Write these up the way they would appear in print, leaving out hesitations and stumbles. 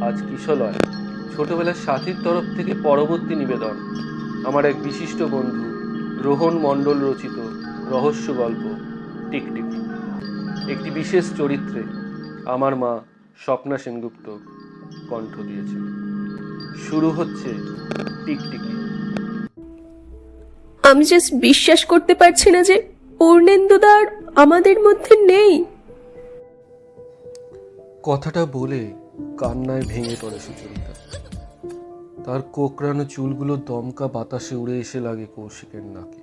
আজ কিশলয় ছোটবেলার সাথীর তরফ থেকে পরবর্তী নিবেদন আমার এক বিশিষ্ট বন্ধু রোহন মণ্ডল রচিত রহস্য গল্প টিকটিকি। একটি বিশেষ চরিত্রে আমার মা স্বপ্না সেনগুপ্ত কণ্ঠ দিয়েছেন। শুরু হচ্ছে টিকটিকি। আমি জাস্ট বিশ্বাস করতে পারছি না যে পূর্ণেন্দুদার আমাদের মধ্যে নেই। কথাটা বলে কান্নায় ভেঙে পড়ে সুচরিতা। তার কোকড়ানো চুলগুলো দমকা বাতাসে উড়ে এসে লাগে কৌশিকের নাকে।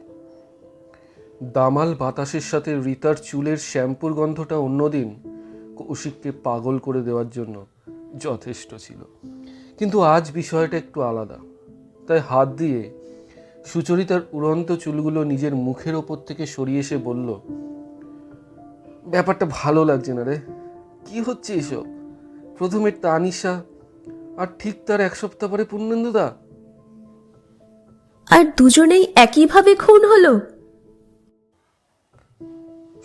দামাল বাতাসের সাথে রিতার চুলের শ্যাম্পুর গন্ধটা অন্যদিন কৌশিককে পাগল করে দেওয়ার জন্য যথেষ্ট ছিল, কিন্তু আজ বিষয়টা একটু আলাদা। তাই হাত দিয়ে সুচরিতার উড়ন্ত চুলগুলো নিজের মুখের ওপর থেকে সরিয়ে এসে বলল, ব্যাপারটা ভালো লাগছে না রে। কি হচ্ছে এসব? প্রথমে তানিশা, আর ঠিক তার এক সপ্তাহ পরে পূর্ণেন্দুদা, আর দুজনেই একইভাবে খুন হলো।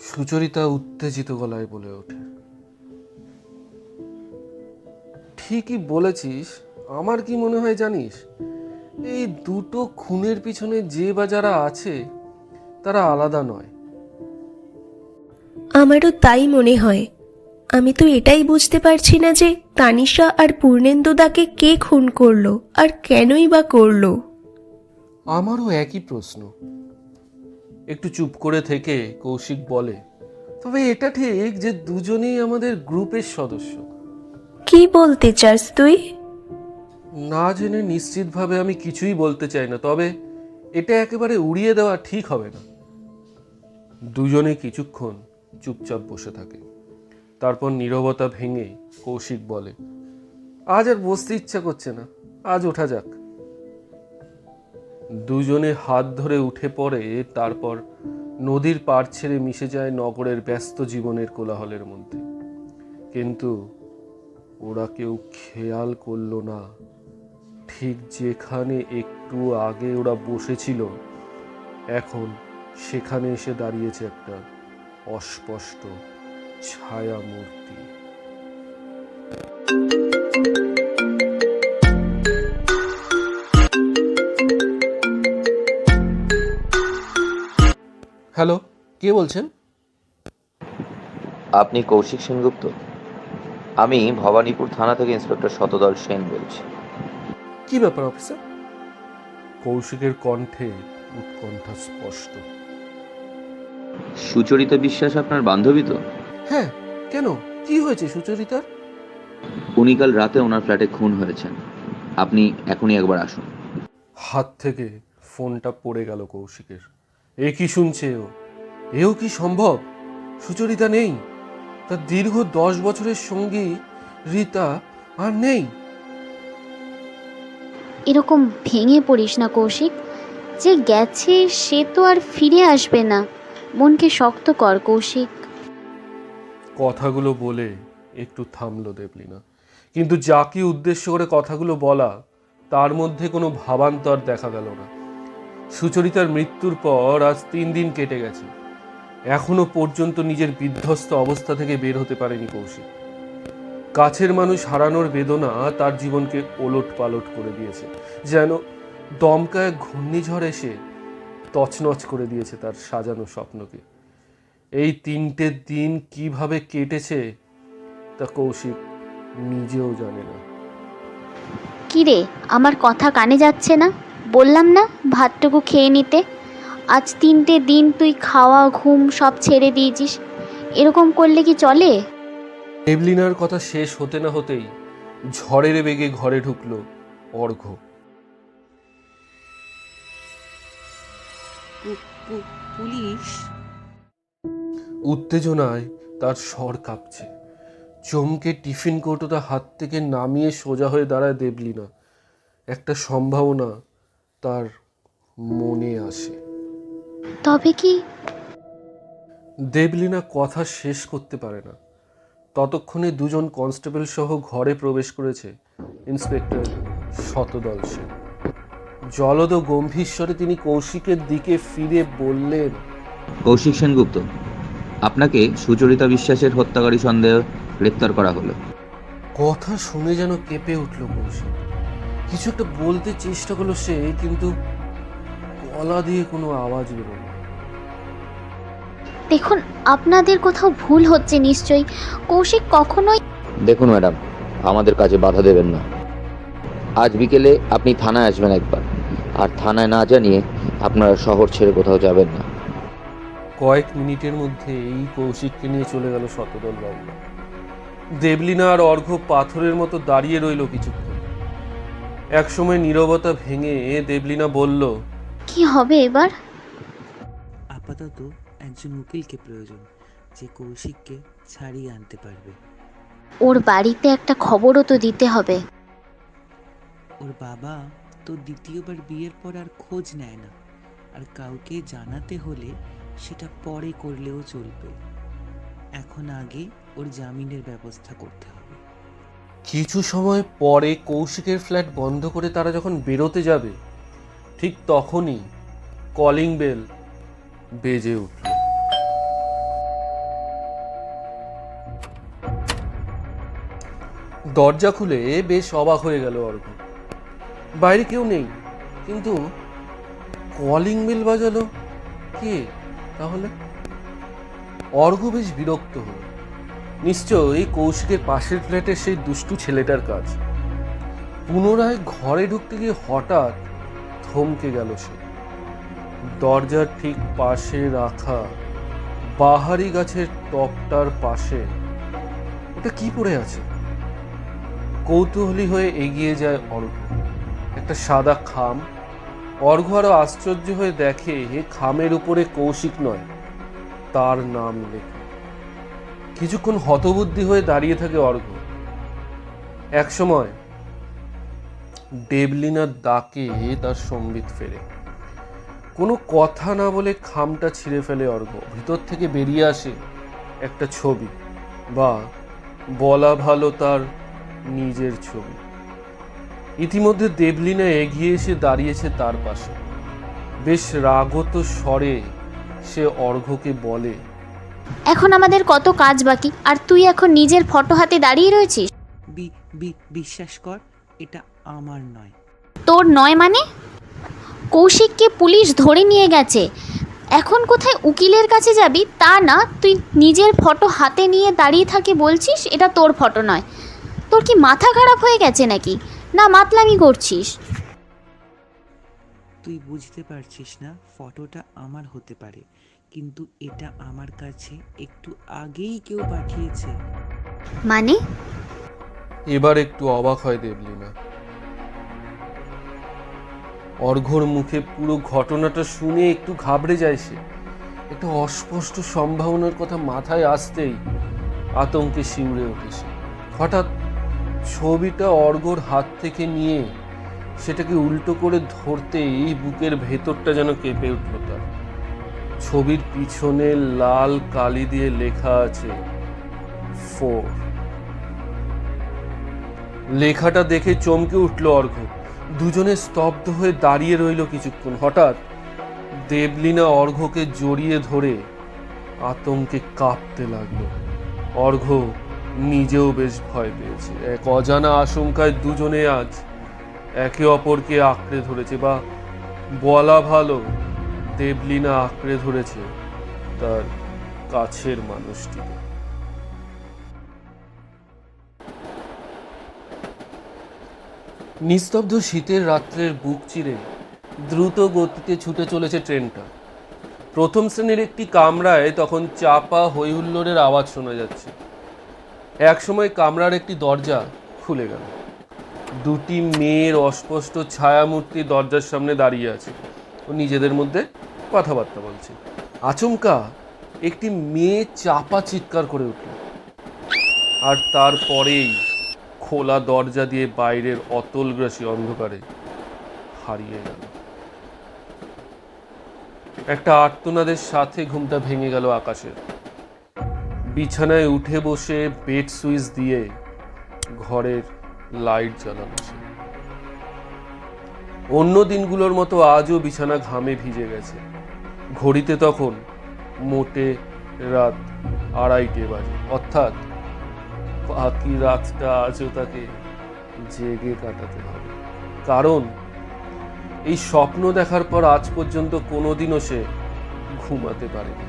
সুচরিতা উত্তেজিত গলায় বলে ওঠে, ঠিকই বলেছিস। আমার কি মনে হয় জানিস, এই দুটো খুনের পিছনে যে বা যারা আছে তারা আলাদা নয়। আমারও তাই মনে হয়। আমি তো এটাই বুঝতে পারছি না যে তানিশা আর পূর্ণেন্দুদাকে কে খুন করলো আর কেনই বা করলো। আমারও একই প্রশ্ন। একটু চুপ করে থেকে কৌশিক বলে, তবে এটা ঠিক যে দুজনেই আমাদের গ্রুপের সদস্য। কি বলতে চাস তুই? না জেনে নিশ্চিতভাবে আমি কিছুই বলতে চাই না, তবে এটা একেবারে উড়িয়ে দেওয়া ঠিক হবে না। দুজনে কিছুক্ষণ চুপচাপ বসে থাকে। তারপর নীরবতা ভেঙে কৌশিক বলে, আজ আর বসতে ইচ্ছা করছে না, আজ ওঠা যাক। দুজনে হাত ধরে উঠে পড়ে, তারপর নদীর পাড় ছেড়ে মিশে যায় নগরের ব্যস্ত জীবনের কোলাহলের মধ্যে। কিন্তু ওরা কেউ খেয়াল করলো না, ঠিক যেখানে একটু আগে ওরা বসেছিল এখন সেখানে এসে দাঁড়িয়েছে একটা অস্পষ্ট ছায়া মূর্তি। হ্যালো, কে বলছেন? আপনি কৌশিক সেনগুপ্ত? আমি ভবানীপুর থানা থেকে ইন্সপেক্টর শতদল সেন বলছি। কি ব্যাপার অফিসার? কৌশিকের কণ্ঠে উৎকণ্ঠা স্পষ্ট। সুচরিতা বিশ্বাস আপনার বান্ধবী তো? হ্যাঁ, কেন? কি হয়েছে সুচরিতার? উনি কাল রাতে ওনার ফ্ল্যাটে খুন হয়েছেন। আপনি এখনই একবার আসুন। হাত থেকে ফোনটা পড়ে গেল কৌশিকের। এ কি শুনছে ও? এও কি সম্ভব? সুচরিতা নেই, তার দীর্ঘ 10 বছরের সঙ্গী রীতা আর নেই। এরকম ভেঙে পড়িস না কৌশিক, যে গেছে সে তো আর ফিরে আসবে না। মনকে শক্ত কর কৌশিক। কথাগুলো বলে একটু থামলো দেবলীনা, কিন্তু যাকে উদ্দেশ্য করে কথাগুলো বলা তার মধ্যে কোনো ভাবান্তর দেখা গেল না। সুচরিতার মৃত্যুর পর আজ 3 দিন কেটে গেছে, এখনো পর্যন্ত নিজের বিধ্বস্ত অবস্থা থেকে বের হতে পারেনি কৌশিক। কাছের মানুষ হারানোর বেদনা তার জীবনকে ওলট পালট করে দিয়েছে, যেন দমকা এক ঘূর্ণিঝড় এসে তছনছ করে দিয়েছে তার সাজানো স্বপ্নকে। এই 3টে দিন কিভাবে কেটেছে তা কৌশিক নিজেও জানে না। কিরে, আমার কথা কানে যাচ্ছে না? বললাম না ভাতটুকু খেয়ে নিতে। আজ 3টে দিন তুই খাওয়া ঘুম সব ছেড়ে দিয়েছিস। এরকম করলে কি চলে? দেবলিনার কথা শেষ হতে না হতেই ঝড়ের বেগে ঘরে ঢুকলো অর্ঘ্য। পুলিশ? উত্তেজনায় তার স্বর কাঁপছে। চমকে টিফিন কৌটোটা হাত থেকে নামিয়ে সোজা হয়ে দাঁড়ায় দেবলিনা। একটা সম্ভাবনা তার মনে আসে। তবে কি? দেবলিনা কথা শেষ করতে পারে না। ততক্ষণে দুজন কনস্টেবল সহ ঘরে প্রবেশ করেছে ইন্সপেক্টর শতদল সেন। জলদ গম্ভীর স্বরে তিনি কৌশিকের দিকে ফিরে বললেন, কৌশিক সেনগুপ্ত, আপনাকে সুচরিতা বিশ্বাসের হত্যাকারী সন্দেহে গ্রেপ্তার করা হলো। কথা শুনে যেন কেঁপে উঠল কৌশিক। কিছু একটা বলতে চেষ্টা করলো সে, কিন্তু গলা দিয়ে কোনো আওয়াজ বেরোল না। দেখুন, আপনাদের কোথাও ভুল হচ্ছে নিশ্চয়ই। কৌশিক কখনোই... দেখুন ম্যাডাম, আমাদের কাজে বাধা দেবেন না। আজ বিকেলে আপনি থানায় আসবেন একবার, আর থানায় না জানিয়ে আপনারা শহর ছেড়ে কোথাও যাবেন না। কয়েক মিনিটের মধ্যে এই কৌশিককে নিয়ে চলে গেল শতদল বাবুরা। দেবলীনা আর অর্ঘ্য পাথরের মতো দাঁড়িয়ে রইল কিছুক্ষণ। একসময় নীরবতা ভেঙে দেবলীনা বলল, কি হবে এবার? আপাতত একজন উকিলকে প্রয়োজন, যে কৌশিককে ছাড়িয়ে আনতে পারবে। ওর বাড়িতে একটা খবরও তো দিতে হবে। ওর বাবা তো দ্বিতীয়বার বিয়ের পর আর খোঁজ নেয় না, আর কাউকে জানাতে হলে সেটা পরে করলেও চলবে। এখন আগে ওর জামিনের ব্যবস্থা করতে হবে। কিছু সময় পরে কৌশিকের ফ্ল্যাট বন্ধ করে তারা যখন বেরোতে যাবে, ঠিক তখনই কলিং বেল বেজে উঠল। দরজা খুলে বেশ অবাক হয়ে গেল অর্ঘ্য। বাইরে কেউ নেই, কিন্তু কলিং বেল বাজালো কে তাহলে? অর্ঘ্য বেশ বিরক্ত হল। নিশ্চয়ই কৌশিকের পাশের ফ্ল্যাটের সেই দুষ্টু ছেলেটার কাজ। পুনরায় ঘরে ঢুকতে গিয়ে হঠাৎ থমকে গেল সে। দরজার ঠিক পাশে রাখা বাহারি গাছের টপটার পাশে ওটা কি পড়ে আছে? কৌতূহলী হয়ে এগিয়ে যায় অর্ঘ্য। একটা সাদা খাম। অর্ঘ্য আরো আশ্চর্য হয়ে দেখে খামের উপরে কৌশিক নয়, তার নাম লেখা। কিছুক্ষণ হতবুদ্ধি হয়ে দাঁড়িয়ে থাকে অর্ঘ্য। একসময় দেবলীনার ডাকে তার সম্বিত ফেরে। কোনো কথা না বলে খামটা ছিঁড়ে ফেলে অর্ঘ্য। ভিতর থেকে বেরিয়ে আসে একটা ছবি, বা বলা ভালো তার নিজের ছবি। ইতিমধ্যে দেবলীনা এগিয়ে এসে দাঁড়িয়েছে তার পাশে। বেশ রাগত স্বরে সে অর্ঘ্যকে বলে, এখন আমাদের কত কাজ বাকি, আর তুই এখন নিজের ফটো হাতে দাঁড়িয়ে রয়েছিস। বিশ্বাস কর, এটা আমার নয়। তোর নয় মানে? কৌশিককে পুলিশ ধরে নিয়ে গেছে, এখন কোথায় উকিলের কাছে যাবি তা না, তুই নিজের ফটো হাতে নিয়ে দাঁড়িয়ে থাকে বলছিস এটা তোর ফটো নয়। তোর কি মাথা খারাপ হয়ে গেছে নাকি, না মাতলামি করছিস? তুই বুঝতে পারছিস না, ফটোটা আমার হতে পারে, কিন্তু এটা আমার কাছে একটু আগেই কেউ পাঠিয়েছে। মানে? এবার একটু অবাক হয় দেবলীনা। অর্ঘ্যর মুখে পুরো ঘটনাটা শুনে একটু ঘাবড়ে যায় সে। একটা অস্পষ্ট সম্ভাবনার কথা মাথায় আসতেই আতঙ্কে শিউরে ওঠে সে। হঠাৎ ছবিটা অর্ঘ্যর হাত থেকে নিয়ে সেটাকে উল্টো করে ধরতেই বুকের ভেতরটা যেন কেঁপে উঠল তার। ছবির পিছনে লাল কালি দিয়ে লেখা আছে 4। লেখাটা দেখে চমকে উঠল অর্ঘ্য। দুজনে স্তব্ধ হয়ে দাঁড়িয়ে রইল কিছুক্ষণ। হঠাৎ দেবলীনা অর্ঘ্যকে জড়িয়ে ধরে আতঙ্কে কাঁপতে লাগলো। অর্ঘ্য নিজেও বেশ ভয় পেয়েছে। এক অজানা আশঙ্কায় দুজনে আজ একে অপরকে আঁকড়ে ধরেছে, বা বলা ভালো দেবলীনা আঁকড়ে ধরেছে তার কাছের মানুষটিকে। নিস্তব্ধ শীতের রাত্রের বুক চিরে দ্রুত গতিতে ছুটে চলেছে ট্রেনটা। প্রথম শ্রেণীর একটি কামরায় তখন চাপা হই হুল্লোড়ের আওয়াজ শোনা যাচ্ছে। একসময় কামরার একটি দরজা খুলে গেল। দুটি মেয়ের অস্পষ্ট ছায়ামূর্তি দরজার সামনে দাঁড়িয়ে আছে ও নিজেদের মধ্যে কথাবার্তা বলছে। আচমকা একটি মেয়ে চাপা চিৎকার করে উঠল, আর তারপরেই খোলা দরজা দিয়ে বাইরের অতলগ্রাসী অন্ধকারে হারিয়ে গেল। একটা আর্তনাদের সাথে ঘুমটা ভেঙে গেল আকাশের। বিছানায় উঠে বসে বেড সুইচ দিয়ে ঘরের লাইট জ্বালানো সে। অন্য দিনগুলোর মতো আজও বিছানা ঘামে ভিজে গেছে। ঘড়িতে তখন মোটে রাত 2:30 বাজে, অর্থাৎ বাকি রাতটা আজও তাকে জেগে কাটাতে হবে। কারণ এই স্বপ্ন দেখার পর আজ পর্যন্ত কোনোদিনও সে ঘুমাতে পারেনি।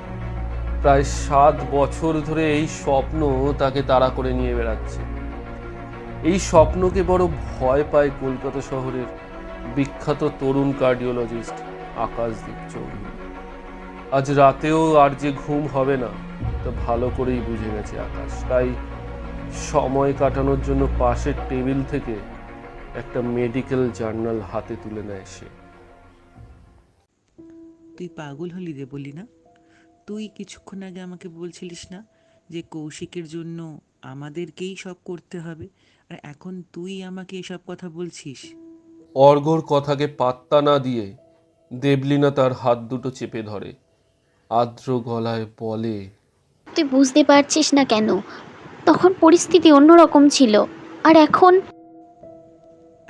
প্রায় 7 বছর ধরে এই স্বপ্ন তাকে তাড়া করে নিয়ে বেড়াচ্ছে। এই স্বপ্নকে বড় ভয় পায় কলকাতা শহরের বিখ্যাত তরুণ কার্ডিওলজিস্ট আকাশদীপ চৌধুরী। আজ রাতেও আর যে ঘুম হবে না তা ভালো করেই বুঝে গেছে আকাশ। তাই সময় কাটানোর জন্য পাশের টেবিল থেকে একটা মেডিকেল জার্নাল হাতে তুলে নেয় সে। তুই পাগল হলি রে বলি না? তুই কিছুক্ষণ আগে আমাকে বলছিলিস না যে কৌশিকের জন্য আমাদেরকেই সব করতে হবে, আর এখন তুই আমাকে এসব কথা বলছিস? অর্ঘ্যর কথাকে পাত্তা না দিয়ে দেবলীনা তার হাত দুটো চেপে ধরে, আর্দ্র গলায় বলে, তুই বুঝতে পারছিস না কেন? তখন পরিস্থিতি অন্যরকম ছিল, আর এখন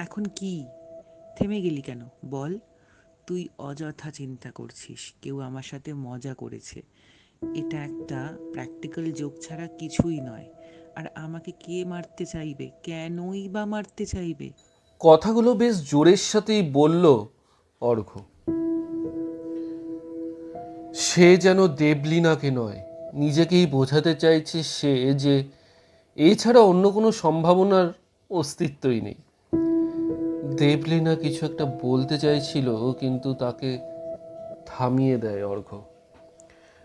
এখন কি থেমে গেলি কেন বল? তুই অযথা চিন্তা করছিস কেউ আমার সাথে মজা করেছে। এটা একটা প্র্যাকটিক্যাল জোক ছাড়া কিছুই নয়। আর আমাকে কে মারতে চাইবে? কেনই বা মারতে চাইবে? কথাগুলো বেশ জোরের সাথেই বলল অর্ঘ্য। সে যেন দেবলীনাকে নয়, নিজেকেই বোঝাতে চাইছে সে যে এছাড়া অন্য কোনো সম্ভাবনার অস্তিত্বই নেই। দেবলীনা কিছু একটা বলতে চাইছিল, কিন্তু তাকে থামিয়ে দেয় অর্ঘ্য।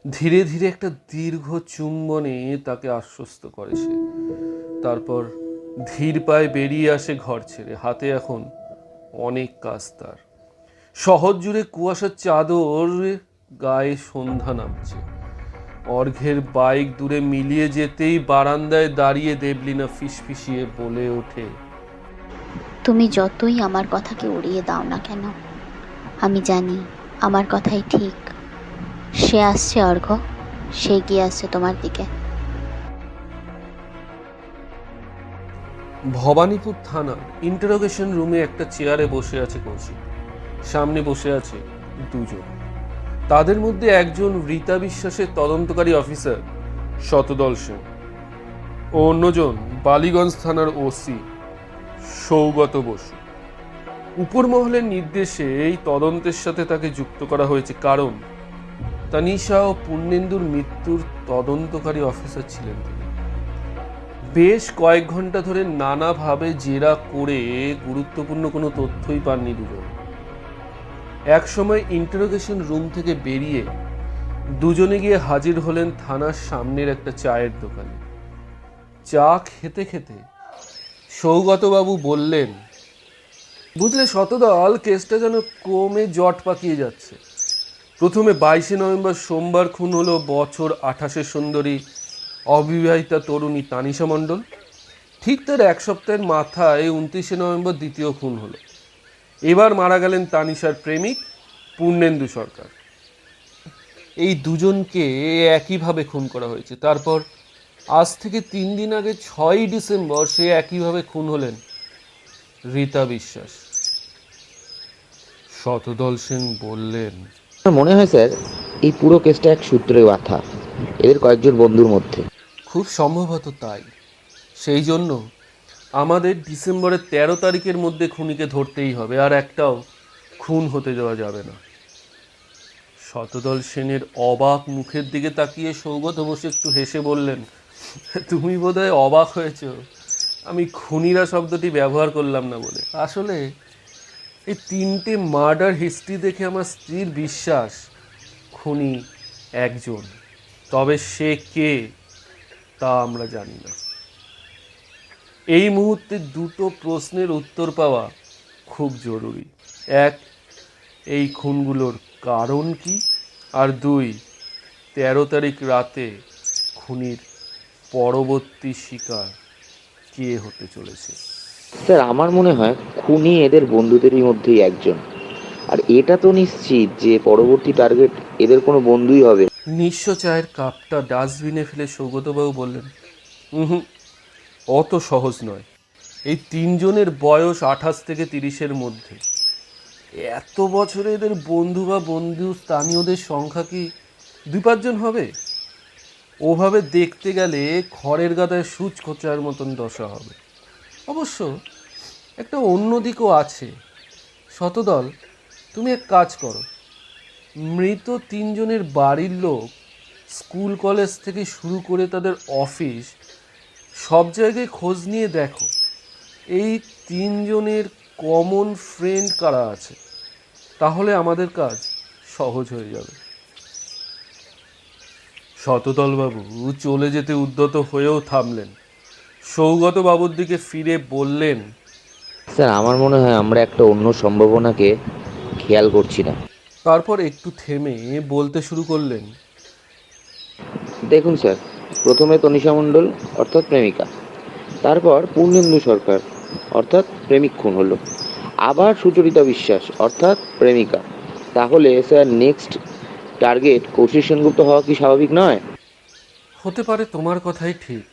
ধীরে ধীরে একটা দীর্ঘ চুম্বনে তাকে আশ্বস্ত করে সে। তারপর ধীর পায়ে বেরিয়ে আসে ঘর ছেড়ে। হাতে এখন অনেক কাজ তার। শহর জুড়ে কুয়াশার চাদর, গায়ে সন্ধ্যা নামছে। অর্ঘ্যের বাইক দূরে মিলিয়ে যেতেই বারান্দায় দাঁড়িয়ে দেবলীনা ফিসফিসিয়ে বলে ওঠে, তুমি যতই আমার কথাকে উড়িয়ে দাও না কেন, আমি জানি আমার কথাই ঠিক। সে আসছে অর্ঘ্য, সে এগিয়ে আসছে তোমার দিকে। ভবানীপুর থানার ইন্টারোগেশন রুমে একটা চেয়ারে বসে আছে কৌশিক। সামনে বসে আছে দুজন। তাদের মধ্যে একজন রীতা বিশ্বাসের তদন্তকারী অফিসার শতদল সেন ও অন্যজন বালিগঞ্জ থানার ওসি সৌগত বসু। উপর মহলের নির্দেশে এই তদন্তের সাথে তাকে যুক্ত করা হয়েছে, কারণ তানিশা ও পূর্ণেন্দুর মৃত্যুর তদন্তকারী অফিসার ছিলেন তিনি। বেশ কয়েক ঘন্টা ধরে নানাভাবে জেরা করে গুরুত্বপূর্ণ কোনো তথ্যই পাননি দুজন। এক সময় ইন্টারোগেশন রুম থেকে বেরিয়ে দুজনে গিয়ে হাজির হলেন থানার সামনের একটা চায়ের দোকানে। চা খেতে খেতে সৌগতবাবু বললেন, বুঝলে শতদল, কেসটা যেন ক্রমে জট পাকিয়ে যাচ্ছে। প্রথমে 22শে নভেম্বর সোমবার খুন হলো বছর 28-এর সুন্দরী অবিবাহিতা তরুণী তানিশা মণ্ডল। ঠিক তার এক সপ্তাহের মাথায় 29শে নভেম্বর দ্বিতীয় খুন হলো। এবার মারা গেলেন তানিশার প্রেমিক পূর্ণেন্দু সরকার। এই দুজনকে একইভাবে খুন করা হয়েছে। তারপর আজ থেকে 3 দিন আগে 6ই ডিসেম্বর সে একইভাবে খুন হলেন রীতা বিশ্বাস। শতদল সেন বললেন, আমার মনে হয় স্যার এই পুরো কেসটা এক সূত্রে গাঁথা, এদের কয়েকজন বন্ধুর মধ্যে। খুব সম্ভবত তাই। সেই জন্য আমাদের ডিসেম্বরের 13 তারিখের মধ্যে খুনিকে ধরতেই হবে, আর একটাও খুন হতে দেওয়া যাবে না। শতদল সেনের অবাক মুখের দিকে তাকিয়ে সৌগত বসু একটু হেসে বললেন, তুমি বোধহয় অবাক হয়েছ আমি খুনিরা শব্দটি ব্যবহার করলাম না বলে। আসলে এই 3টে মার্ডার হিস্ট্রি দেখে আমার স্ত্রীর বিশ্বাস খুনি একজন, তবে সে কে তা আমরা জানি না। এই মুহূর্তে 2টো প্রশ্নের উত্তর পাওয়া খুব জরুরি। 1, এই খুনগুলোর কারণ কি, আর 2, 13 তারিখ রাতে খুনির পরবর্তী শিকার কে হতে চলেছে। স্যার আমার মনে হয় খুনি এদের বন্ধুদেরই মধ্যেই একজন, আর এটা তো নিশ্চিত যে পরবর্তী টার্গেট এদের কোনো বন্ধুই হবে। নিঃস্ব চায়ের কাপটা ডাস্টবিনে ফেলে সৌগতবাবু বললেন, অত সহজ নয়। এই 3 জনের বয়স 28 থেকে 30-এর মধ্যে। এত বছরে এদের বন্ধু বা বন্ধু স্থানীয়দের সংখ্যা কি 2-5 জন হবে? ওভাবে দেখতে গেলে খড়ের গাদায় সূচ খোঁচার মতন দশা হবে। অবশ্য একটা অন্য দিকও আছে। শতদল, তুমি এক কাজ করো, মৃত তিনজনের বাড়ির লোক, স্কুল কলেজ থেকে শুরু করে তাদের অফিস, সব জায়গায় খোঁজ নিয়ে দেখো এই তিনজনের কমন ফ্রেন্ড কারা আছে। তাহলে আমাদের কাজ সহজ হয়ে যাবে। শতদলবাবু চলে যেতে উদ্যত হয়েও থামলেন। সৌগত বাবুর দিকে ফিরে বললেন, স্যার, আমার মনে হয় আমরা একটা অন্য সম্ভাবনাকে খেয়াল করছি না। তারপর একটু থেমে বলতে শুরু করলেন, দেখুন স্যার, প্রথমে তনিষা মণ্ডল অর্থাৎ প্রেমিকা, তারপর পূর্ণেন্দু সরকার অর্থাৎ প্রেমিক খুন হলো, আবার সুচরিতা বিশ্বাস অর্থাৎ প্রেমিকা। তাহলে sir next target Kaushik Sengupta হওয়া কি স্বাভাবিক নয়? হতে পারে, তোমার কথাই ঠিক।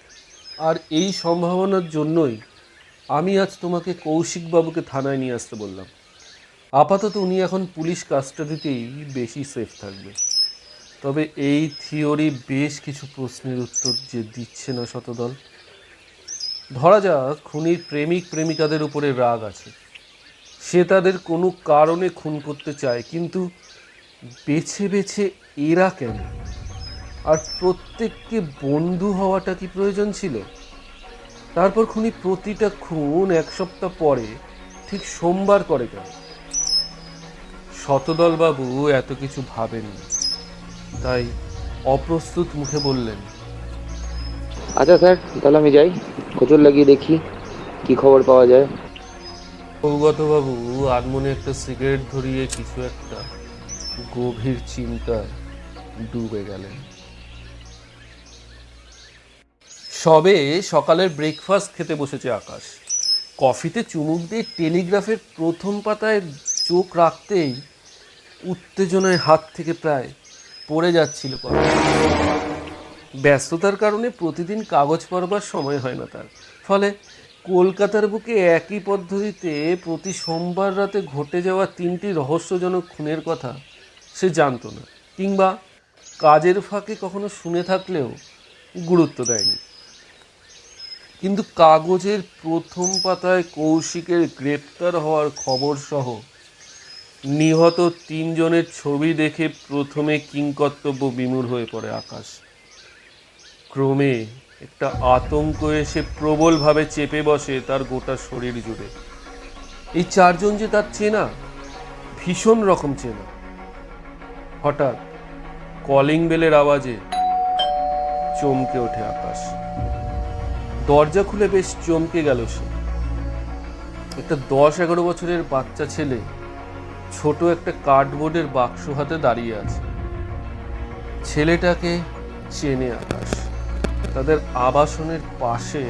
আর এই সম্ভাবনার জন্যই আমি আজ তোমাকে কৌশিকবাবুকে থানায় নিয়ে আসতে বললাম। আপাতত উনি এখন পুলিশ কাস্টাডিতেই বেশি সেফ থাকবে। তবে এই থিওরি বেশ কিছু প্রশ্নের উত্তর যে দিচ্ছে না শতদল। ধরা যাক খুনির প্রেমিক প্রেমিকাদের উপরে রাগ আছে, সে তাদের কোনো কারণে খুন করতে চায়, কিন্তু বেছে বেছে এরা কেন? আর প্রত্যেককে বন্ধু হওয়াটা কি প্রয়োজন ছিল? তারপর খুনি প্রতিটা খুন এক সপ্তাহ পরে ঠিক সোমবার করে কেন? শতদলবাবু এত কিছু ভাবেননি, তাই অপ্রস্তুত মুখে বললেন, আচ্ছা স্যার, তাহলে আমি যাই, খোঁজর লাগিয়ে দেখি কি খবর পাওয়া যায়। সৌগতবাবু আনমনে একটা সিগারেট ধরিয়ে কিছু একটা গভীর চিন্তায় ডুবে গেলেন। সবে সকালের ব্রেকফাস্ট খেতে বসেছে আকাশ। কফিতে চুমুক দিয়ে টেলিগ্রাফের প্রথম পাতায় চোখ রাখতেই উত্তেজনায় হাত থেকে প্রায় পড়ে যাচ্ছিল কফি। ব্যস্ততার কারণে প্রতিদিন কাগজ পড়বার সময় হয় না তার। ফলে কলকাতার বুকে একই পদ্ধতিতে প্রতি সোমবার রাতে ঘটে যাওয়া 3টি রহস্যজনক খুনের কথা সে জানতো না, কিংবা কাজের ফাঁকে কখনো শুনে থাকলেও গুরুত্ব দেয়নি। কিন্তু কাগজের প্রথম পাতায় কৌশিকের গ্রেপ্তার হওয়ার খবর সহ নিহত 3 জনের ছবি দেখে প্রথমে কিংকর্তব্য বিমূঢ় হয়ে পড়ে আকাশ। ক্রমে একটা আতঙ্ক এসে প্রবলভাবে চেপে বসে তার গোটা শরীর জুড়ে। এই 4 জন যে তার চেনা, ভীষণ রকম চেনা। হঠাৎ কলিং বেলের আওয়াজে চমকে ওঠে আকাশ। দরজা খুলে বেশ চমকে গেল সে। একটা 10-11 বছরের বাচ্চা ছেলে ছোট একটা কার্ডবোর্ডের বাক্স হাতে দাঁড়িয়ে আছে। ছেলেটাকে চেনে আকাশ, তাদের আবাসনের পাশে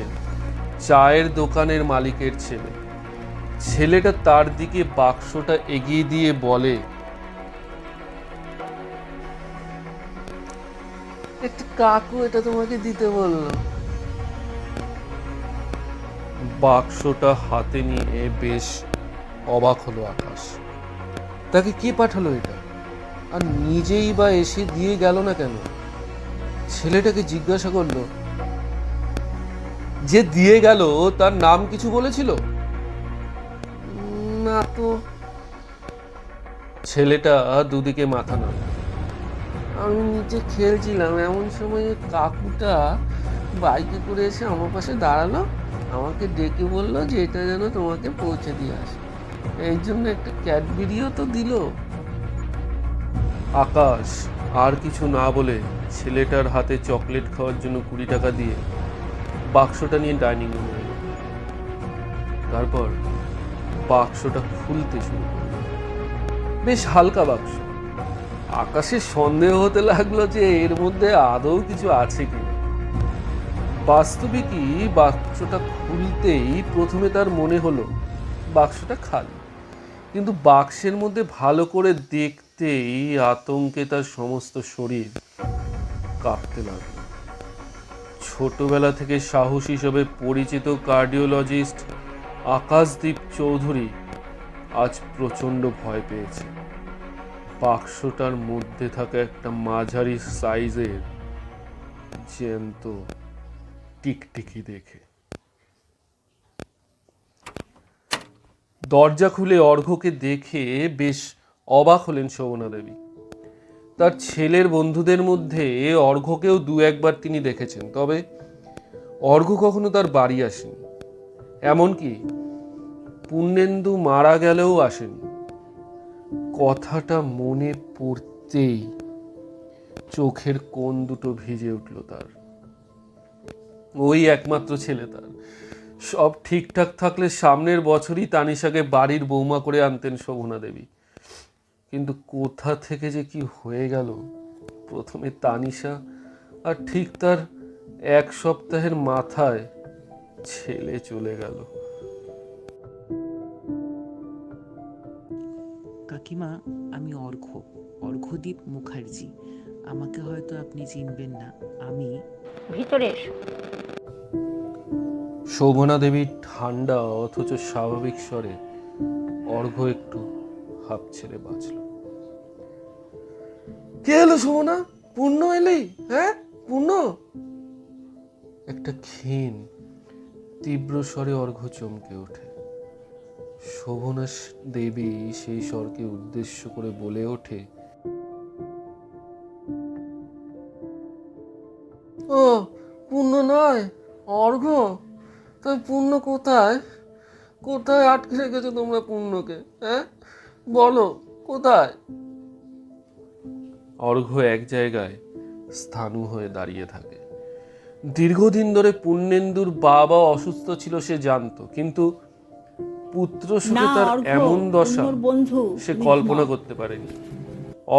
চায়ের দোকানের মালিকের ছেলে। ছেলেটা তার দিকে বাক্সটা এগিয়ে দিয়ে বলে, একটা কাকু এটা তোমাকে দিতে বললো। বাক্সটা হাতে নিয়ে বেশ অবাক হলো আকাশ। তাকে কে পাঠালো এটা? আর নিজেই বা এসে দিয়ে গেল না কেন? ছেলেটাকে জিজ্ঞাসা করলো, যে দিয়ে গেল তার নাম কিছু বলেছিল? না তো। ছেলেটা দুদিকে মাথা নাড়ল। আমি নিচে খেলছিলাম, এমন সময় কাকুটা বাইকে করে এসে আমার পাশে দাঁড়ালো, আমাকে ডেকে বললো যে এটা যেন তোমাকে পৌঁছে দিয়ে আসে, এই জন্য একটা ক্যাডবেরিও তো দিল। আকাশ আর কিছু না বলে ছেলেটার হাতে চকলেট খাওয়ার জন্য 20 টাকা দিয়ে বাক্সটা নিয়ে ডাইনিং রুমে এলো। তারপর বাক্সটা খুলতে শুরু করল। বেশ হালকা বাক্স। আকাশের সন্দেহ হতে লাগলো যে এর মধ্যে আদৌ কিছু আছে কিনা। বাস্তবিকই বাক্সটা খুলতেই প্রথমে তার মনে হলো বাক্সটা খালি, কিন্তু বাক্সের মধ্যে ভালো করে দেখতেই আতঙ্কে তার সমস্ত শরীর কাঁপতে লাগলো। ছোটবেলা থেকে সাহস হিসেবে পরিচিত কার্ডিওলজিস্ট আকাশদীপ চৌধুরী আজ প্রচণ্ড ভয় পেয়েছে। বাক্সটার মধ্যে থাকা একটা মাঝারি সাইজের জ্যান্ত টিকটিকি দেখে। দরজা খুলে অর্ঘ্যকে দেখে বেশ অবাক হলেন শোভনা দেবী। তার ছেলের বন্ধুদের মধ্যে অর্ঘ্যকেও দু একবার তিনি দেখেছেন, তবে অর্ঘ্য কখনো তার বাড়ি আসেনি, এমনকি পূর্ণেন্দু মারা গেলেও আসেনি। কথাটা মনে পড়তেই চোখের কোণ দুটো ভিজে উঠল তার। ওই একমাত্র ছেলে তার। সব ঠিকঠাক থাকলে সামনের বছরই তানিশাকে বাড়ির বৌমা করে আনতেন শোভনা দেবী, কিন্তু কোথা থেকে যে কি হয়ে গেল। প্রথমে তানিশা, আর ঠিক তার এক সপ্তাহের মাথায় ছেলে চলে গেল। কাকিমা, আমি অর্ঘ্যদীপ মুখার্জি। আমাকে হয়তো আপনি চিনবেন না। আমি ভিতরে এসো। শোভনা দেবী ঠান্ডা অথচ স্বাভাবিক স্বরে। অর্ঘ্য একটু হাঁপ ছেড়ে বাঁচল। কে এলো শোভনা? পূর্ণ এলি? হ্যাঁ পূর্ণ? একটা ক্ষীণ তীব্র স্বরে অর্ঘ্য চমকে ওঠে। শোভনা দেবী সেই স্বরকে উদ্দেশ্য করে বলে ওঠে, ও পূর্ণ নয়, অর্ঘ্য। তাই পূর্ণ কোথায়? কোথায় আটকে রেখেছো তোমরা পূর্ণকে? হ্যাঁ বলো কোথায়? অর্ঘ্য এক জায়গায় স্থাণু হয়ে দাঁড়িয়ে থাকে। দীর্ঘদিন ধরে পূর্ণেন্দুর বাবা অসুস্থ ছিল সে জানতো, কিন্তু পুত্র সুখে তার এমন দশা সে কল্পনা করতে পারেনি।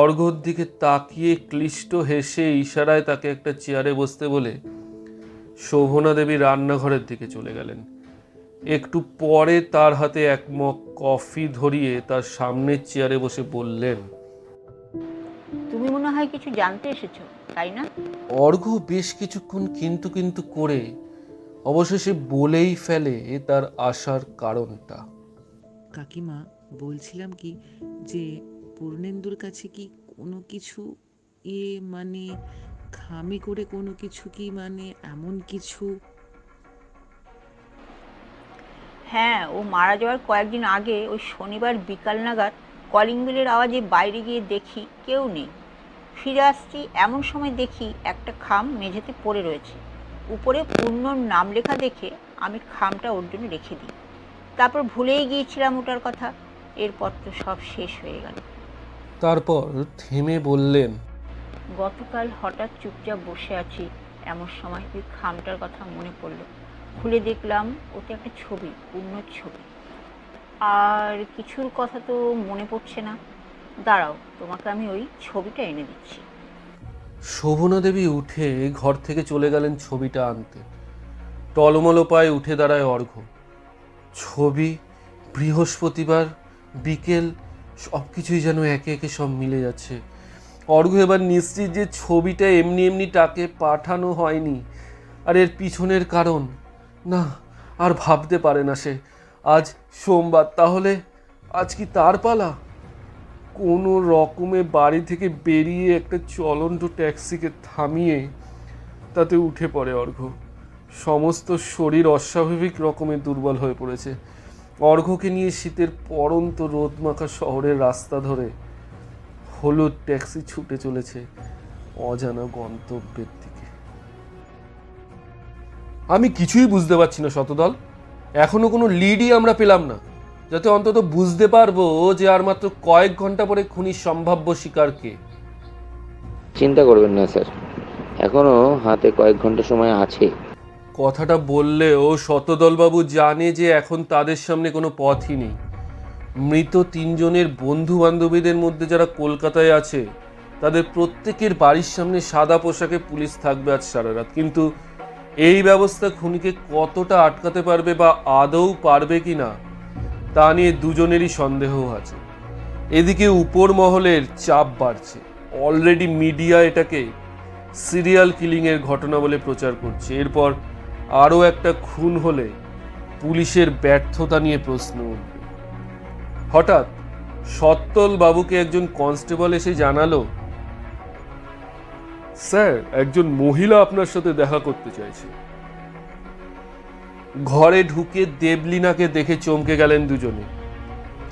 অর্ঘ্যর দিকে তাকিয়ে ক্লিষ্ট হেসে ইশারায় তাকে একটা চেয়ারে বসতে বলে শোভনা দেবী রান্নাঘরের দিকে চলে গেলেন। একটু পরে তার হাতে এক মগ কফি ধরিয়ে তার সামনের চেয়ারে বসে বললেন, তুমি মনে হয় কিছু জানতে এসেছো, তাই না? অর্ঘ্য বেশ কিছুক্ষণ কিন্তু কিন্তু করে অবশেষে বলেই ফেলে তার আসার কারণটা। কাকিমা, বলছিলাম কি যে পূর্ণেন্দুর কাছে কি কোনো কিছু মানে খামি করে কোনো কিছু কি মানে এমন কিছু? হ্যাঁ, ও মারা যাওয়ার কয়েকদিন আগে ওই শনিবার বিকাল নাগাদ কলিং বেলের আওয়াজে বাইরে গিয়ে দেখি কেউ নেই। ফিরে আসছি, এমন সময় দেখি একটা খাম মেঝেতে পড়ে রয়েছে। উপরে পূর্ণর নাম লেখা দেখে আমি খামটা ওর জন্য রেখে দিই। তারপর ভুলেই গিয়েছিলাম ওটার কথা। এরপর তো সব শেষ হয়ে গেল। তারপর থেমে বললেন, গতকাল হঠাৎ চুপচাপ বসে আছি, এমন সময় ওই খামটার কথা মনে পড়লো। খুলে দেখলাম ওতে একটা ছবি, পূর্ণর ছবি। আর কিছুর কথা তো মনে পড়ছে না। দাঁড়াও, তোমাকে আমি ওই ছবিটা এনে দিচ্ছি। শোভনা দেবী উঠে ঘর থেকে চলে গেলেন ছবিটা আনতে। টলমল পায়ে উঠে দাঁড়ায় অর্ঘ্য। ছবি, বৃহস্পতিবার, বিকেল, সব কিছুই যেন একে একে সব মিলে যাচ্ছে। অর্ঘ্য এবার নিশ্চিত যে ছবিটা এমনি এমনি তাকে পাঠানো হয়নি, আর এর পিছনের কারণ না আর ভাবতে পারে না সে। আজ সোমবার, তাহলে আজ কি তার পালা? কোনো রকমে বাড়ি থেকে বেরিয়ে একটা চলন্ত ট্যাক্সিকে থামিয়ে তাতে উঠে পড়ে অর্ঘ্য। সমস্ত শরীর অস্বাভাবিক রকমের দুর্বল হয়ে পড়েছে। অর্ঘ্যকে নিয়ে শীতের পড়ন্ত রোদমাখা শহরের রাস্তা ধরে হলুদ ট্যাক্সি ছুটে চলেছে অজানা গন্তব্যের দিকে। আমি কিছুই বুঝতে পারছি না শতদল। এখনো কোনো লিডই আমরা পেলাম না, যাতে অন্তত বুঝতে পারবো যে আর মাত্র কয়েক ঘন্টা পরে খুনির সম্ভাব্য শিকার কে। চিন্তা করবেন না স্যার, এখনো হাতে কয়েক ঘন্টা সময় আছে। কথাটা বললেও শতদলবাবু জানে যে এখন তাদের সামনে কোনো পথই নেই। মৃত তিনজনের বন্ধু বান্ধবীদের মধ্যে যারা কলকাতায় আছে তাদের প্রত্যেকের বাড়ির সামনে সাদা পোশাকে পুলিশ থাকবে আজ সারা রাত, কিন্তু এই ব্যবস্থা খুনিকে কতটা আটকাতে পারবে বা আদৌ পারবে কিনা তা নিয়ে দুজনেরই সন্দেহ আছে। এদিকে উপর মহলের চাপ বাড়ছে। অলরেডি মিডিয়া এটাকে সিরিয়াল কিলিংয়ের ঘটনা বলে প্রচার করছে। এরপর আরও একটা খুন হলে পুলিশের ব্যর্থতা নিয়ে প্রশ্ন উঠবে। হঠাৎ সত্তল বাবুকে একজন কনস্টেবল এসে জানালো, স্যার, একজন মহিলা আপনার সাথে দেখা করতে চাইছে। ঘরে ঢুকে দেবলীনাকে দেখে চমকে গেলেন দুজনে।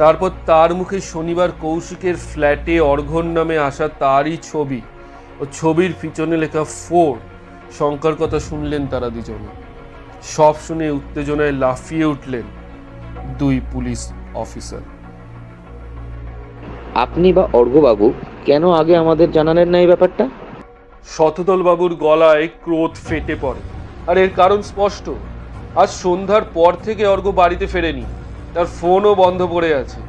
তারপর তার মুখে শনিবার কৌশিকের ফ্ল্যাটে অর্ঘ্যর নামে আসা তারই ছবি ও ছবির পিছনে লেখা 4 সংখ্যার কথা শুনলেন তারা দুজনে। সব শুনে উত্তেজনায় লাফিয়ে উঠলেন দুই পুলিশ অফিসার। আপনি বা অর্ঘ্যবাবু কেন আগে আমাদের জানালেন না এই ব্যাপারটা? শতদল বাবুর গলায় ক্রোধ ফেটে পড়ে। আর এর কারণ স্পষ্ট। আজ সন্ধ্যার পর থেকে অর্ঘ্য বাড়িতে ফেরেনি, তার ফোনও বন্ধ পড়ে আছে।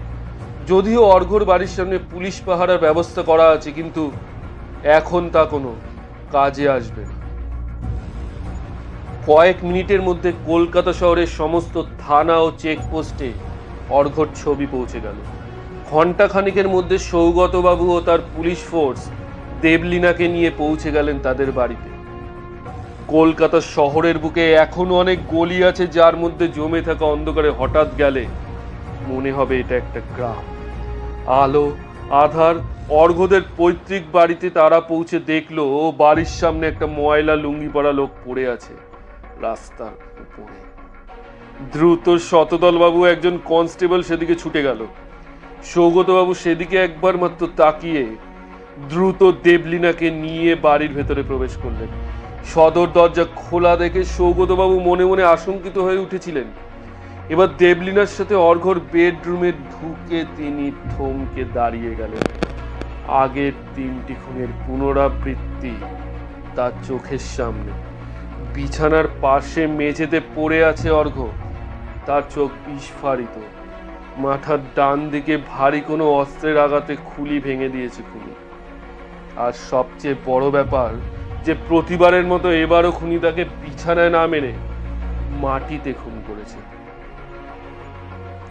যদিও অর্ঘ্যর বাড়ির সামনে পুলিশ পাহারার ব্যবস্থা করা আছে, কিন্তু এখন তা কোনো কাজে আসবে না। কয়েক মিনিটের মধ্যে কলকাতা শহরের সমস্ত থানা ও চেকপোস্টে অর্ঘ্যর ছবি পৌঁছে গেল। ঘণ্টা খানিকের মধ্যে সৌগতবাবু ও তার পুলিশ ফোর্স দেবলীনাকে নিয়ে পৌঁছে গেলেন তাদের বাড়িতে। কলকাতা শহরের বুকে এখনো অনেক গলি আছে যার মধ্যে জমে থাকা অন্ধকারে হঠাৎ গেলে মনে হবে এটা একটা গ্রাম। আলো আধার অর্ঘ্যদের পৈতৃক বাড়িতে তারা পৌঁছে দেখলো বাড়ির সামনে একটা ময়লা লুঙ্গি পরা লোক পড়ে আছে রাস্তার উপরে। দ্রুত শতদলবাবু একজন কনস্টেবল সেদিকে ছুটে গেল। সৌগতবাবু সেদিকে একবার মাত্র তাকিয়ে দ্রুত দেবলীনাকে নিয়ে বাড়ির ভেতরে প্রবেশ করলেন। সদর দরজা খোলা দেখে সৌগতবাবু মনে মনে আশঙ্কিত হয়ে উঠেছিলেন। এবার দেবলীনার সাথে অর্ঘ্যর বেডরুমে ঢুকে তিনি থমকে দাঁড়িয়ে গেলেন। আগের 3টি খুনের পুনরাবৃত্তি তার চোখের সামনে। বিছানার পাশে মেঝেতে পড়ে আছে অর্ঘ্য, তার চোখ বিস্ফারিত। মাথার ডান দিকে ভারী কোনো অস্ত্রের আঘাতে খুলি ভেঙে দিয়েছে খুনি। আর সবচেয়ে বড় ব্যাপার যে প্রতিবারের মতো এবারও খুনি তাকে বিছানায় না মেরে মাটিতে খুন করেছে।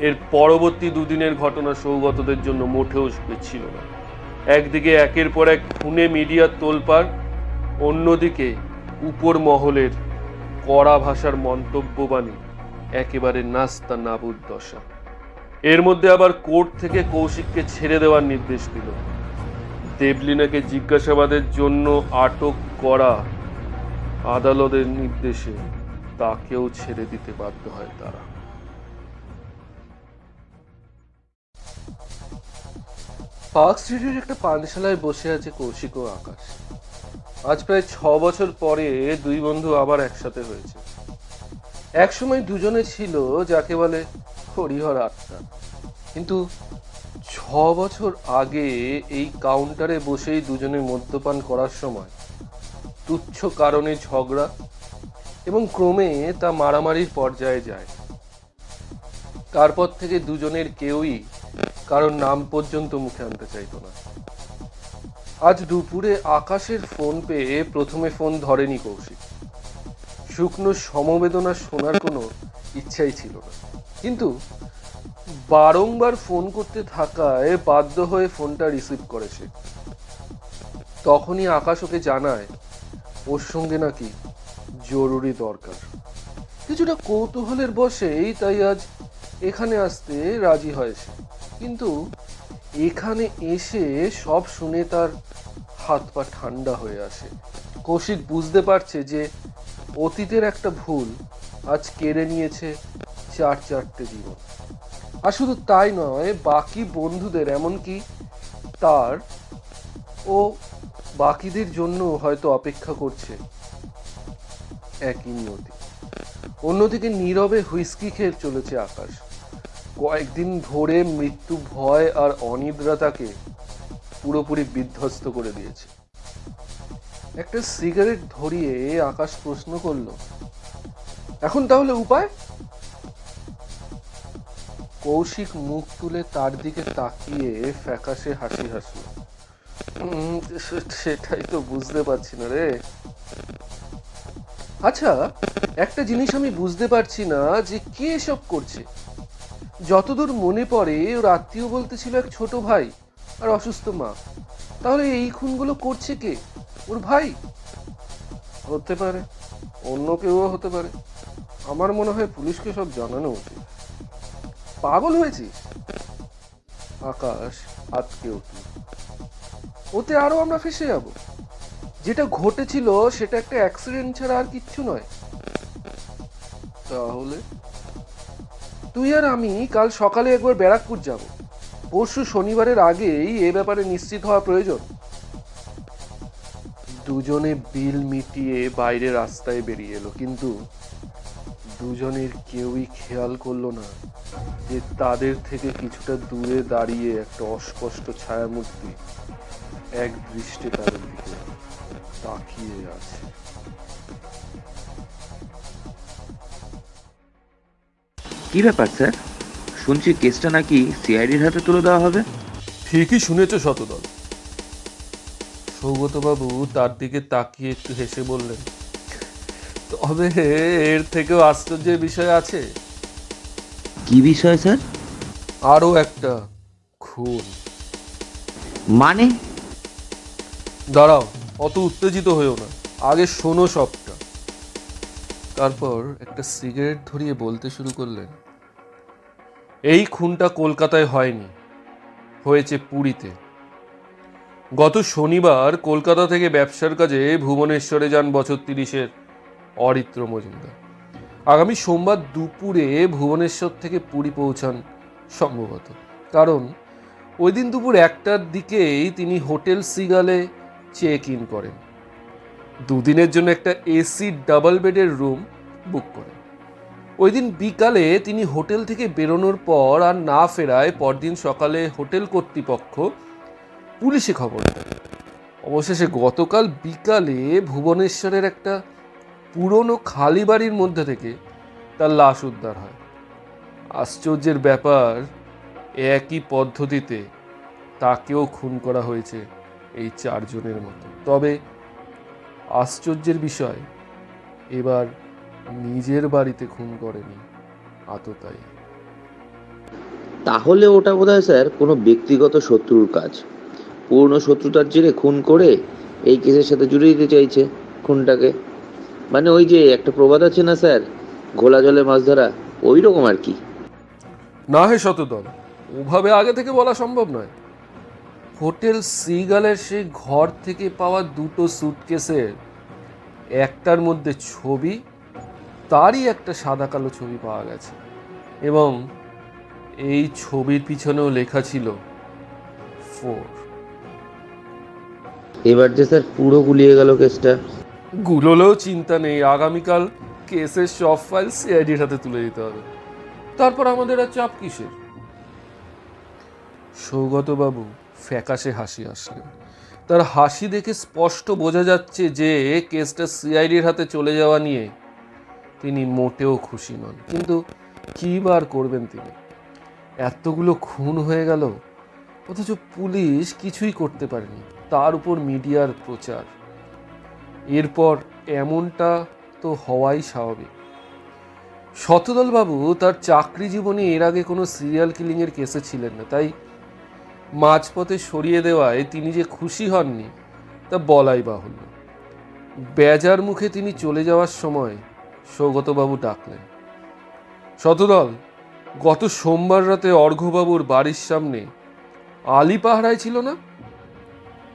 এর পরবর্তী দুদিনের ঘটনা সৌগতদের জন্য মোটেও ছিল না। একদিকে একের পর এক খুনে মিডিয়ার তোলপাড়, অন্যদিকে উপর মহলের কড়া ভাষার মন্তব্যবাণী একেবারে নাস্তা নাবুদ দশা। এর মধ্যে আবার কোর্ট থেকে কৌশিককে ছেড়ে দেওয়ার নির্দেশ দিল। দেবলীনাকে জিজ্ঞাসাবাদের জন্য আটক করা আদালতের নির্দেশে তাকেও ছেড়ে দিতে বাধ্য হয় তারা। পার্ক স্ট্রিটের একটা পানশালায় বসে আছে কৌশিক ও আকাশ। আজ প্রায় 6 বছর পরে দুই বন্ধু আবার একসাথে হয়েছে। একসময় দুজনে ছিল যাকে বলে হরিহর আত্মা, কিন্তু 6 বছর আগে এই কাউন্টারে বসেই দুজনে মদ্যপান করার সময় তুচ্ছ কারণে ঝগড়া এবং ক্রমে তা মারামারির পর্যায়ে যায়। তারপর থেকে দুজনের কেউই কারোর নাম পর্যন্ত মুখে আনতে চাইতো না। আজ দুপুরে আকাশের ফোন পেয়ে প্রথমে ফোন ধরেনি কৌশিক। শুকনো সমবেদনা শোনার কোনো ইচ্ছাই ছিল না, কিন্তু বারংবার ফোন করতে থাকায় বাধ্য হয়ে ফোনটা রিসিভ করেছে। তখনই আকাশ ওকে জানায় ওর সঙ্গে নাকি জরুরি দরকার। কিছুটা কৌতূহলের বশেই তাই আজ এখানে আসতে রাজি হয়েছে, কিন্তু এখানে এসে সব শুনে তার হাত পা ঠান্ডা হয়ে আসে। কৌশিক বুঝতে পারছে যে অতীতের একটা ভুল আজ কেড়ে নিয়েছে 4 জীবন। আর শুধু তাই নয়, বাকি বন্ধুদের এমনকি তার ও বাকিদের জন্য হয়তো অপেক্ষা করছে একই নিয়তি। অন্যদিকে নীরবে হুইস্কি খেয়ে চলেছে আকাশ। কয়েকদিন ধরে মৃত্যু ভয় আর অনিদ্রা তাকে পুরোপুরি বিধ্বস্ত করে দিয়েছে। একটা সিগারেট ধরিয়ে আকাশ প্রশ্ন করলো, এখন তাহলে উপায়? কৌশিক মুখ তুলে তার দিকে তাকিয়ে ফ্যাকাশে হাসি হাসল। সেটাই তো বুঝতে পারছি না রে। আচ্ছা, একটা জিনিস আমি বুঝতে পারছি না যে কে এসব করছে। যতদূর মনে পড়ে ওর আত্মীয় বলতে ছিল এক ছোট ভাই আর অসুস্থ মা। তাহলে এই খুনগুলো করছে কে? ওর ভাই হতে পারে, অন্য কেউ হতে পারে। আমার মনে হয় পুলিশকে সব জানানো উচিত। পাগল হয়েছিস? আকাশ আটকে উঠল। ওতে আরো আমরা ফেসে যাব। যেটা ঘটেছিল সেটা একটা অ্যাক্সিডেন্ট ছাড়া আর কিচ্ছু নয়। তাহলে তুই আর আমি কাল সকালে একবার ব্যারাকপুর যাব। পরশু শনিবারের আগেই এ ব্যাপারে নিশ্চিত হওয়া প্রয়োজন। দুজনে বিল মিটিয়ে বাইরে রাস্তায় বেরিয়ে এলো, কিন্তু দুজনের কেউই খেয়াল করলো না যে তাদের থেকে কিছুটা দূরে দাঁড়িয়ে একটা অস্পষ্ট ছায়ামূর্তি এক দৃষ্টে তাদের দিকে তাকিয়ে আছে। কি ব্যাপার স্যার? শুনছি কেসটা নাকি সিআইডির হাতে তুলে দেওয়া হবে। ঠিকই শুনেছ শতদল। সৌগতবাবু তার দিকে তাকিয়ে একটু হেসে বললেন, তবে এর থেকেও আশ্চর্যের বিষয় আছে। কি বিষয় স্যার? আরো একটা খুন। মানে? দাঁড়াও, অত উত্তেজিত হয়েও না, আগে শোনো সবটা। তারপর একটা সিগারেট ধরিয়ে বলতে শুরু করলেন, এই খুনটা কলকাতায় হয়নি, হয়েছে পুরীতে। গত শনিবার কলকাতা থেকে ব্যবসার কাজে ভুবনেশ্বরে যান বছর 30-এর অরিত্র মজুমদার। আগামী সোমবার দুপুরে ভুবনেশ্বর থেকে পুরী পৌঁছান সম্ভবত, কারণ ওই দিন দুপুর 1টার দিকেই তিনি হোটেল সিগালে চেক ইন করেন। দুদিনের জন্য একটা এসি ডাবল বেডের রুম বুক করেন। ওই দিন বিকালে তিনি হোটেল থেকে বেরোনোর পর আর না ফেরায় পরদিন সকালে হোটেল কর্তৃপক্ষ পুলিশে খবর দেয়। অবশেষে গতকাল বিকালে ভুবনেশ্বরের একটা পুরনো খালি বাড়ির মধ্যে থেকে তার লাশ উদ্ধার হয়। আশ্চর্যের ব্যাপার, একই পদ্ধতিতে তাকেও খুন করা হয়েছে এই 4 জনের মতো। তবে আশ্চর্যের বিষয়, এবার নিজের বাড়িতে খুন করেনি আততায়ী। তাহলে ওটা বোধহয় স্যার কোনো ব্যক্তিগত শত্রুর কাজ। পুরনো শত্রুতার জেরে খুন করে এই কেসের সাথে জুড়ে দিতে চাইছে খুনটাকে। মানে ওই যে একটা প্রবাদ আছে না স্যার, ঘোলা জলে মাছ ধরা, ওই রকম আর কি। না হে শতদল, ওভাবে আগে থেকে বলা সম্ভব নয়। হোটেল সিগালের সেই ঘর থেকে পাওয়া 2টো সুটকেসের একটার মধ্যে ছবি, তারই একটা সাদা কালো ছবি পাওয়া গেছে, এবং এই ছবির পিছনেও লেখা ছিল 4। এবার যে স্যার পুরো গুলিয়ে গেল কেসটা। গুলোলেও চিন্তা নেই, আগামীকাল কেসের সব ফাইল সিআইডির হাতে তুলে দিতে হবে। তারপর আমাদের আর চাপ কিসের? সৌগতবাবু ফ্যাকাশে হাসি আসলেন। তার হাসি দেখে স্পষ্ট বোঝা যাচ্ছে যে কেসটা সিআইডির হাতে চলে যাওয়া নিয়ে তিনি মোটেও খুশি নন। কিন্তু কী বার করবেন তিনি? এতগুলো খুন হয়ে গেল, অথচ পুলিশ কিছুই করতে পারেনি, তার উপর মিডিয়ার প্রচার। এরপর এমনটা তো হওয়াই স্বাভাবিক। শতদলবাবু তার চাকরি জীবনে এর আগে কোনো সিরিয়াল কিলিংয়ের কেসে ছিলেন না, তাই মাঝপথে সরিয়ে দেওয়ায় তিনি যে খুশি হননি তা বলাই বাহুল্য। বেজার মুখে তিনি চলে যাওয়ার সময় সৌগতবাবু ডাকলেন, শতদল, গত সোমবার রাতে অর্ঘ্যবাবুর বাড়ির সামনে আলি পাহারায় ছিল না?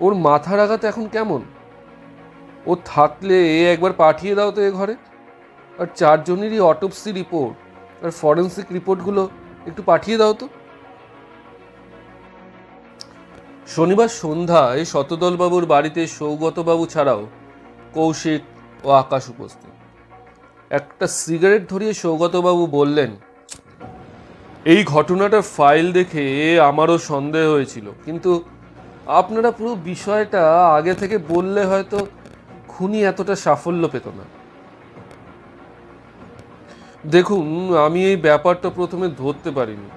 ওর মাথার আঘাত এখন কেমন? ও থাকলে একবার পাঠিয়ে দাও তো এ ঘরে। আর 4 জনেরই অটোপসি রিপোর্ট আর ফরেন্সিক রিপোর্টগুলো একটু পাঠিয়ে দাও তো। শনিবার সন্ধ্যায় শতদলবাবুর বাড়িতে সৌগতবাবু ছাড়াও কৌশিক ও আকাশ উপস্থিত। একটা সিগারেট ধরিয়ে সৌগতবাবু বললেন, এই ঘটনাটার ফাইল দেখে আমারও সন্দেহ হয়েছিল, কিন্তু আপনারা পুরো বিষয়টা আগে থেকে বললে হয়তো খুনি এতটা সাফল্য পেত না। দেখুন, আমি এই ব্যাপারটা প্রথমে ধরতে পারিনি,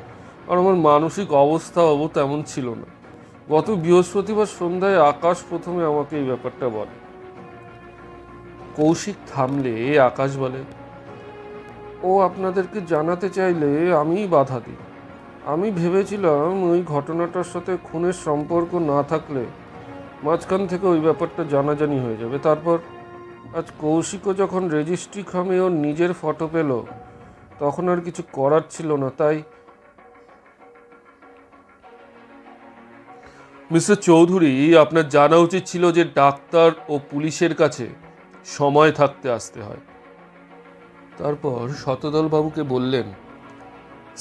আর আমার মানসিক অবস্থাও তেমন ছিল না। গত বৃহস্পতিবার সন্ধ্যায় আকাশ প্রথমে আমাকে এই ব্যাপারটা বলে। কৌশিক থামলে আকাশ বলে, ও আপনাদেরকে জানাতে চাইলে আমিই বাধা দিই। আমি ভেবেছিলাম ওই ঘটনাটার সাথে খুনের সম্পর্ক না থাকলে মাঝখান থেকে ওই ব্যাপারটা জানাজানি হয়ে যাবে। তারপর আজ কৌশিকও যখন রেজিস্ট্রি খামে ওর নিজের ফটো পেল, তখন আর কিছু করার ছিল না, তাই মিস্টার চৌধুরী, আপনার জানা উচিত ছিল যে ডাক্তার ও পুলিশের কাছে সময় থাকতে আসতে হয়। তারপর শতদল বাবুকে বললেন,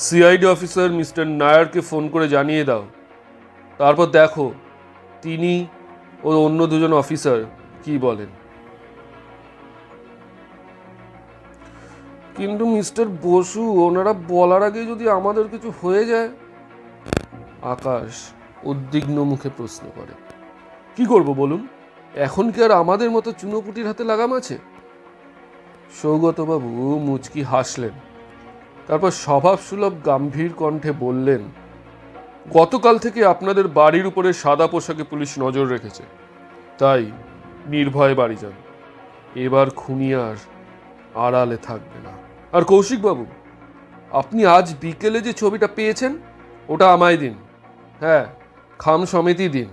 সিআইডি অফিসার মিস্টার নায়ারকে ফোন করে জানিয়ে দাও। তারপর দেখো তিনি ও অন্য দুজন অফিসার কি বলেন। কিন্তু মিস্টার বসু, ওনারা বলার আগে যদি আমাদের কিছু হয়ে যায়? আকাশ উদ্বিগ্ন মুখে প্রশ্ন করে। কি করব বলুন? এখন কি আর আমাদের মতো চুনোপুটির হাতে লাগাম আছে? সৌগতবাবু মুচকি হাসলেন। তারপর স্বভাবসুলভ গাম্ভীর কণ্ঠে বললেন, গতকাল থেকে আপনাদের বাড়ির উপরে সাদা পোশাকে পুলিশ নজর রেখেছে, তাই নির্ভয়ে বাড়ি যান। এবার খুনি আর আড়ালে থাকবে না। আর কৌশিকবাবু, আপনি আজ বিকেলে যে ছবিটা পেয়েছেন ওটা আমায় দিন। হ্যাঁ, খাম সমেতই দিন।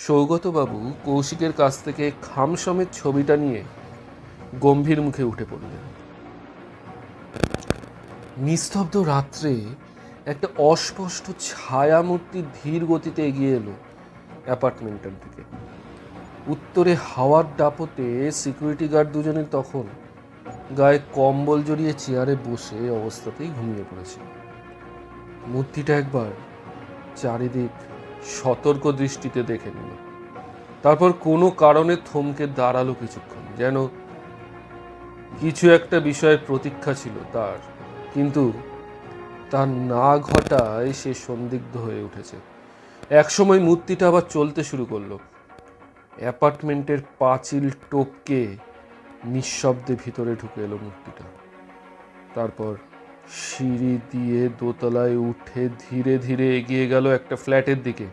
সৌগতবাবু কৌশিকের কাছ থেকে খাম সমেত ছবিটা নিয়ে গম্ভীর মুখে উঠে পড়লেন। নিস্তব্ধ রাত্রে একটা অস্পষ্ট ছায়ামূর্তি ধীর গতিতে এগিয়ে এলো অ্যাপার্টমেন্টের দিকে। উত্তরে হাওয়ার দাপটে সিকিউরিটি গার্ড দুজনে তখন গায়ে কম্বল জড়িয়ে চেয়ারে বসে অবস্থাতেই ঘুমিয়ে পড়েছে। মূর্তিটা একবার চারিদিক সতর্ক দৃষ্টিতে দেখে নিল। তারপর কোনো কারণে থমকে দাঁড়ালো কিছুক্ষণ, যেন কিছু একটা বিষয়ের প্রতীক্ষা ছিল তার, কিন্তু তার না ঘটায় সে সন্দিগ্ধ হয়ে উঠেছে। একসময় মূর্তিটা আবার চলতে শুরু করলো। অ্যাপার্টমেন্টের পাঁচিল টপকে নিঃশব্দে ভিতরে ঢুকে এলো মূর্তিটা। তারপর সিঁড়ি দিয়ে দোতলায় উঠে ধীরে ধীরে এগিয়ে গেল একটা ফ্ল্যাটের দিকে।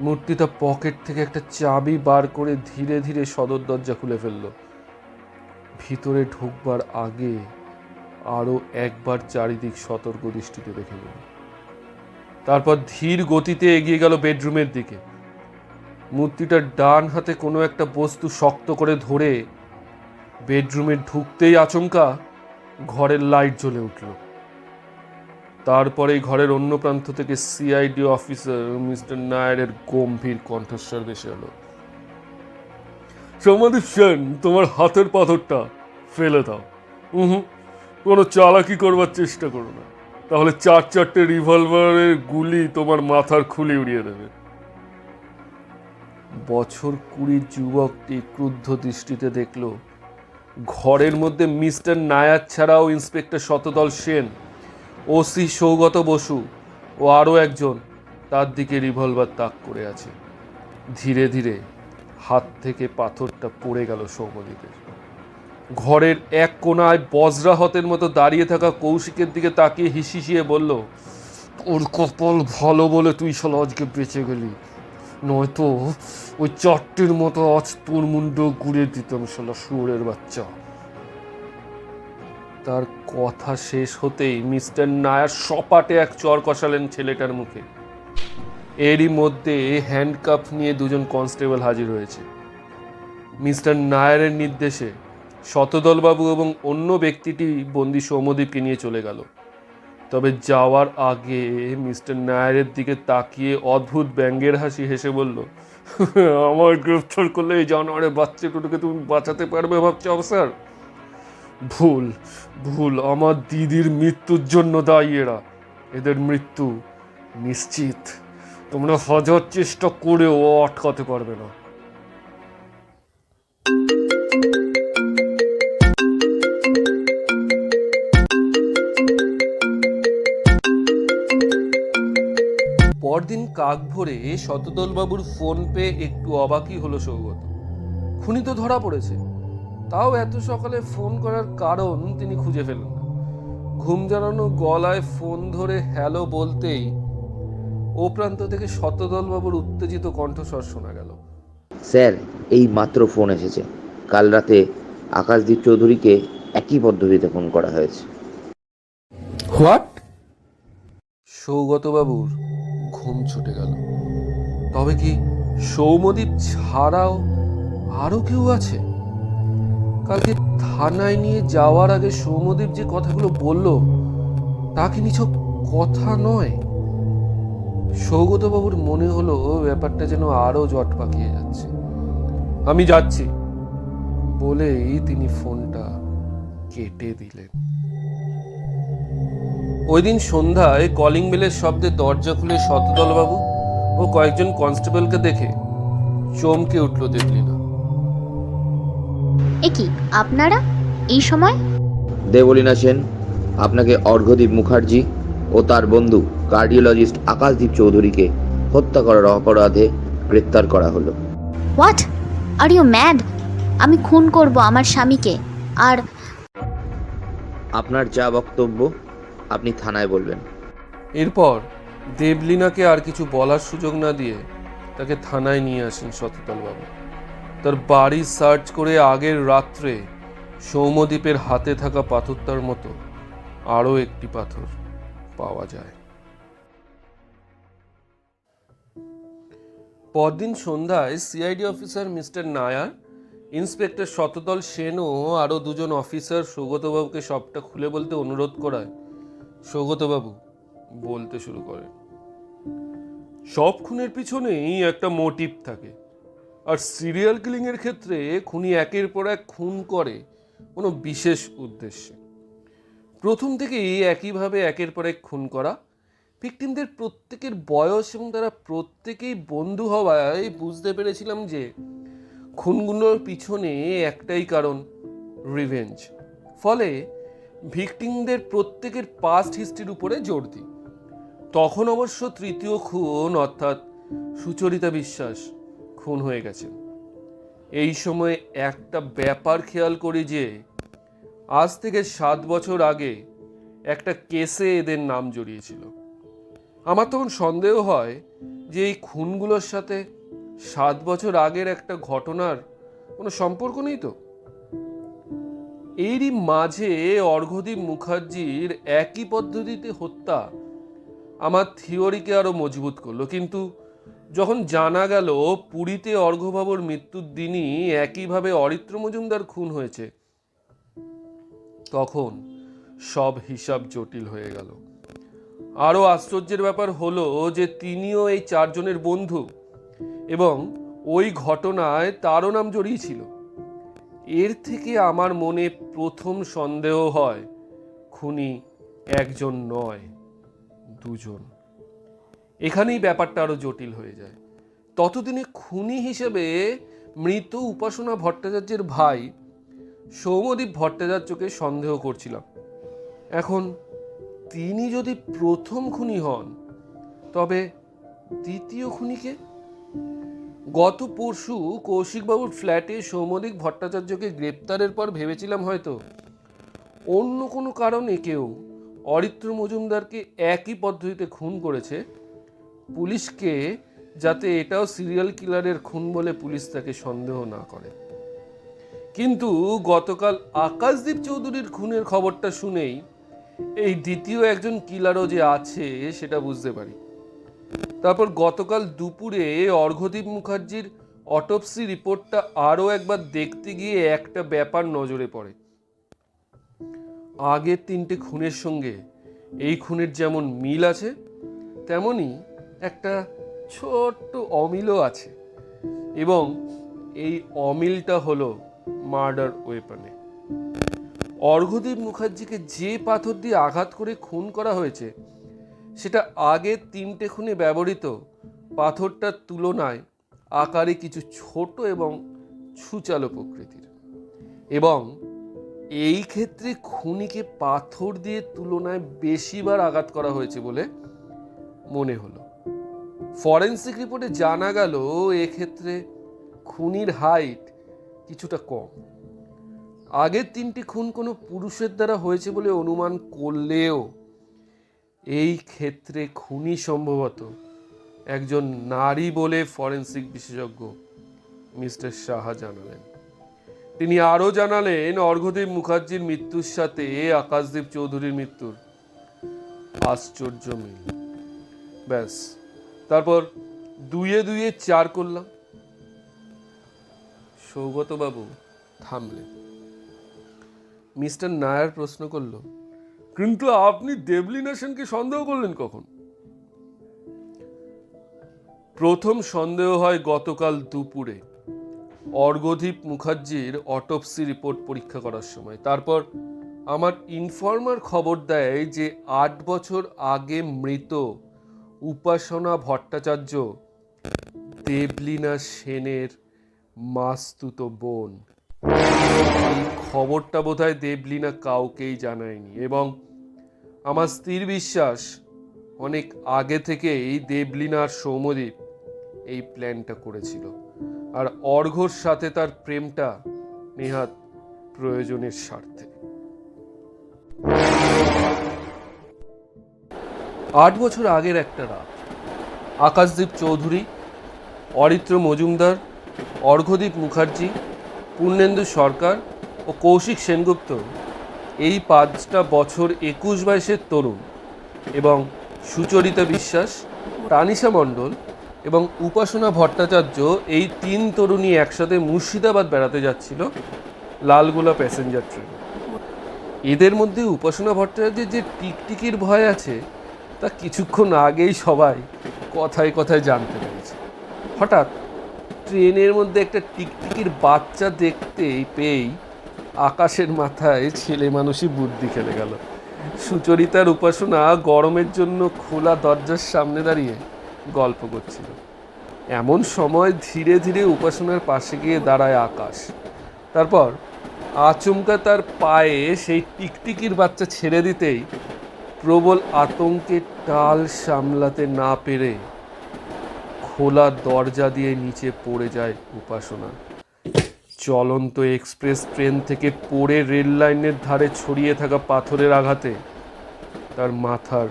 মূর্তিটা পকেট থেকে একটা চাবি বার করে ধীরে ধীরে সদর দরজা খুলে ফেলল। ভিতরে ঢুকবার আগে আরো একবার চারিদিক সতর্ক দৃষ্টিতে দেখে নিল। তারপর ধীর গতিতে এগিয়ে গেল বেডরুমের দিকে। মূর্তিটার ডান হাতে কোনো একটা বস্তু শক্ত করে ধরে বেডরুমে ঢুকতেই আচমকা ঘরের লাইট জ্বলে উঠল। তারপরে ঘরের অন্য প্রান্ত থেকে সিআইডি অফিসার মিস্টার নায়ারের গম্ভীর কণ্ঠস্বর ভেসে এলো, সমাদীপ সেন, তোমার হাতের পাথরটা ফেলে দাও। কোনো চালাকি করবার চেষ্টা করো না, তাহলে 4-4টে রিভলভারের গুলি তোমার মাথার খুলি উড়িয়ে দেবে। বছর 20 যুবকটি ক্রুদ্ধ দৃষ্টিতে দেখল ঘরের মধ্যে মিস্টার নায়ার ছাড়াও ইন্সপেক্টর শতদল সেন, ওসি সৌগত বসু ও আরও একজন তার দিকে রিভলভার তাক করে আছে। ধীরে ধীরে হাত থেকে পাথরটা পড়ে গেল সৌমদীপের। ঘরের এক কোণায় বজ্রাহতের মতো দাঁড়িয়ে থাকা কৌশিকের দিকে তাকিয়ে হিসিয়ে বলল, ওর কপাল ভালো বলে তুই শালা আজকে বেঁচে গেলি, নয়তো ওই 4টির মতো আজ তোর মুন্ড ঘুরিয়ে দিতাম শালা শুয়োরের বাচ্চা। তার কথা শেষ হতেই মিস্টার নায়ার সপাটে এক চর কষালেন ছেলেটার মুখে। এরই মধ্যে হ্যান্ডকাফ নিয়ে দুজন কনস্টেবল হাজির হয়েছে। মিস্টার নায়ারের নির্দেশে শতদলবাবু এবং অন্য ব্যক্তিটি বন্দি সৌম্যদীপকে নিয়ে চলে গেল। তবে যাওয়ার আগে মিস্টার নায়ারের দিকে তাকিয়ে অদ্ভুত ব্যঙ্গের হাসি হেসে বলল, আমার গ্রেফতার করলে এই জানোয়ারের বাচ্চাটুকুকে তুমি বাঁচাতে পারবে ভাবছো অফিসার? ভুল ভুল, আমার দিদির মৃত্যুর জন্য দায়ী এরা। এদের মৃত্যু নিশ্চিত, তোমরা 1000 চেষ্টা করেও আটকাতে পারবে না। পরদিন কাক ভোরে শতদলবাবুর ফোন পেয়ে একটু অবাকই হলো সৌগত। খুনি তো ধরা পড়েছে, তাও এত সকালে ফোন করার কারণ তিনি খুঁজে ফেলেন না। ঘুম জড়ানো গলায় ফোন ধরে হ্যালো বলতেই ও প্রান্ত থেকে শতদলবাবুর উত্তেজিত কণ্ঠস্বর শোনা গেল, স্যার, এই মাত্র ফোন এসেছে। কাল রাতে আকাশদীপ চৌধুরীকে একই পদ্ধতিতে ফোন করা হয়েছে। হোয়াট? সৌগতবাবুর ঘুম ছুটে গেল। তবে কি সৌম্যদীপ ছাড়াও আরো কেউ আছে? কালকে থানায় নিয়ে যাওয়ার আগে সৌম্যদীপ যে কথাগুলো বলল তা কি নিছক কথা নয়? সৌগতবাবুর মনে হলো ব্যাপারটা যেন আরো জট পাকিয়ে যাচ্ছে। আমি যাচ্ছি বলেই তিনি ফোনটা কেটে দিলেন। ওই দিন সন্ধ্যায় কলিং বেলের শব্দে দরজা খুলে শতদলবাবু ও কয়েকজন কনস্টেবলকে দেখে চমকে উঠল দেবলীনা। এ কি আপনারা এই সময়? দেবলীনা সেন, আপনাকে অর্ঘ্যদীপ মুখার্জি ও তার বন্ধু কার্ডিওলজিস্ট আকাশদীপ চৌধুরীকে হত্যা করার অপরাধে গ্রেপ্তার করা হলো। What are you mad? আমি খুন করব আমার স্বামীকে। আর আপনার যা বক্তব্য আপনি থানায় বলবেন। এরপর দেবলীনাকে আর কিছু বলার সুযোগ না দিয়ে তাকে থানায় নিয়ে আসেন শতদলবাবু। তার বাড়ি সার্চ করে আগের রাত্রে সৌম্যদীপের হাতে থাকা পাথরটার মতো আরও একটি পাথর পাওয়া যায়। পরদিন সন্ধ্যায় CID officer mister Nair, inspector Satadal Sen ও আরও দুজন অফিসার সৌগতবাবুকে সবটা খুলে বলতে অনুরোধ করায় সৌগতবাবু বলতে শুরু করেন। সব খুনের পিছনেই একটা মোটিভ থাকে, আর সিরিয়াল কিলিং এর ক্ষেত্রে খুনি একের পর এক খুন করে কোনো বিশেষ উদ্দেশ্যে। প্রথম থেকেই একইভাবে একের পর এক খুন করা। ভিকটিমদের প্রত্যেকের বয়স এবং তারা প্রত্যেকেই বন্ধু হওয়ায় বুঝতে পেরেছিলাম যে খুনগুলোর পিছনে একটাই কারণ, রিভেঞ্জ। ফলে ভিকটিমদের প্রত্যেকের পাস্ট হিস্ট্রির উপরে জোর দিই। তখন অবশ্য তৃতীয় খুন অর্থাৎ সুচরিতা বিশ্বাস খুন হয়ে গেছেন। এই সময় একটা ব্যাপার খেয়াল করি যে আজ থেকে 7 বছর আগে একটা কেসে এদের নাম জড়িয়েছিল। আমার তখন সন্দেহ হয় যে এই খুনগুলোর সাথে 7 বছর আগের একটা ঘটনার কোনো সম্পর্ক নেই তো। এরই মাঝে অর্ঘ্যদীপ মুখার্জির একই পদ্ধতিতে হত্যা আমার থিওরিকে আরো মজবুত করলো। কিন্তু যখন জানা গেল পুরীতে অর্ঘ্যবাবুর মৃত্যুর দিনই একইভাবে অরিত্র মজুমদার খুন হয়েছে, তখন সব হিসাব জটিল হয়ে গেল। আরও আশ্চর্যের ব্যাপার হলো যে তিনিও এই 4 জনের বন্ধু এবং ওই ঘটনায় তারও নাম জড়িয়েছিল। এর থেকে আমার মনে প্রথম সন্দেহ হয় খুনি একজন নয়, 2 জন। এখানেই ব্যাপারটা আরো জটিল হয়ে যায়। ততদিনে খুনি হিসেবে মৃত উপাসনা ভট্টাচার্যের ভাই সৌম্যদীপ ভট্টাচার্যকে সন্দেহ করছিলাম। এখন তিনি যদি প্রথম খুনি হন, তবে দ্বিতীয় খুনিকে? গত পরশু কৌশিকবাবুর ফ্ল্যাটে সৌম্যদীপ ভট্টাচার্যকে গ্রেপ্তারের পর ভেবেছিলাম হয়তো অন্য কোনো কারণে কেউ অরিত্র মজুমদারকে একই পদ্ধতিতে খুন করেছে, পুলিশকে যাতে এটাও সিরিয়াল কিলারের খুন বলে পুলিশ তাকে সন্দেহ না করে। কিন্তু গতকাল আকাশদীপ চৌধুরীর খুনের খবরটা শুনেই এই দ্বিতীয় একজন কিলারও যে আছে সেটা বুঝতে পারি। তারপর গতকাল দুপুরে অর্ঘ্যদীপ মুখার্জির অটোপসি রিপোর্টটা আরও একবার দেখতে গিয়ে একটা ব্যাপার নজরে পড়ে। আগের 3টে খুনের সঙ্গে এই খুনের যেমন মিল আছে, তেমনি একটা ছোট্ট অমিলও আছে, এবং এই অমিলটা হলো মার্ডার ওয়েপনে। অর্ঘ্যদীপ মুখার্জিকে যে পাথর দিয়ে আঘাত করে খুন করা হয়েছে সেটা আগের 3টে খুনে ব্যবহৃত পাথরটার তুলনায় আকারে কিছু ছোট এবং ছুচালো প্রকৃতির, এবং এই ক্ষেত্রে খুনিকে পাথর দিয়ে তুলনায় বেশিবার আঘাত করা হয়েছে বলে মনে হলো। ফরেন্সিক রিপোর্টে জানা গেল এক্ষেত্রে খুনির হাইট কিছুটা কম। আগের 3টি খুন কোনো পুরুষের দ্বারা হয়েছে বলে অনুমান করলেও এই ক্ষেত্রে খুনি সম্ভবত একজন নারী বলে ফরেন্সিক বিশেষজ্ঞ মিস্টার সাহা জানালেন। তিনি আরও জানালেন অর্ঘ্যদীপ মুখার্জির মৃত্যুর সাথে আকাশদীপ চৌধুরীর মৃত্যুর আশ্চর্য মিল। ব্যাস, তারপর 2 2 4 করলাম। সৌগতবাবু থামলেন। মিস্টার নায়ার প্রশ্ন করল, কিন্তু আপনি দেবলীনা সেনকে সন্দেহ করলেন কখন? প্রথম সন্দেহ হয় গতকাল দুপুরে অর্ঘ্যদীপ মুখার্জির অটোপসি রিপোর্ট পরীক্ষা করার সময়। তারপর আমার ইনফর্মার খবর দেয় যে 8 বছর আগে মৃত উপাসনা ভট্টাচার্য দেবলীনা সেনের মাস্তুতো বোন। এই খবরটা বোধহয় দেবলীনা কাউকেই জানায়নি, এবং আমার স্থির বিশ্বাস অনেক আগে থেকেই দেবলীনা আর সৌম্যদীপ এই প্ল্যানটা করেছিল, আর অর্ঘ্যর সাথে তার প্রেমটা নেহাত প্রয়োজনের স্বার্থে। 8 বছর আগের একটা রাত, আকাশদীপ চৌধুরী, অরিত্র মজুমদার, অর্ঘ্যদীপ মুখার্জি, পূর্ণেন্দু সরকার ও কৌশিক সেনগুপ্ত, এই 5টা বছর 21-22-এর তরুণ, এবং সুচরিতা বিশ্বাস, তানিশা মণ্ডল এবং উপাসনা ভট্টাচার্য, এই 3 তরুণী একসাথে মুর্শিদাবাদ বেড়াতে যাচ্ছিল লালগোলা প্যাসেঞ্জার ট্রেনে। এদের মধ্যে উপাসনা ভট্টাচার্যের যে টিকটিকির ভয় আছে তা কিছুক্ষণ আগেই সবাই কথায় কথায় জানতে পেরেছে। হঠাৎ ট্রেনের মধ্যে একটা টিকটিকির বাচ্চা দেখতে পেয়েই আকাশের মাথায় ছেলে মানুষই বুদ্ধি খেলে গেল। সুচরিতার উপাসনা গরমের জন্য খোলা দরজার সামনে দাঁড়িয়ে গল্প করছিল। এমন সময় ধীরে ধীরে উপাসনার পাশে গিয়ে দাঁড়ায় আকাশ। তারপর আচমকা তার পায়ে সেই টিকটিকির বাচ্চা ছেড়ে দিতেই প্রবল আতঙ্কে টাল সামলাতে না পেরে খোলা দরজা দিয়ে নিচে পড়ে যায় উপাসনা। চলন্ত এক্সপ্রেস ট্রেন থেকে পড়ে রেল লাইনের ধারে ছড়িয়ে থাকা পাথরের আঘাতে তার মাথার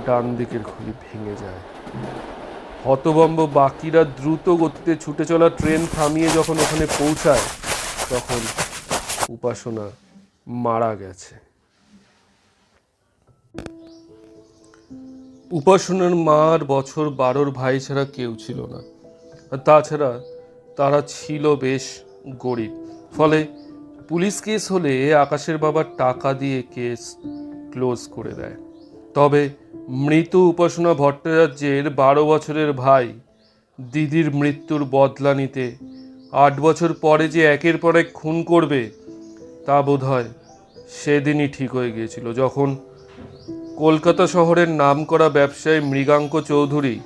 ডান দিকের খুলি ভেঙে যায়। হতভম্ব বাকিরা দ্রুত গতিতে ছুটে চলা ট্রেন থামিয়ে যখন ওখানে পৌঁছায় তখন উপাসনা মারা গেছে। উপাসনার মার বছর 12 ভাই ছাড়া কেউ ছিল না, আর তাছাড়া তারা ছিল বেশ গরিব। ফলে পুলিশ কেস হলে আকাশের বাবা টাকা দিয়ে কেস ক্লোজ করে দেয়। তবে মৃত উপাসনা ভট্টাচার্যের 12 বছরের ভাই দিদির মৃত্যুর বদলা নিতে 8 বছর পরে যে একের পর এক খুন করবে তা বোধহয় সেদিনই ঠিক হয়ে গিয়েছিল, যখন কলকাতা শহরের নামকরা ব্যবসায়ী মৃগাঙ্ক চৌধুরী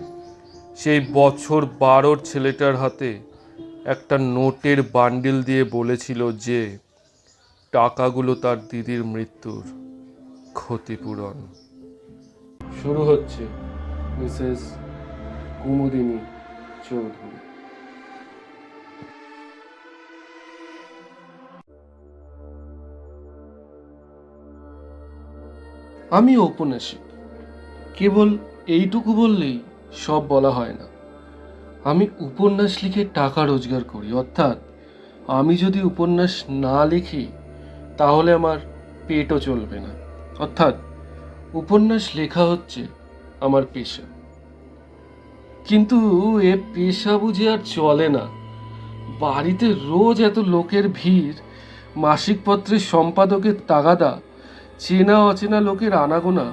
সেই বছর 12 ছেলেটার হাতে একটা নোটের বান্ডিল দিয়ে বলেছিল যে টাকাগুলো তার দিদির মৃত্যুর ক্ষতিপূরণ। শুরু হচ্ছে মিসেস কুমুদিনী চৌধুরী। আমি ঔপন্যাসিক, কেবল এইটুকু বললেই সব বলা হয় না। আমি উপন্যাস লিখে টাকা রোজগার করি, অর্থাৎ আমি যদি উপন্যাস না লিখি তাহলে আমার পেটও চলবে না। অর্থাৎ উপন্যাস লেখা হচ্ছে আমার পেশা। কিন্তু এ পেশা বুঝে আর চলে না। বাড়িতে রোজ এত লোকের ভিড়, মাসিক পত্রের সম্পাদকের তাগাদা, চেনা অচেনা লোকের আনাগোনা,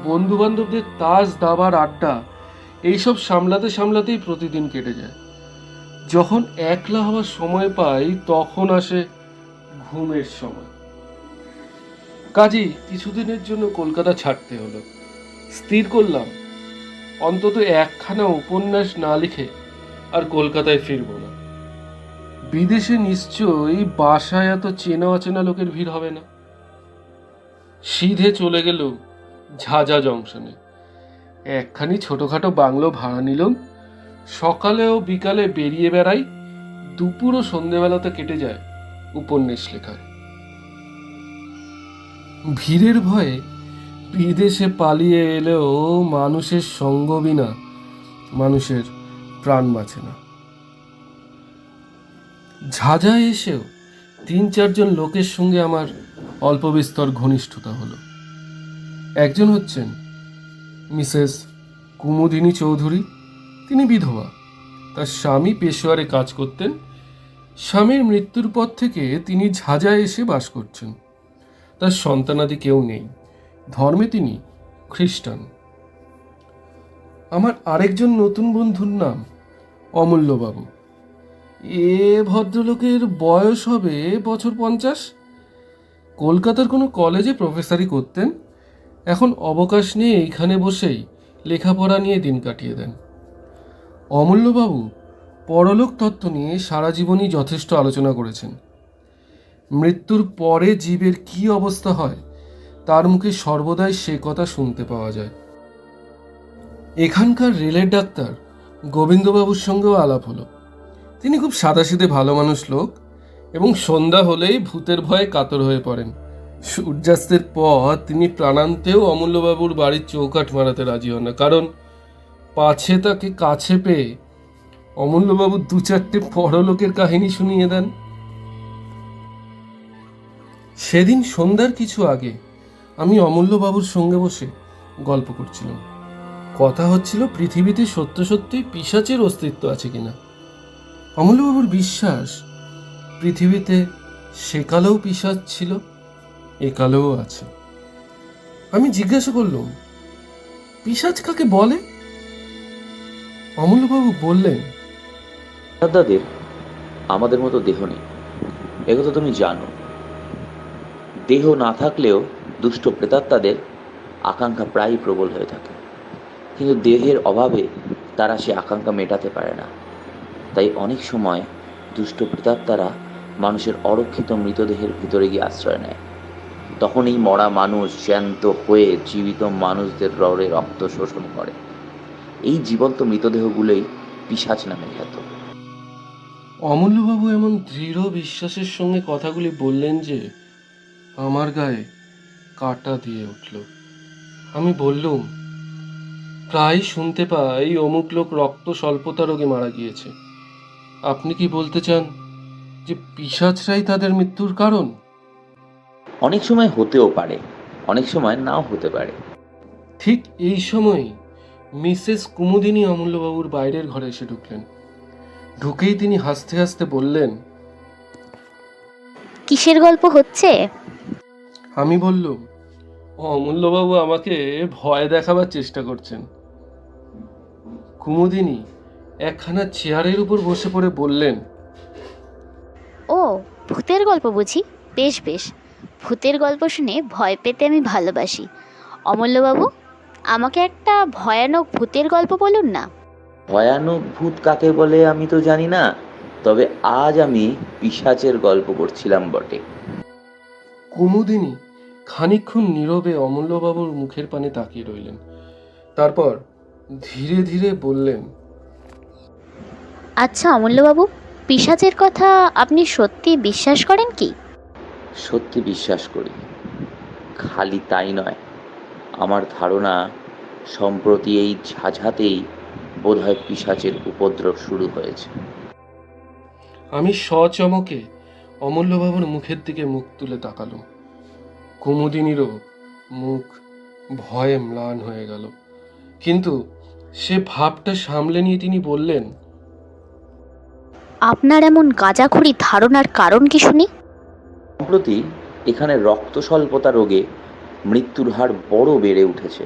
বন্ধু বান্ধবদের তাস দাবার আড্ডা, এইসব সামলাতে সামলাতেই প্রতিদিন কেটে যায়। যখন একলা হওয়ার সময় পাই তখন আসে ঘুমের সময়। কাজেই কিছুদিনের জন্য কলকাতা ছাড়তে হলো। স্থির করলাম অন্তত একখানা উপন্যাস না লিখে আর কলকাতায় ফিরব না। বিদেশে নিশ্চয়ই বাসায় এত চেনা অচেনা লোকের ভিড় হবে না। সিধে চলে গেল ঝাঝা জংশনে। একখানি ছোটখাটো বাংলো ভাড়া নিলাম। সকালে ও বিকালে বেরিয়ে বেড়াই, দুপুর ও সন্ধেবেলাতে কেটে যায় উপন্যাস লেখায়। ভিড়ের ভয়ে বিদেশে পালিয়ে এলেও মানুষের সঙ্গ বিনা মানুষের প্রাণ বাঁচে না। ঝাঝা এসেও 3-4 জন লোকের সঙ্গে আমার অল্প বিস্তর ঘনিষ্ঠতা হলো। একজন হচ্ছেন মিসেস কুমুদিনী চৌধুরী। তিনি বিধবা, তার স্বামী পেশোয়ারে কাজ করতেন। স্বামীর মৃত্যুর পর থেকে তিনি ঝাঝা এসে বাস করছেন। তার সন্তানাদি কেউ নেই। ধর্মে তিনি খ্রিস্টান। আমার আরেকজন নতুন বন্ধুর নাম অমূল্যবাবু। এ ভদ্রলোকের বয়স হবে বছর 50। কলকাতার কোনো কলেজে প্রফেসরি করতেন, এখন অবকাশ নিয়ে এইখানে বসেই লেখাপড়া নিয়ে দিন কাটিয়ে দেন। অমূল্যবাবু পরলোক তত্ত্ব নিয়ে সারা জীবনই যথেষ্ট আলোচনা করেছেন। মৃত্যুর পরে জীবের কী অবস্থা হয় তার মুখে সর্বদাই সে কথা শুনতে পাওয়া যায়। এখানকার রেলের ডাক্তার গোবিন্দবাবুর সঙ্গেও আলাপ হলো। তিনি খুব সাদাসিধে ভালো মানুষ লোক এবং সন্ধ্যা হলেই ভূতের ভয়ে কাতর হয়ে পড়েন। সূর্যাস্তের পর তিনি প্রাণান্তেও অমূল্যবাবুর বাড়ির চৌকাঠ মারাতে রাজি হন না, কারণ পাছে তাকে কাছে পেয়ে অমূল্যবাবু 2-4টে পরলোকের কাহিনী শুনিয়ে দেন। সেদিন সন্ধ্যার কিছু আগে আমি অমূল্যবাবুর সঙ্গে বসে গল্প করছিলাম। কথা হচ্ছিল পৃথিবীতে সত্য সত্যই পিশাচের অস্তিত্ব আছে কিনা। অমূল্যবাবুর বিশ্বাস পৃথিবীতে সেকালেও পিশাচ ছিল, একালেও আছে। আমি জিজ্ঞাসা করলাম, পিশাচ কাকে বলে? অমূল্যবাবু বললেন, দাদাদের আমাদের মতো দেহ নেই, একথা তুমি জানো। দেহ না থাকলেও দুষ্ট প্রেতাত্মাদের আকাঙ্ক্ষা প্রায়ই প্রবল হয়ে থাকে, কিন্তু দেহের অভাবে তারা সে আকাঙ্ক্ষা মেটাতে পারে না। তাই অনেক সময় দুষ্ট প্রেতাত্মারা মানুষের অরক্ষিত মৃতদেহের ভিতরে গিয়ে আশ্রয় নেয়। তখন এই মরা মানুষ জ্যান্ত হয়ে জীবিত মানুষদের রক্ত শোষণ করে। এই জীবন্ত মৃতদেহগুলোই পিশাচ নামে খ্যাত। অমূল্যবাবু এমন দৃঢ় বিশ্বাসের সঙ্গে কথাগুলি বললেন যে আমার গায়ে কাঁটা দিয়ে উঠল। আমি বললুম, প্রায় শুনতে পাই অমুক লোক রক্ত স্বল্পতা রোগে মারা গিয়েছে। আপনি কি বলতে চান যে পিশাচরাই তাদের মৃত্যুর কারণ? অনেক সময় হতেও পারে, অনেক সময় নাও হতে পারে। ঠিক এই সময় মিসেস কুমুদিনী অমূল্যবাবুর বাইরের ঘরে এসে ঢুকলেন। ঢুকেই তিনি হাসতে হাসতে বললেন, কিসের গল্প হচ্ছে? আমি বললুম, অমূল্যবাবু আমাকে ভয় দেখাবার চেষ্টা করছেন। কুমুদিনী একখানা চেয়ারের উপর বসে পড়ে বললেন, ও, ভূতের গল্প বুঝি? বেশ বেশ, ভূতের গল্প শুনে ভয় পেতে আমি ভালোবাসি। অমূল্যবাবু, আমাকে একটা ভয়ানক ভূতের গল্প বলুন না। ভয়ানক ভূত কাকে বলে আমি তো জানি না, তবে আজ আমি পিশাচের গল্প করছিলাম বটে। কুমুদিনী খানিকক্ষণ নীরবে অমূল্যবাবুর মুখের পানে তাকিয়ে রইলেন। তারপর ধীরে ধীরে বললেন, আচ্ছা অমূল্যবাবু, পিশাচের কথা আপনি সত্যি বিশ্বাস করেন কি? সত্যি বিশ্বাস করি। খালি তাই নয়, আমার ধারণা সম্প্রতি এই ঝাঝাতেই বোধহয় পিশাচের উপদ্রব শুরু হয়েছে। আমি সচমকে অমূল্যবাবুর মুখের দিকে মুখ তুলে তাকালাম। কুমুদিনীরও মুখ ভয়ে ম্লান হয়ে গেল, কিন্তু সে ভাবটা সামলে নিয়ে তিনি বললেন, আপনার এমন গাঁজাখুরি ধারণার কারণ কি শুনি? সম্প্রতি এখানে রক্ত স্বল্পতা রোগে মৃত্যুর হার বড় বেড়ে উঠেছে।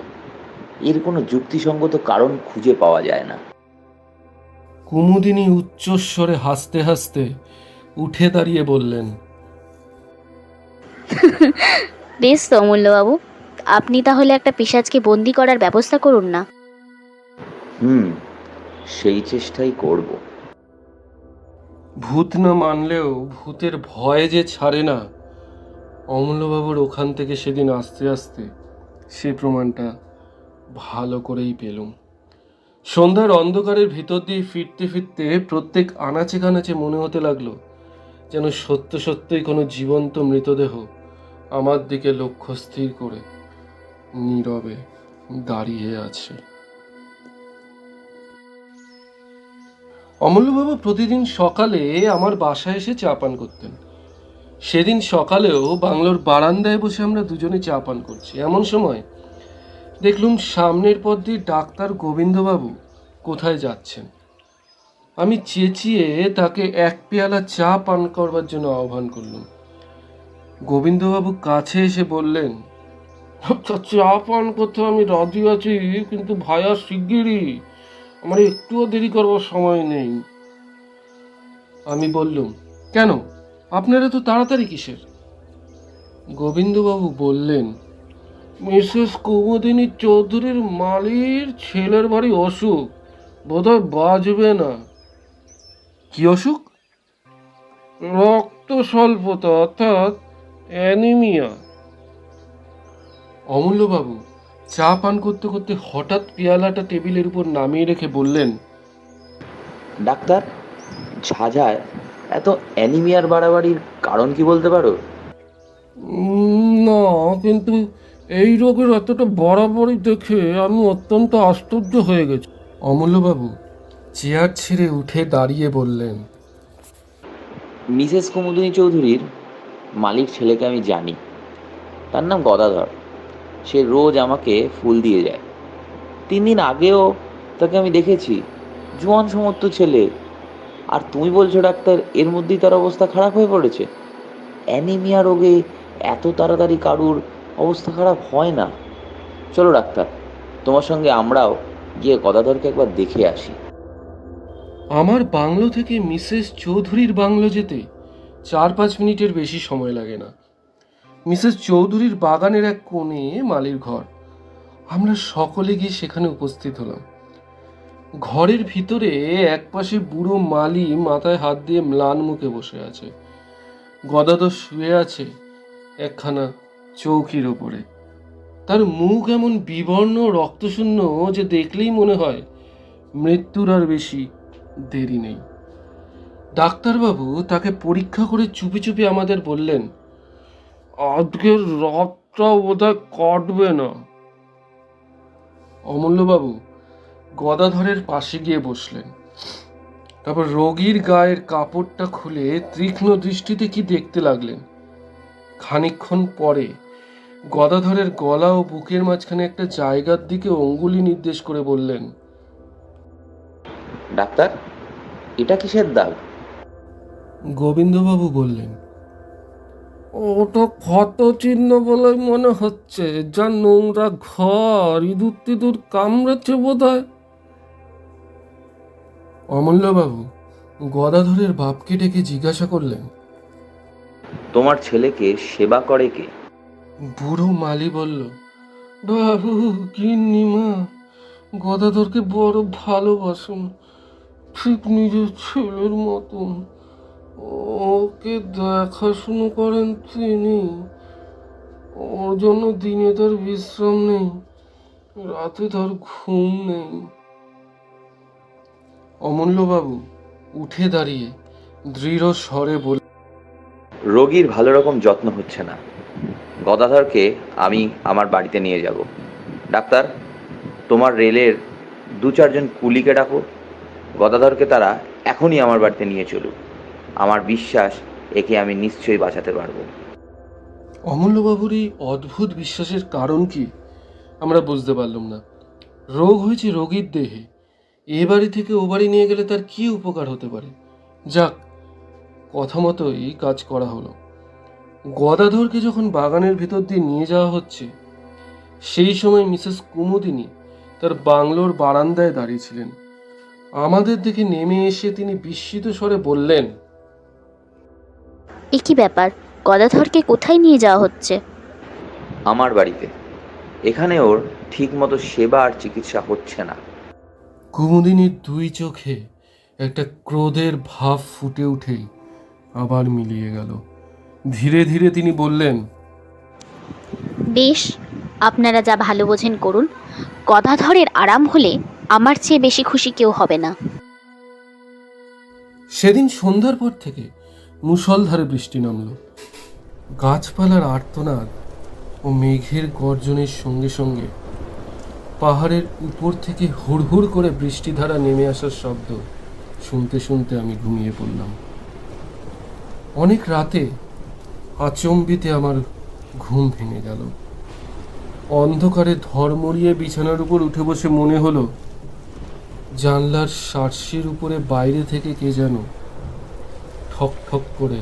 এর কোনো যুক্তিসঙ্গত কারণ খুঁজে পাওয়া যায় না। কুমুদিনী উচ্চস্বরে হাসতে হাসতে উঠে দাঁড়িয়ে বললেন, বেশ তো অমূল্যবাবু, আপনি তাহলে একটা পিশাচকে বন্দি করার ব্যবস্থা করুন না। সেই চেষ্টাই করব। ভূত না মানলেও ভূতের ভয় যে ছাড়ে না, অমূল্যবাবুর ওখান থেকে সেদিন আস্তে আস্তে সে প্রমাণটা ভালো করেই পেলুম। সন্ধ্যার অন্ধকারের ভিতর দিয়ে ফিরতে ফিরতে প্রত্যেক আনাচে কানাচে মনে হতে লাগলো যেন সত্য সত্যই কোনো জীবন্ত মৃতদেহ আমার দিকে লক্ষ্য স্থির করে নীরবে দাঁড়িয়ে আছে। অমূল্যবাবু প্রতিদিন সকালে আমার বাসায় এসে চা পান করতেন। সেদিন সকালেও বাংলোর বারান্দায় বসে আমরা দুজনে চা পান করছি। এমন সময় দেখলুম সামনের পথ দিয়ে ডাক্তার গোবিন্দবাবু কোথায় যাচ্ছেন। আমি চেঁচিয়ে তাকে এক পেয়ালা চা পান করবার জন্য আহ্বান করলাম। গোবিন্দবাবু কাছে এসে বললেন, আচ্ছা, চা পান করতে আমি রাজি আছি, কিন্তু ভায়া শিগগিরই, আমার একটুও দেরি করবার সময় নেই। আমি বললুম, কেন, আপনারা তো তাড়াতাড়ি কিসের? গোবিন্দবাবু বললেন, মিসেস কুমুদিনী চৌধুরীর মালির ছেলের বাড়ি অসুখ, বোধহয় বাঁচবে না। কি অসুখ? রক্ত স্বল্পতা, অর্থাৎ অ্যানিমিয়া। অমূল্যবাবু চা পান করতে করতে হঠাৎ পেয়ালাটা টেবিলের উপর নামিয়ে রেখে বললেন, ডাক্তার, ঝাঁঝায় এত অ্যানিমিয়ার বাড়াবাড়ির কারণ কি বলতে পারো? না, কিন্তু এই রোগের এতটা বরাবরই দেখে আমি অত্যন্ত আশ্চর্য হয়ে গেছি। অমূল্যবাবু চেয়ার ছেড়ে উঠে দাঁড়িয়ে বললেন, মিসেস কুমুদিনী চৌধুরীর মালিক ছেলেকে আমি জানি। তার নাম গদাধর। সে রোজ আমাকে ফুল দিয়ে যায়। 3 দিন আগেও তাকে আমি দেখেছি। জোয়ান সমর্থ ছেলে। আর তুমি বলছো ডাক্তার এর মধ্যেই তার অবস্থা খারাপ হয়ে পড়েছে? অ্যানিমিয়া রোগে এত তাড়াতাড়ি কারুর অবস্থা খারাপ হয় না। চলো ডাক্তার, তোমার সঙ্গে আমরাও গিয়ে গদাধরকে একবার দেখে আসি। আমার বাংলো থেকে মিসেস চৌধুরীর বাংলো যেতে 4-5 মিনিটের বেশি সময় লাগে না। মিসেস চৌধুরীর বাগানের এক কোণে মালির ঘর। আমরা সকলে গিয়ে সেখানে উপস্থিত হলাম। ঘরের ভিতরে একপাশে বুড়ো মালি মাথায় হাত দিয়ে ম্লান মুখে বসে আছে। গদাধর শুয়ে আছে একখানা চৌকির ওপরে। তার মুখ এমন বিবর্ণ রক্তশূন্য যে দেখলেই মনে হয় মৃত্যুর আর বেশি দেরি নেই। ডাক্তারবাবু তাকে পরীক্ষা করে চুপি চুপি আমাদের বললেন, আজকের রাতটা বোধহয় কাটবে না। অমূল্যবাবু গদাধরের পাশে গিয়ে বসলেন। তারপর রোগীর গায়ের কাপড়টা খুলে তীক্ষ্ণ দৃষ্টিতে কি দেখতে লাগলেন। খানিকক্ষণ পরে গদাধরের গলা ও বুকের মাঝখানে একটা জায়গার দিকে অঙ্গুলি নির্দেশ করে বললেন, ডাক্তার, এটা কিসের দাগ? গোবিন্দবাবু বললেন, ওটা ক্ষত চিহ্ন বলে মনে হচ্ছে। যা নোংরা ঘর, ইঁদুর টিঁদুর কামড়েছে বোধ হয়। অমূল্যবাবু গদাধরের বাপকে ডেকে জিজ্ঞাসা করলেন, তোমার ছেলেকে সেবা করে কে? বুড়ো মালি বলল, বাবু গিন্নিমা গদাধরকে বড় ভালোবাসেন, ঠিক নিজের ছেলের মতন। ওকে দেখাশুনো করেন তিনি। ওর জন্য দিনে তার বিশ্রাম নেই, রাতে তার ঘুম নেই। অমূল্যবাবু উঠে দাঁড়িয়ে দৃঢ় স্বরে বলে, রোগীর ভালো রকম যত্ন হচ্ছে না। গদাধরকে আমি আমার বাড়িতে নিয়ে যাব। ডাক্তার, তোমার রেলের 2-4 জন কুলিকে ডাকো। গদাধরকে তারা এখনই আমার বাড়িতে নিয়ে চলুক। আমার বিশ্বাস একে আমি নিশ্চয়ই বাঁচাতে পারবো। অমূল্যবাবুর এই অদ্ভুত বিশ্বাসের কারণ কি আমরা বুঝতে পারলাম না। রোগ হয়েছে রোগীর দেহে, এ বাড়ি থেকে ও বাড়ি নিয়ে গেলে তার কি উপকার হতে পারে? যাক, কথা মতোই কাজ করা হলো। গদাধরকে যখন বাগানের ভেতর দিয়ে নিয়ে যাওয়া হচ্ছে, সেই সময় মিসেস কুমুদিনী তার বাংলোর বারান্দায় দাঁড়িয়েছিলেন। আমাদের দেখে নেমে এসে তিনি বিস্মিত স্বরে বললেন, এ কি ব্যাপার? গদাধরকে কোথায় নিয়ে যাওয়া হচ্ছে? আমার বাড়িতে। এখানে ওর ঠিক মতো সেবা আর চিকিৎসা হচ্ছে না। কুমুদিনীর 2 চোখে একটা ক্রোধের ভাব ফুটে উঠেই আবার মিলিয়ে গেল। ধীরে ধীরে তিনি বললেন, বেশ, আপনারা যা ভালো বোঝেন করুন। গদাধরের আরাম হলে আমার চেয়ে বেশি খুশি কেউ হবে না। সেদিন সন্ধ্যার পর থেকে মুষলধারে বৃষ্টি নামল। গাছপালার আর্তনাদ ও মেঘের গর্জনের সঙ্গে সঙ্গে পাহাড়ের উপর থেকে হুড়হুড় করে বৃষ্টিধারা নেমে আসার শব্দ শুনতে শুনতে আমি ঘুমিয়ে পড়লাম। অনেক রাতে আচম্বিতে আমার ঘুম ভেঙে গেল। অন্ধকারে ধর্মরিয়ে বিছানার উপর উঠে বসে মনে হলো জানলার শার্সির উপরে বাইরে থেকে কে যেন ঠক ঠক করে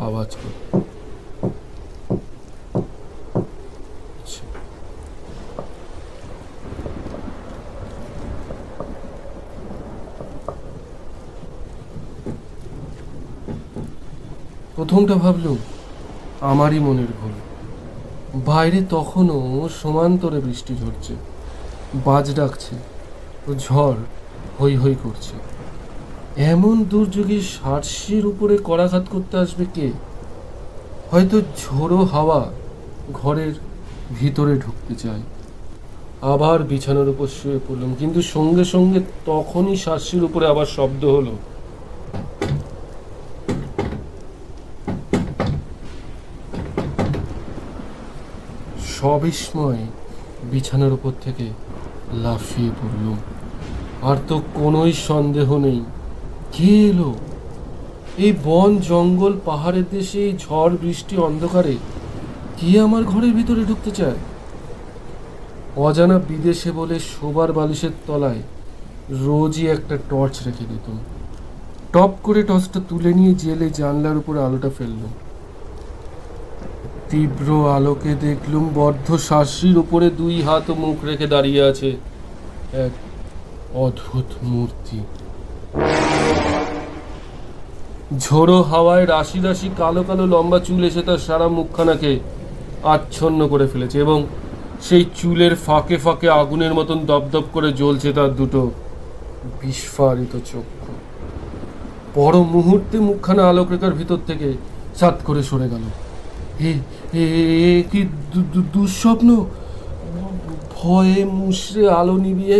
আওয়াজ করে। প্রথমটা ভাবলুম আমারই মনের ভুল। বাইরে তখনও সমান্তরে বৃষ্টি ঝরছে, বাজ ডাকছে ও ঝড় হৈ হৈ করছে। এমন দুর্যোগে সার্সির উপরে করাঘাত করতে আসবে কে? হয়তো ঝোড়ো হাওয়া ঘরের ভিতরে ঢুকতে চায়। আবার বিছানার উপর শুয়ে পড়লাম, কিন্তু সঙ্গে সঙ্গে তখনই সার্সির উপরে আবার শব্দ হলো। সবিস্ময়ে বিছানার উপর থেকে লাফিয়ে পড়লুম। আর তো কোনোই সন্দেহ নেই, কে এলো? এই বন জঙ্গল পাহাড়ের দেশে এই ঝড় বৃষ্টি অন্ধকারে কে আমার ঘরের ভিতরে ঢুকতে চায়? অজানা বিদেশে বলে শোবার বালিশের তলায় রোজই একটা টর্চ রেখে দিতাম। টপ করে টর্চটা তুলে নিয়ে জেলে জানলার উপরে আলোটা ফেললাম। তীব্র আলোকে দেখলুম বদ্ধ শাস্ত্রীর উপরে 2 হাত ও মুখ রেখে দাঁড়িয়ে আছে এক অদ্ভুত মূর্তি। ঝোড়ো হাওয়ায় রাশি রাশি কালো কালো লম্বা চুল এসে তার সারা মুখখানাকে আচ্ছন্ন করে ফেলেছে, এবং সেই চুলের ফাঁকে ফাঁকে আগুনের মতন দপদপ করে জ্বলছে তার দুটো বিস্ফারিত চক্ষু। পর মুহূর্তে মুখখানা আলোকরেখার ভিতর থেকে সাত করে সরে গেল। এ কি দুঃস্বপ্ন? ভয়ে মুষড়ে আলো নিভিয়ে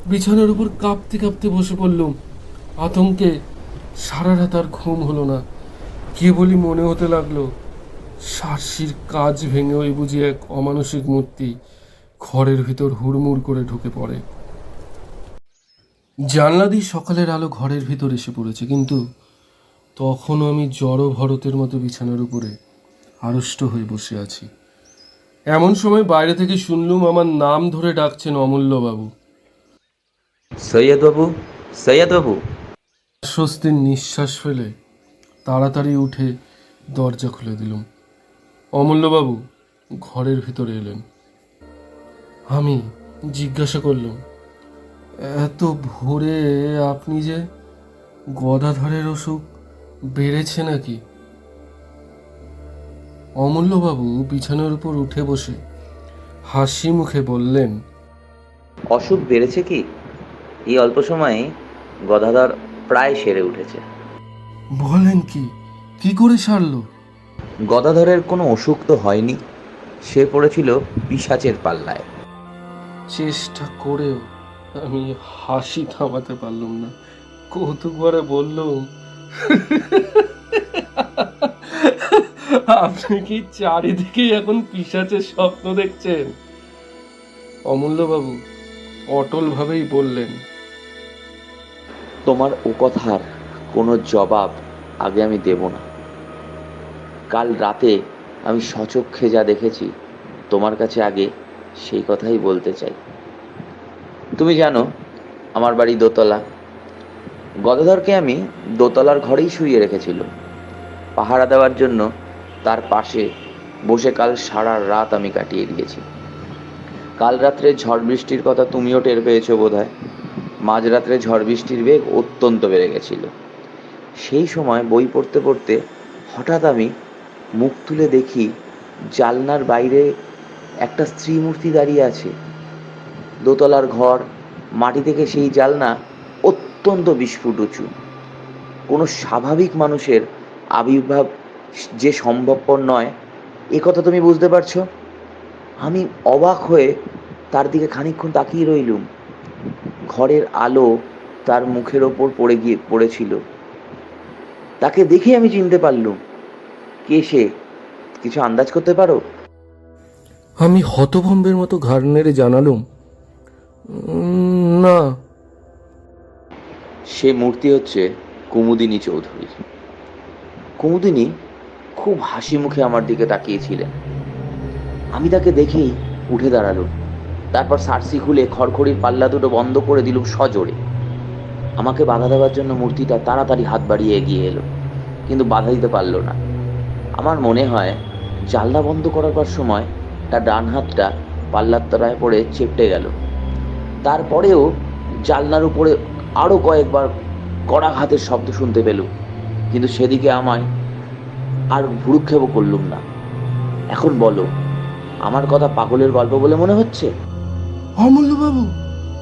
বিছানার উপর কাঁপতে কাঁপতে বসে পড়লুম। আতঙ্কে সারা রাত আর ঘুম হলো না। কেবলই মনে হতে লাগলো সার্সির কাজ ভেঙে ওই বুঝি এক অমানসিক মূর্তি ঘরের ভিতর হুড়মুড় করে ঢুকে পড়ে। জানলা দিয়ে সকালের আলো ঘরের ভিতর এসে পড়েছে, কিন্তু তখনও আমি জড় ভরতের মতো বিছানার উপরে আড়ষ্ট হয়ে বসে আছি। এমন সময় বাইরে থেকে শুনলুম আমার নাম ধরে ডাকছেন অমূল্যবাবু। সৈয়দ বাবু, সৈয়দ বাবু। স্বস্তির নিঃশ্বাস ফেলে তাড়াতাড়ি উঠে দরজা খুলে দিলুম। অমূল্যবাবু ঘরের ভিতরে এলেন। আমি জিজ্ঞাসা করলাম, এত ভোরে আপনি যে? গদাধরের অসুখ বেড়েছে নাকি? অমূল্যবাবু বিছানার উপর উঠে বসে হাসি মুখে বললেন, অসুখ বেড়েছে কি? এই অল্প সময়ে গদাধর প্রায় সেরে উঠেছে। বলেন কি? কি করে সারলো? গদাধরের কোনো অসুখ তো হয়নি, সে পড়েছিল পিশাচের পাল্লায়। চেষ্টা করেও আমি হাসি থামাতে পারলাম না। কৌতুক ভরে বললুম, আপনি কি চারিদিকে এখন পিশাচের স্বপ্ন দেখছেন? অমূল্যবাবু অটল ভাবেই বললেন, তোমার ও কথার কোনো জবাব আগে আমি দেব না। কাল রাতে আমি সচক্ষে যা দেখেছি তোমার কাছে আগে সেই কথাই বলতে চাই। তুমি জানো আমার বাড়ি দোতলা। গদাধরকে আমি দোতলার ঘরেই শুইয়ে রেখেছিল পাহারা দেওয়ার জন্য। তার পাশে বসে কাল সারা রাত আমি কাটিয়ে দিয়েছি। কাল রাত্রে ঝড় বৃষ্টির কথা তুমিও টের পেয়েছো বোধহয়। মাঝরাত্রে ঝড় বৃষ্টির বেগ অত্যন্ত বেড়ে গেছিল। সেই সময় বই পড়তে পড়তে হঠাৎ আমি মুখ তুলে দেখি জানলার বাইরে একটা স্ত্রী মূর্তি দাঁড়িয়ে আছে। দোতলার ঘর, মাটি থেকে সেই জানলা অত্যন্ত বিস্ফুট উঁচু। কোনো স্বাভাবিক মানুষের আবির্ভাব যে সম্ভবপর নয় এ কথা তুমি বুঝতে পারছো। আমি অবাক হয়ে তার দিকে খানিকক্ষণ তাকিয়ে রইলুম। ঘরের আলো তার মুখের ওপর পড়েছিল। তাকে দেখে আমি চিনতে পারলুম। কে সে? কিছু আন্দাজ করতে পারো? আমি হতভম্বের মতো ঘাড় নেড়ে জানালুম, না। সে মূর্তি হচ্ছে কুমুদিনী চৌধুরী। কুমুদিনী খুব হাসি মুখে আমার দিকে তাকিয়েছিলেন। আমি তাকে দেখেই উঠে দাঁড়ালুম। তারপর সার্সি খুলে খড়খড়ির পাল্লা দুটো বন্ধ করে দিলুম সজোরে। আমাকে বাধা দেওয়ার জন্য মূর্তিটা তাড়াতাড়ি হাত বাড়িয়ে এগিয়ে এলো, কিন্তু বাধা দিতে পারলো না। আমার মনে হয় জানলা বন্ধ করার সময় তার ডান হাতটা পাল্লার তলায় পড়ে চেপটে গেল। তারপরেও জানলার উপরে আরও কয়েকবার কড়া হাতের শব্দ শুনতে পেলুম, কিন্তু সেদিকে আমায় আর ভুরুক্ষেপও করলুম না। এখন বলো, আমার কথা পাগলের গল্প বলে মনে হচ্ছে? অমূল্যবাবু,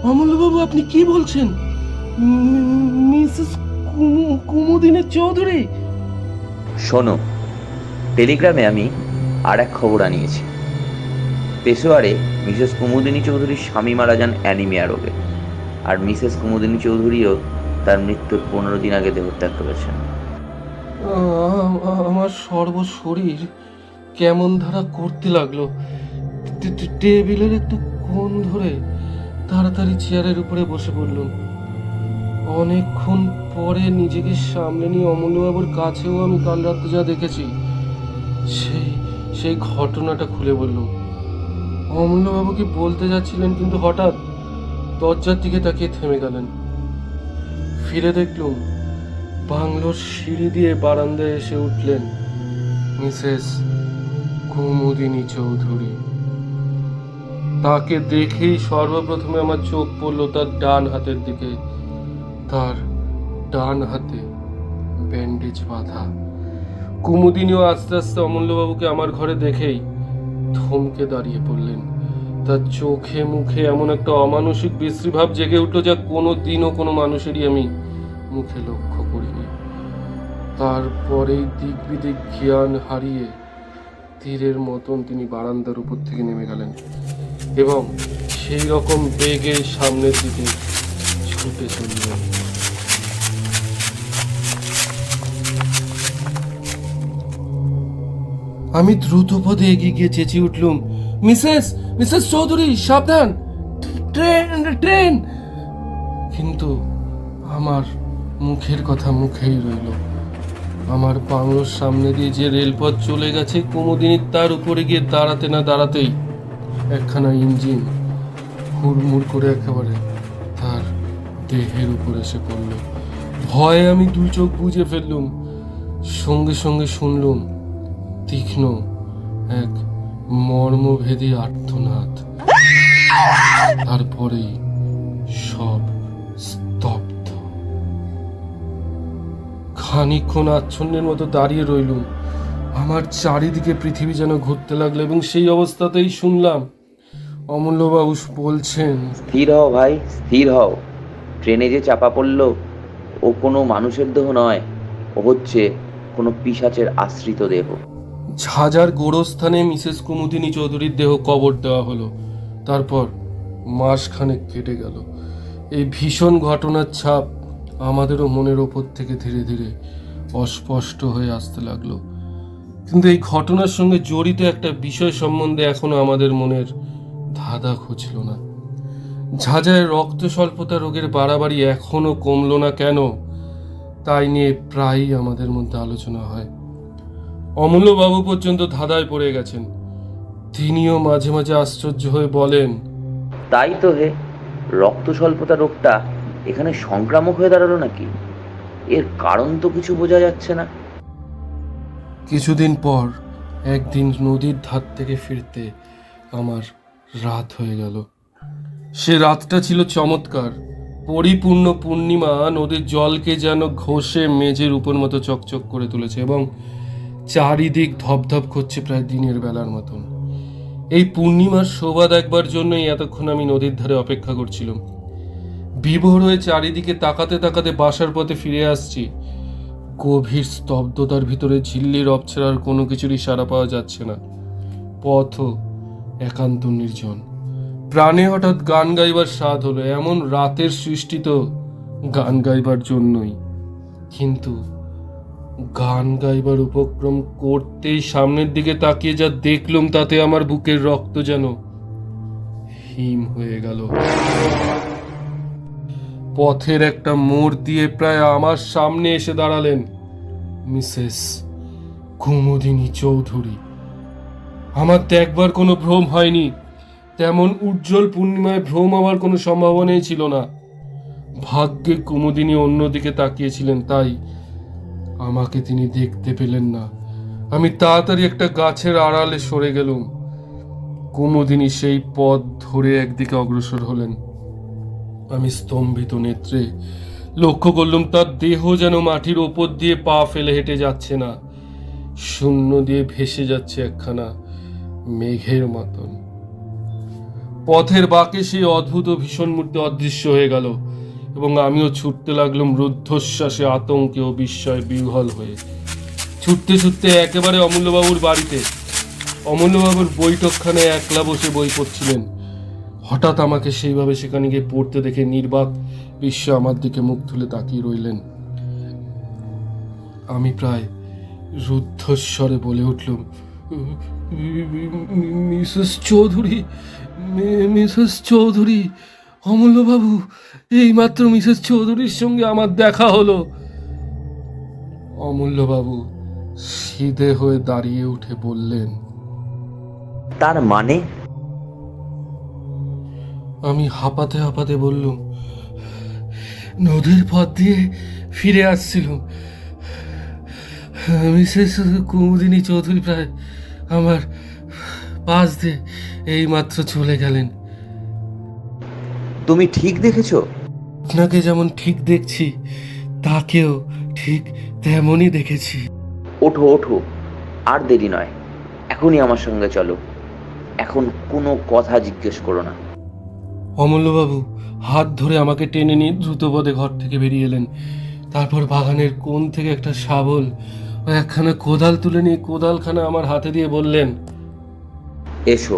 অমূল্যবাবু, আপনি কি বলছেন? মিসেস কুমুদিনী চৌধুরী? শোনো, টেলিগ্রামে আমি আর এক খবর আনিয়েছি। পেশোয়ারে মিসেস কুমুদিনী চৌধুরীর স্বামী মারা যান অ্যানিমিয়া রোগে, আর মিসেস কুমুদিনী চৌধুরীও তার মৃত্যুর 15 দিন আগে দেহত্যাগ করেছেন। আমার সর্বশরীর কেমন ধারা করতে লাগলো। টেবিলের একটা কোণ ধরে তাড়াতাড়ি চেয়ারের উপরে বসে পড়লাম। অনেকক্ষণ পরে নিজেকে সামলে নিয়ে অমূল্যবাবুর কাছেও আমি কাল রাতে যা দেখেছি সেই সেই ঘটনাটা খুলে বললাম। অমূল্যবাবু কি বলতে যাচ্ছিলেন, কিন্তু হঠাৎ দরজার দিকে তাকিয়ে থেমে গেলেন। ফিরে দেখলুম বাংলোর সিঁড়ি দিয়ে বারান্দায় এসে উঠলেন মিসেস কুমুদিনী চৌধুরী। তাকে দেখেই সর্বপ্রথমে আমার চোখ পড়ল তার ডান হাতের দিকে। তার ডান হাতে ব্যান্ডেজ বাঁধা। কুমুদিনীও আস্তে আস্তে অমূল্যবাবুকে আমার ঘরে দেখেই থমকে দাঁড়িয়ে পড়লেন। তার চোখে মুখে এমন একটা অমানসিক বিশ্রীভাব জেগে উঠল যা কোনো দিনও কোনো মানুষেরই আমি মুখে লক্ষ্য করিনি। তারপরেই দিক বিদিক জ্ঞান হারিয়ে তীরের মতন তিনি বারান্দার উপর থেকে নেমে গেলেন এবং সেই রকম বেগে সামনের দিকে ছুটে চললেন। আমি দ্রুত পদে এগিয়ে গিয়ে চেঁচিয়ে উঠলুম, মিসেস মিসেস চৌধুরী, সাবধান, ট্রেন ট্রেন! কিন্তু আমার মুখের কথা মুখেই রইল। আমার বাংলোর সামনে দিয়ে যে রেলপথ চলে গেছে, কুমুদিনী তার উপরে গিয়ে দাঁড়াতে না দাঁড়াতেই একখানা ইঞ্জিন হুড়মুড় করে একেবারে তার দেহের উপর এসে পড়ল। ভয়ে আমি দুই চোখ বুজে ফেললুম। সঙ্গে সঙ্গে শুনলুম তীক্ষ্ণ এক মর্মভেদী আর্তনাদ। তারপরেই সব স্তব্ধ। খানিকক্ষণ আচ্ছন্নের মতো দাঁড়িয়ে রইলুম। আমার চারিদিকে পৃথিবী যেন ঘুরতে লাগলো এবং সেই অবস্থাতেই শুনলাম অমূল্যবাবু বলছেন, স্থির হও ভাই, স্থির হও। ট্রেনে যে চাপা পড়লো ও কোনো মানুষের দেহ নয়, ও হচ্ছে কোনো পিশাচের আশ্রিত দেহ। ঝাঁঝার গোরস্থানে মিসেস কুমুদিনী চৌধুরীর দেহ কবর দেওয়া হলো। তারপর মাসখানেক কেটে গেল। এই ভীষণ ঘটনার ছাপ আমাদেরও মনের ওপর থেকে ধীরে ধীরে অস্পষ্ট হয়ে আসতে লাগলো। কিন্তু এই ঘটনার সঙ্গে জড়িত একটা বিষয় সম্বন্ধে এখনো আমাদের মনের ধাঁধা খুঁজল না। ঝাঁঝায় রক্ত স্বল্পতা রোগের বাড়াবাড়ি এখনো কমলো না কেন, তাই নিয়ে প্রায়ই আমাদের মধ্যে আলোচনা হয়। অমূল্যবাবু পর্যন্ত ধাঁধায় পড়ে গেছেন। তিনিও মাঝে মাঝে আশ্চর্য হয়ে বলেন, তাই তো হে, রক্ত স্বল্পতা রোগটা এখানে সংক্রামক হয়ে দাঁড়ালো নাকি? এর কারণ তো কিছু বোঝা যাচ্ছে না। কিছুদিন পর একদিন নদীর ধার থেকে ফিরতে আমার রাত হয়ে গেল। সে রাতটা ছিল চমৎকার। পরিপূর্ণ পূর্ণিমা নদীর জলকে যেন ঘষে মেঝের উপর মতো চকচক করে তুলেছে এবং চারিদিক ধপধপ করছে প্রায় দিনের বেলার মতন। এই পূর্ণিমার শোভা দেখবার জন্যই এতক্ষণ আমি নদীর ধারে অপেক্ষা করছিলাম। বিভোর হয়ে চারিদিকে তাকাতে তাকাতে বাসার পথে ফিরে আসছি। গভীর স্তব্ধতার ভিতরে ঝিল্লির অপছাড়ার কোনো কিছুরই সাড়া পাওয়া যাচ্ছে না। পথও একান্ত নির্জন। প্রাণে হঠাৎ গান গাইবার স্বাদ হলো। এমন রাতের সৃষ্টি তো গান গাইবার জন্যই। কিন্তু গান গাইবার উপক্রম করতেই সামনের দিকে তাকিয়ে যা দেখলুম তাতে আমার বুকের রক্ত যেন হিম হয়ে গেল। পথের একটা মোড় দিয়ে প্রায় আমার সামনে এসে দাঁড়ালেন মিসেস কুমুদিনী চৌধুরী। আমার দেখবার কোনো ভ্রম হয়নি। তেমন উজ্জ্বল পূর্ণিমায় ভ্রম হওয়ার কোনো সম্ভাবনাই ছিল না। ভাগ্যে কুমুদিনী অন্যদিকে তাকিয়েছিলেন, তাই আমাকে তিনি দেখতে পেলেন না। আমি তাড়াতাড়ি একটা গাছের আড়ালে সরে গেলুম। কুমুদিনী সেই পথ ধরে একদিকে অগ্রসর হলেন। আমি স্তম্ভিত নেত্রে লক্ষ্য করলুম তার দেহ যেন মাটির ওপর দিয়ে পা ফেলে হেঁটে যাচ্ছে না, শূন্য দিয়ে ভেসে যাচ্ছে একখানা মেঘের মতন। পথের বাঁকে সেই অদ্ভুত ও ভীষণ মূর্তি অদৃশ্য হয়ে গেল এবং আমিও ছুটতে লাগলাম রুদ্ধশ্বাসে, আতঙ্কে ও বিস্ময়ে বিহ্বল হয়ে। ছুটতে ছুটতে একেবারে অমূল্যবাবুর বাড়িতে। অমূল্যবাবুর বৈঠকখানায় একলা বসে বই পড়ছিলেন। হঠাৎ আমাকে সেইভাবে সেখানে গিয়ে পড়তে দেখে নির্বাক বিশ্ব আমার দিকে মুখ তুলে তাকিয়ে রইলেন। আমি প্রায় রুদ্ধস্বরে বলে উঠলাম, মিসেস চৌধুরী, মিসেস চৌধুরী, অমূল্যবাবু, এইমাত্র মিসেস চৌধুরীর সঙ্গে আমার দেখা হলো। অমূল্যবাবু সিধে হয়ে দাঁড়িয়ে উঠে বললেন, তার মানে? আমি হাঁপাতে হাঁপাতে বললুম, নদীর পথ দিয়ে ফিরে আসছিলাম। মিসেস কুমুদিনী চৌধুরী প্রায় আমার পাশ দিয়ে এইমাত্র চলে গেলেন। তুমি ঠিক দেখেছো? আপনাকে যেমন ঠিক দেখছি, তাকেও ঠিক তেমনই দেখেছি। ওঠো ওঠো, আর দেরি নয়, এখনই আমার সঙ্গে চলো। এখন কোনো কথা জিজ্ঞেস করো না। অমূল্যবাবু হাত ধরে আমাকে টেনে নিয়ে দ্রুতপদে ঘর থেকে বেরিয়ে এলেন। তারপর বাগানের কোণ থেকে একটা শাবল ও একখানা কোদাল তুলে নিয়ে কোদালখানা আমার হাতে দিয়ে বললেন, এসো।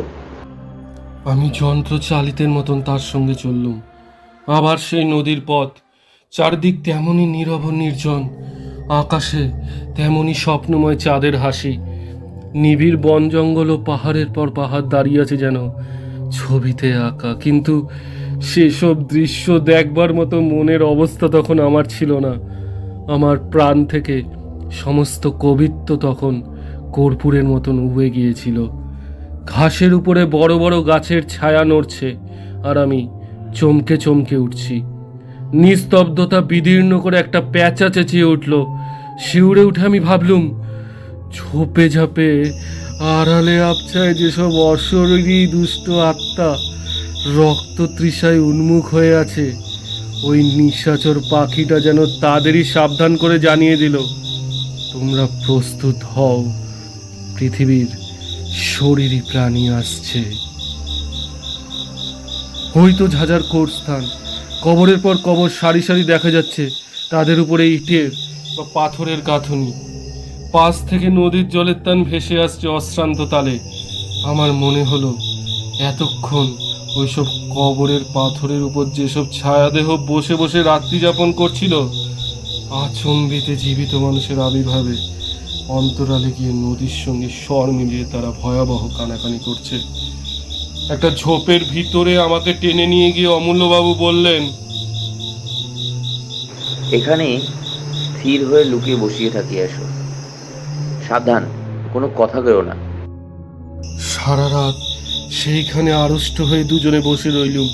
আমি যন্ত্র চালিতের মতন তার সঙ্গে চললুম। আবার সেই নদীর পথ, চারদিক তেমনই নীরব ও নির্জন, আকাশে তেমনই স্বপ্নময় চাঁদের হাসি। নিবিড় বন জঙ্গল ও পাহাড়ের পর পাহাড় দাঁড়িয়ে আছে যেন ছবিতে আঁকা। কিন্তু সেসব দৃশ্য দেখবার মতো মনের অবস্থা তখন আমার ছিল না। আমার প্রাণ থেকে সমস্ত কবিত্ব তখন কর্পূরের মতন উবে গিয়েছিল। ঘাসের উপরে বড় বড় গাছের ছায়া নড়ছে আর আমি চমকে চমকে উঠছি। নিস্তব্ধতা বিদীর্ণ করে একটা প্যাঁচা চেঁচিয়ে উঠল। শিউরে উঠে আমি ভাবলুম, ঝোপে ঝাপে আড়ালে আবছায় যেসব অশরীরী দুষ্ট আত্মা রক্ত তৃষায় উন্মুখ হয়ে আছে, ওই নিশাচর পাখিটা যেন তাদেরই সাবধান করে জানিয়ে দিল, তোমরা প্রস্তুত হও, পৃথিবীর শরীরী প্রাণী আসছে। হয়তো ঝাঁঝার কোরস্থান, কবরের পর কবর সারি সারি দেখা যাচ্ছে, তাদের উপরে ইটের বা পাথরের গাঁথনি। পাশ থেকে নদীর জলের টান ভেসে আসছে অশ্রান্ত তালে। আমার মনে হলো এতক্ষণ ওইসব কবরের পাথরের উপর যেসব ছায়াদেহ বসে বসে রাত্রি যাপন করছিল, আচম্বিতে জীবিত মানুষের আবির্ভাবে অন্তরালে গিয়ে নদীর সঙ্গে স্বর মিলিয়ে তারা ভয়াবহ কানাকানি করছে। একটা ঝোপের ভিতরে আমাকে টেনে নিয়ে গিয়ে অমূল্যবাবু বললেন, এখানে স্থির হয়ে লুকিয়ে বসিয়ে থাকি, এসো। সাবধান, কোনো কথা কেউ না। সারা রাত সেইখানে আড়ষ্ট হয়ে দুজনে বসে রইলুম।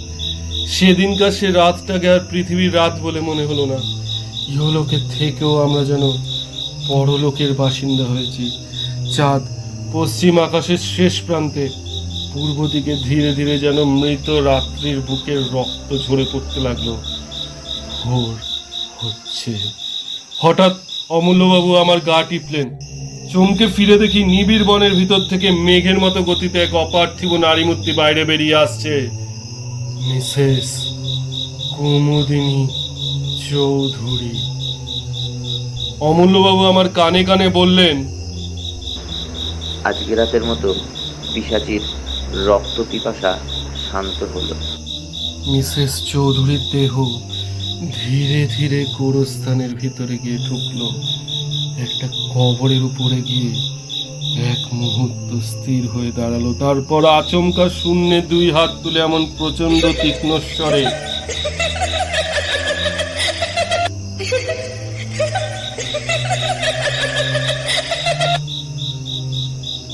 সেদিনকার সে রাতটাকে আর পৃথিবীর রাত বলে মনে হলো না। ইহলোকের থেকেও আমরা যেন পরলোকের বাসিন্দা হয়েছি। চাঁদ পশ্চিম আকাশের শেষ প্রান্তে, পূর্ব দিকে ধীরে ধীরে যেন মৃত রাত্রির বুকের রক্ত ঝরে পড়তে লাগলো। ভোর হচ্ছে। হঠাৎ অমূল্যবাবু আমার গা টিপলেন। চমকে ফিরে দেখি নিবিড় বনের ভিতর থেকে মেঘের মতো গতিতে এক অপার্থিব নারী মূর্তি বাইরে বেরিয়ে আসছে। মিসেস কুমুদিনী চৌধুরী। অমূল্যবাবু আমার কানে কানে বললেন, আজকে রাতের মতো পিশাচির রক্ত পিপাসা শান্ত হলো। মিসেস চৌধুরীর দেহ ধীরে ধীরে গোরস্থানের ভিতরে গিয়ে ঢুকলো। একটা কবরের উপরে গিয়ে এক মুহূর্ত স্থির হয়ে দাঁড়ালো। তারপর আচমকা শূন্যে দুই হাত তুলে এমন প্রচন্ড তীক্ষ্ণ স্বরে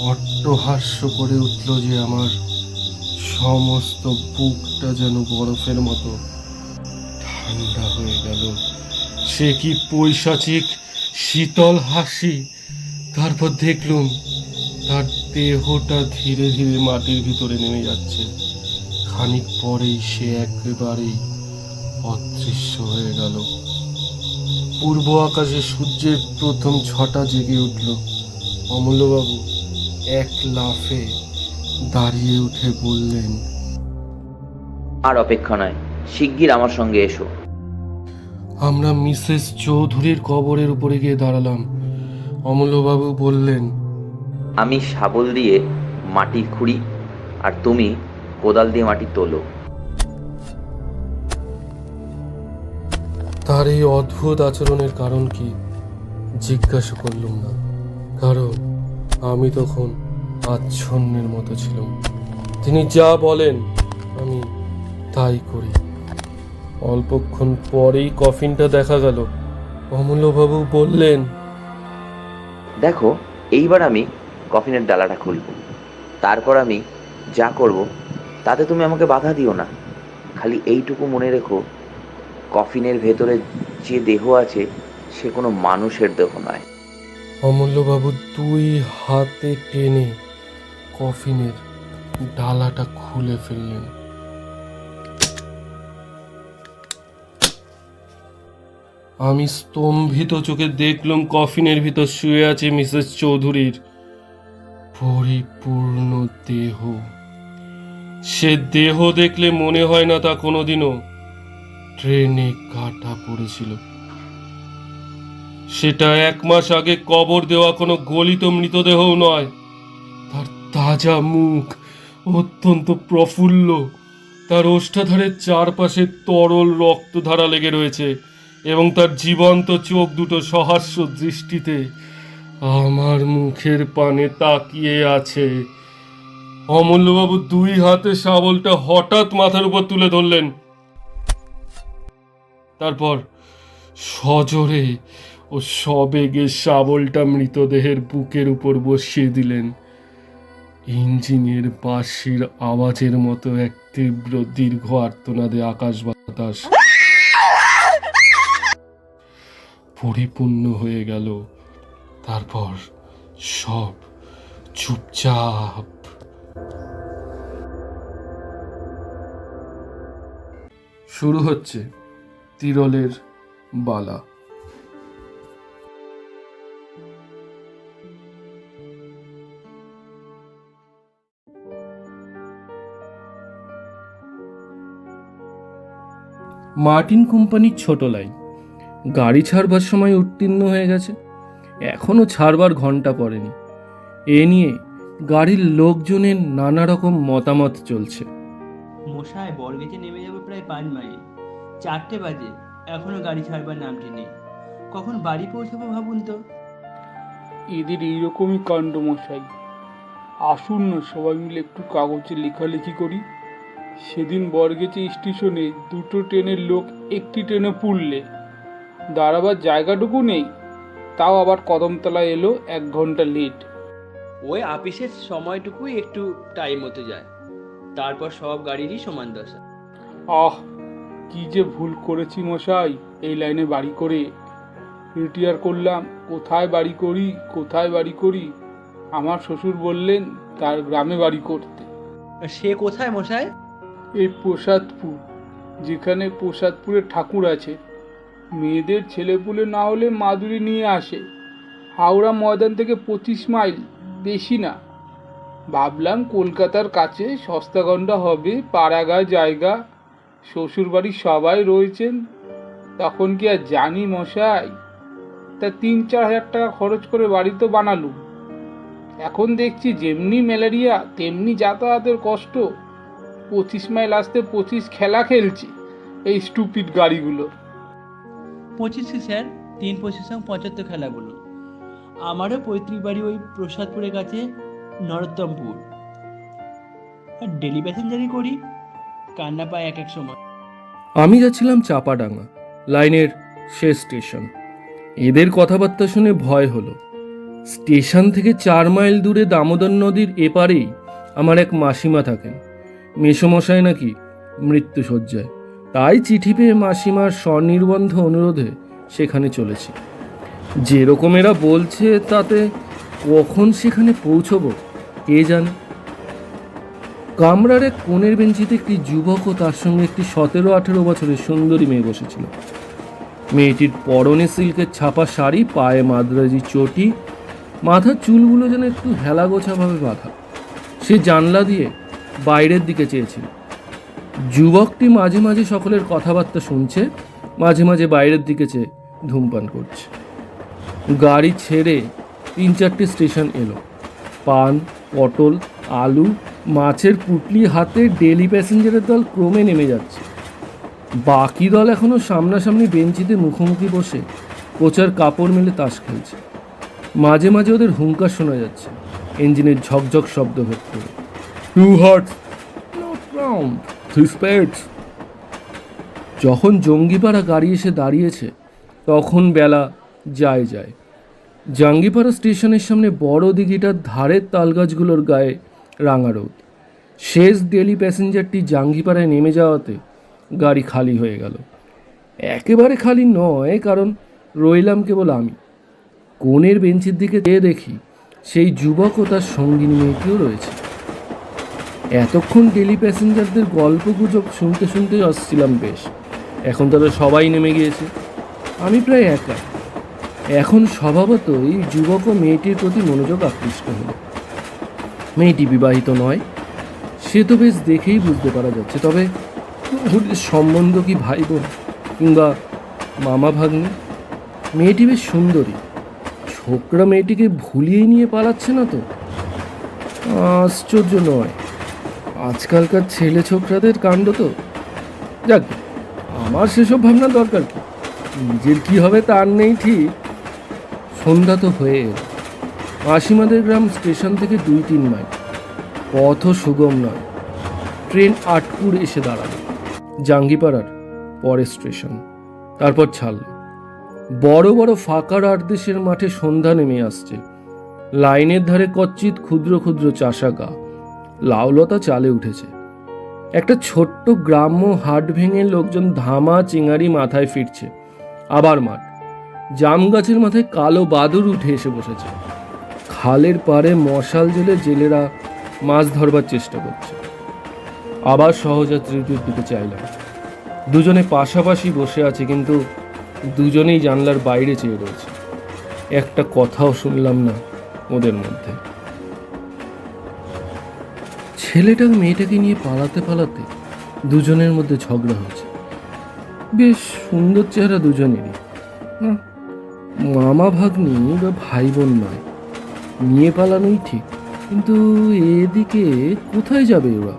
অট্টহাস্য করে উঠল যে আমার সমস্ত বুকটা যেন বরফের মতো ঠান্ডা হয়ে গেল। সে কি পৈশাচিক শীতল হাসি! তারপর দেখলুম তার দেহটা ধীরে ধীরে মাটির ভিতরে নেমে যাচ্ছে। খানিক পরেই সে একেবারেই অদৃশ্য হয়ে গেল। পূর্ব আকাশে সূর্যের প্রথম ছটা জেগে উঠল। অমূল্যবাবু এক লাফে দাঁড়িয়ে উঠে বললেন, আর অপেক্ষা নয়, শিগগির আমার সঙ্গে এসো। আমরা মিসেস চৌধুরীর কবরের উপরে গিয়ে দাঁড়ালাম। অমূল্যবাবু বললেন, আমি শাবল দিয়ে মাটি খুঁড়ি আর তুমি কোদাল দিয়ে মাটি তোলো। তার এই অদ্ভুত আচরণের কারণ কি জিজ্ঞাসা করলুম না, কারণ আমি তখন আচ্ছন্নের মতো ছিলাম। তিনি যা বলেন আমি তাই করি। অল্পক্ষণ পরেই কফিনটা দেখা গেল। অমূল্যবাবু বললেন, দেখো, এইবার আমি কফিনের ডালাটা খুলব। তারপর আমি যা করব তাতে তুমি আমাকে বাধা দিও না। খালি এইটুকু মনে রেখো, কফিনের ভেতরে যে দেহ আছে সে কোনো মানুষের দেহ নয়। অমূল্যবাবু 2 হাতে টেনে কফিনের ডালাটা খুলে ফেললেন। আমি স্তম্ভিত চোখে দেখলাম কফিনের ভিতর শুয়ে আছে মিসেস চৌধুরীর পরিপূর্ণ দেহ। সে দেহ দেখলে মনে হয় না তা কোনোদিনও ট্রেনে কাটা পড়েছিল। সেটা 1 মাস আগে কবর দেওয়া কোনো গলিত মৃতদেহও নয়। তার তাজা মুখ অত্যন্ত প্রফুল্ল, তার ওষ্ঠাধারের চারপাশে তরল রক্তধারা লেগে রয়েছে এবং তার জীবন্ত চোখ দুটো সহাস্য দৃষ্টিতে আমার মুখের পানে তাকিয়ে আছে। অমূল্যবাবু 2 হাতে শাবলটা হঠাৎ মাথার উপর তুলে ধরলেন, তারপর সজোরে ও সবেগে শাবলটা মৃতদেহের বুকের উপর বসিয়ে দিলেন। ইঞ্জিনের বাঁশির আওয়াজের মতো এক তীব্র দীর্ঘ আর্তনাদে আকাশ বাতাস পরিপূর্ণ হয়ে গেল। তারপর সব চুপচাপ। শুরু হচ্ছে তিরলের বালা। মার্টিন কোম্পানির ছোট লাইন গাড়ি ছাড়বার সময় উত্তীর্ণ হয়ে গেছে, এখনো ছাড়বার ঘন্টা পড়েনি। এ নিয়ে গাড়ির লোকজনের নানা রকম মতামত চলছে। মশাই, বরগেছে নেমে যাবে প্রায় 5 মাইল, 4টে বাজে, এখনো গাড়ি ছাড়বার নামটি নেই। কখন বাড়ি পৌঁছাবো ভাবুন তো। এদের এইরকমই কাণ্ড মশাই। আসুন না সবাই মিলে একটু কাগজে লেখালেখি করি। সেদিন বরগেছে স্টেশনে 2টো ট্রেনের লোক একটি ট্রেনে পুড়লে দাঁড়াবার জায়গাটুকু নেই, তাও আবার কদমতলা এলো 1 ঘন্টা লেট। ওই আপিসের সময়টুকুই একটু টাইম হতে যায়, তারপর সব গাড়িরই সমান দশা। আহ, কি যে ভুল করেছি মশাই এই লাইনে বাড়ি করে। রিটায়ার করলাম, কোথায় বাড়ি করি। আমার শ্বশুর বললেন তার গ্রামে বাড়ি করতে। সে কোথায় মশাই? এই প্রসাদপুর, যেখানে প্রসাদপুরের ঠাকুর আছে। মেয়েদের ছেলেপুলে না হলে মাদুরি নিয়ে আসে। হাওড়া ময়দান থেকে 25 মাইল, বেশি না। ভাবলাম কলকাতার কাছে সস্তা গন্ডা হবে, পাড়াগাঁ জায়গা, শ্বশুরবাড়ির সবাই রয়েছেন। তখন কি আর জানি মশাই, তা 3-4 হাজার টাকা খরচ করে বাড়ি তো বানালুম। এখন দেখছি যেমনি ম্যালেরিয়া তেমনি যাতায়াতের কষ্ট। 25 মাইল আসতে 25 খেলা খেলছে এই স্টুপিড গাড়িগুলো। 25 স্যার, 3-25 75 খেলা বলুন। আমারও পৈতৃক বাড়ি ওই প্রসাদপুরের কাছে নরোত্তমপুর। আর ডেলি প্যাসেঞ্জারই করি, কান্না পায় এক এক সময়। আমি যাচ্ছিলাম চাপাডাঙ্গা, লাইনের শেষ স্টেশন। এদের কথাবার্তা শুনে ভয় হলো। স্টেশন থেকে 4 মাইল দূরে দামোদর নদীর এপারেই আমার এক মাসিমা থাকেন। মেসোমশাই নাকি মৃত্যুশয্যায়, তাই চিঠি পেয়ে মাসিমার স্বনির্বন্ধ অনুরোধে সেখানে চলেছি। যেরকম এরা বলছে তাতে কখন সেখানে পৌঁছবো কে জানে। কামরার এক কোণের বেঞ্চিতে একটি যুবক ও তার সঙ্গে একটি 17-18 বছরের সুন্দরী মেয়ে বসেছিল। মেয়েটির পরনে সিল্কের ছাপা শাড়ি, পায়ে মাদ্রাজি চটি মাথার চুলগুলো যেন একটু হেলাগোছাভাবে বাঁধা। সে জানলা দিয়ে বাইরের দিকে চেয়েছিল। যুবকটি মাঝে মাঝে সকলের কথাবার্তা শুনছে, মাঝে মাঝে বাইরের দিকে চেয়ে ধূমপান করছে। গাড়ি ছেড়ে 3-4টে স্টেশন এলো। পান, পটল, আলু, মাছের পুটলি হাতে ডেলি প্যাসেঞ্জারের দল ক্রমে নেমে যাচ্ছে। বাকি দল এখনো সামনাসামনি বেঞ্চিতে মুখোমুখি বসে কোচার কাপড় মেলে তাস খেলছে। মাঝে মাঝে ওদের হুঙ্কার শোনা যাচ্ছে, ইঞ্জিনের ঝকঝক শব্দ ভেদ করে। 2 hearts, not round, 3 spades। যখন জঙ্গিপাড়া গাড়ি এসে দাঁড়িয়েছে তখন বেলা যায়। জাঙ্গিপাড়া স্টেশনের সামনে বড় দিঘিটার ধারের তালগাছগুলোর গায়ে রাঙা রোদ। শেষ ডেলি প্যাসেঞ্জারটি জাঙ্গিপাড়ায় নেমে যাওয়াতে গাড়ি খালি হয়ে গেল। একেবারে খালি নয়, কারণ রইলাম কেবল আমি। কোণের বেঞ্চের দিকে চেয়ে দেখি সেই যুবক ও তার সঙ্গিনী মেয়েটিও রয়েছে। এতক্ষণ ডেলি প্যাসেঞ্জারদের গল্পগুজব শুনতে শুনতেই আসছিলাম বেশ। এখন তারা সবাই নেমে গিয়েছে, আমি প্রায় একা। এখন স্বভাবতই যুবক ও মেয়েটির প্রতি মনোযোগ আকৃষ্ট হলো। মেয়েটি বিবাহিত নয়, সে তো বেশ দেখেই বুঝতে পারা যাচ্ছে। তবে ওদের সম্বন্ধ কি ভাই বোন কিংবা মামা ভাগ্নে? মেয়েটি বেশ সুন্দরী। ছোকরা মেয়েটিকে ভুলিয়ে নিয়ে পালাচ্ছে না তো? আশ্চর্য নয়, আজকালকার ছেলে ছোকরাদের কাণ্ড তো। যাক, আমার সেসব ভাবনার দরকার কি? নিজের কি হবে তার নেই ঠিক। সন্ধ্যা তো হয়ে এলো। মাসিমাদের গ্রাম স্টেশন থেকে 2-3 মাইল, পথও সুগম নয়। ট্রেন আটপুর এসে দাঁড়ালো, জাঙ্গিপাড়ার পরের স্টেশন। তারপর ছাড়ল। বড় বড় ফাঁকা আটদেশের মাঠে সন্ধ্যা নেমে আসছে। লাইনের ধারে কচ্চিৎ ক্ষুদ্র ক্ষুদ্র চাষা গা, লাউলতা চালে উঠেছে। একটা ছোট্ট গ্রাম্য হাট ভেঙে লোকজন ধামা চিঙারি মাথায় ফিরছে। আবার মাঠ, জাম গাছের মাথায় কালো বাদুর উঠে এসে বসেছে। খালের পাড়ে মশাল জেলে জেলেরা মাছ ধরবার চেষ্টা করছে। আবার সহযাত্রীদের দিকে চাইলাম। দুজনে পাশাপাশি বসে আছে, কিন্তু দুজনেই জানলার বাইরে চেয়ে রয়েছে। একটা কথাও শুনলাম না ওদের মধ্যে। ছেলেটা মেয়েটাকে নিয়ে পালাতে পালাতে দুজনের মধ্যে ঝগড়া হয়েছে। বেশ সুন্দর চেহারা দুজনেরই, না মামা ভাগ্নি বা ভাই বোন নয়। নিয়ে পালানোই ঠিক, কিন্তু এদিকে কোথায় যাবে ওরা?